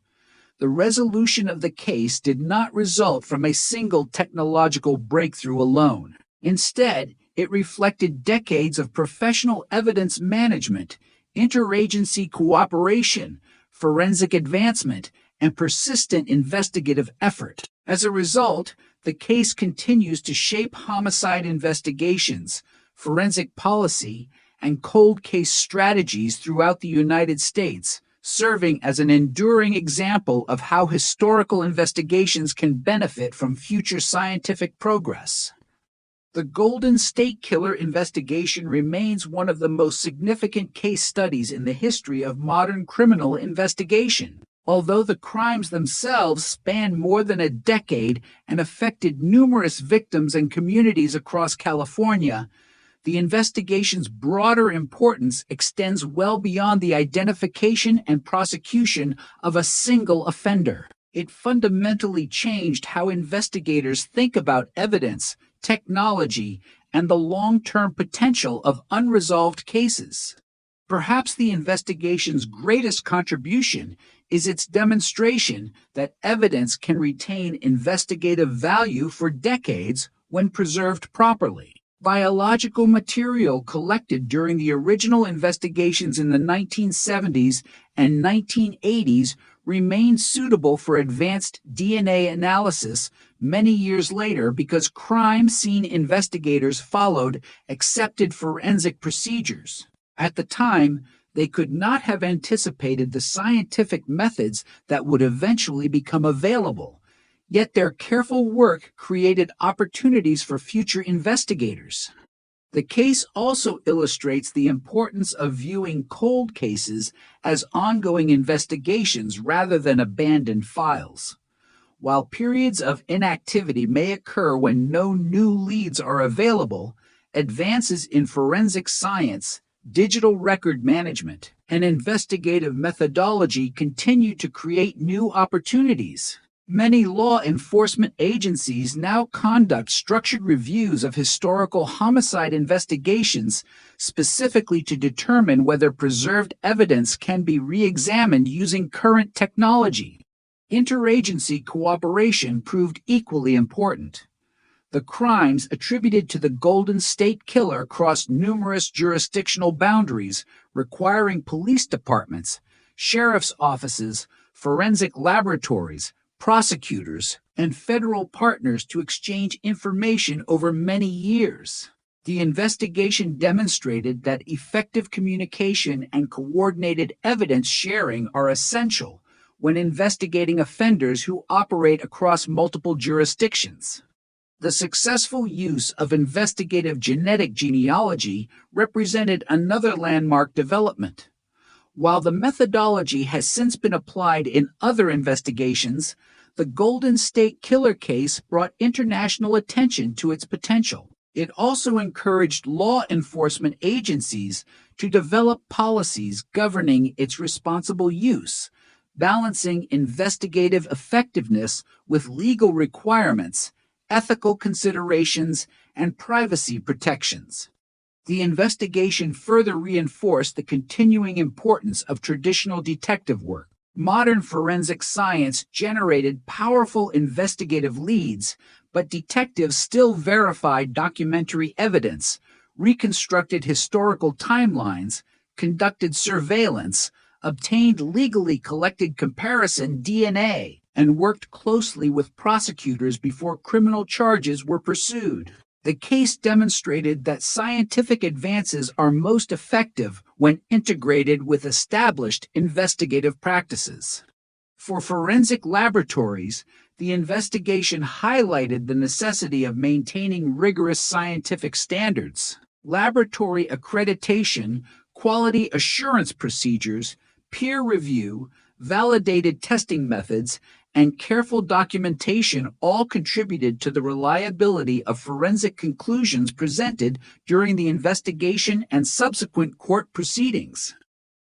The resolution of the case did not result from a single technological breakthrough alone. Instead, it reflected decades of professional evidence management, interagency cooperation, forensic advancement, and persistent investigative effort. As a result, the case continues to shape homicide investigations, forensic policy, and cold case strategies throughout the United States, serving as an enduring example of how historical investigations can benefit from future scientific progress. The Golden State Killer investigation remains one of the most significant case studies in the history of modern criminal investigation. Although the crimes themselves span more than a decade and affected numerous victims and communities across California, the investigation's broader importance extends well beyond the identification and prosecution of a single offender. It fundamentally changed how investigators think about evidence, technology, and the long-term potential of unresolved cases. Perhaps the investigation's greatest contribution is its demonstration that evidence can retain investigative value for decades when preserved properly. Biological material collected during the original investigations in the 1970s and 1980s remained suitable for advanced DNA analysis many years later because crime scene investigators followed accepted forensic procedures. At the time, they could not have anticipated the scientific methods that would eventually become available. Yet their careful work created opportunities for future investigators. The case also illustrates the importance of viewing cold cases as ongoing investigations rather than abandoned files. While periods of inactivity may occur when no new leads are available, advances in forensic science, digital record management, and investigative methodology continue to create new opportunities. Many law enforcement agencies now conduct structured reviews of historical homicide investigations specifically to determine whether preserved evidence can be re-examined using current technology. Interagency cooperation proved equally important. The crimes attributed to the Golden State Killer crossed numerous jurisdictional boundaries, requiring police departments, sheriff's offices, forensic laboratories, prosecutors, and federal partners to exchange information over many years. The investigation demonstrated that effective communication and coordinated evidence sharing are essential when investigating offenders who operate across multiple jurisdictions. The successful use of investigative genetic genealogy represented another landmark development. While the methodology has since been applied in other investigations, the Golden State Killer case brought international attention to its potential. It also encouraged law enforcement agencies to develop policies governing its responsible use, balancing investigative effectiveness with legal requirements, ethical considerations, and privacy protections. The investigation further reinforced the continuing importance of traditional detective work. Modern forensic science generated powerful investigative leads, but detectives still verified documentary evidence, reconstructed historical timelines, conducted surveillance, obtained legally collected comparison DNA, and worked closely with prosecutors before criminal charges were pursued. The case demonstrated that scientific advances are most effective when integrated with established investigative practices. For forensic laboratories, the investigation highlighted the necessity of maintaining rigorous scientific standards. Laboratory accreditation, quality assurance procedures, peer review, validated testing methods, and careful documentation all contributed to the reliability of forensic conclusions presented during the investigation and subsequent court proceedings.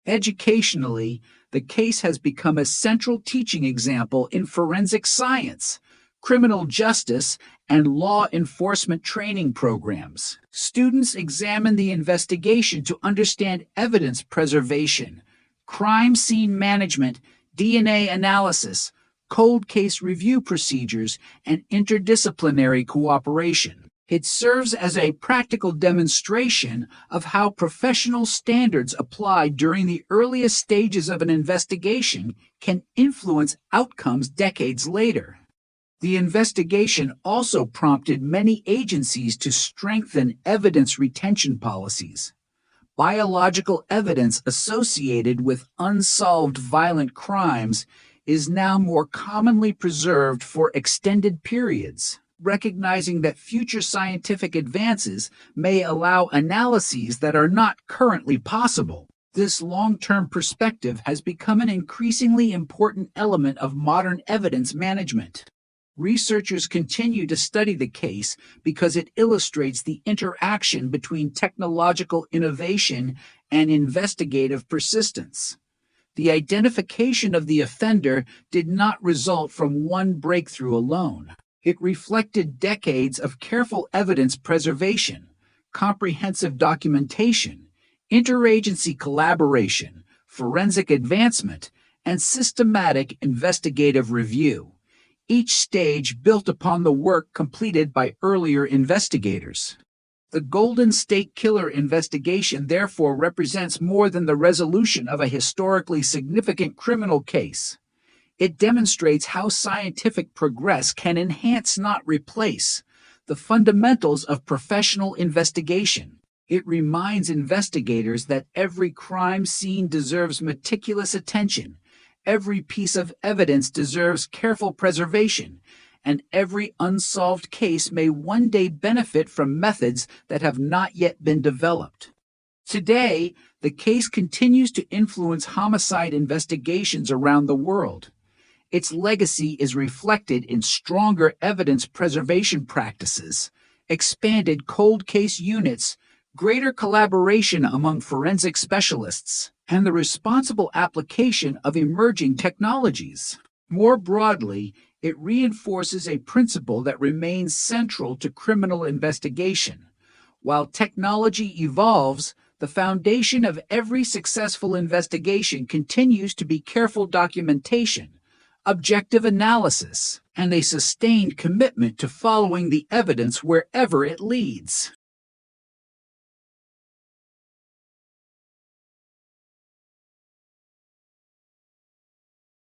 Educationally, the case has become a central teaching example in forensic science, criminal justice, and law enforcement training programs. Students examine the investigation to understand evidence preservation, crime scene management, DNA analysis, cold case review procedures, and interdisciplinary cooperation. It serves as a practical demonstration of how professional standards applied during the earliest stages of an investigation can influence outcomes decades later. The investigation also prompted many agencies to strengthen evidence retention policies. Biological evidence associated with unsolved violent crimes is now more commonly preserved for extended periods, recognizing that future scientific advances may allow analyses that are not currently possible. This long-term perspective has become an increasingly important element of modern evidence management. Researchers continue to study the case because it illustrates the interaction between technological innovation and investigative persistence. The identification of the offender did not result from one breakthrough alone. It reflected decades of careful evidence preservation, comprehensive documentation, interagency collaboration, forensic advancement, and systematic investigative review, each stage built upon the work completed by earlier investigators. The Golden State Killer investigation therefore represents more than the resolution of a historically significant criminal case. It demonstrates how scientific progress can enhance, not replace, the fundamentals of professional investigation. It reminds investigators that every crime scene deserves meticulous attention, every piece of evidence deserves careful preservation, and every unsolved case may one day benefit from methods that have not yet been developed. Today, the case continues to influence homicide investigations around the world. Its legacy is reflected in stronger evidence preservation practices, expanded cold case units, greater collaboration among forensic specialists, and the responsible application of emerging technologies. More broadly, it reinforces a principle that remains central to criminal investigation. While technology evolves, the foundation of every successful investigation continues to be careful documentation, objective analysis, and a sustained commitment to following the evidence wherever it leads.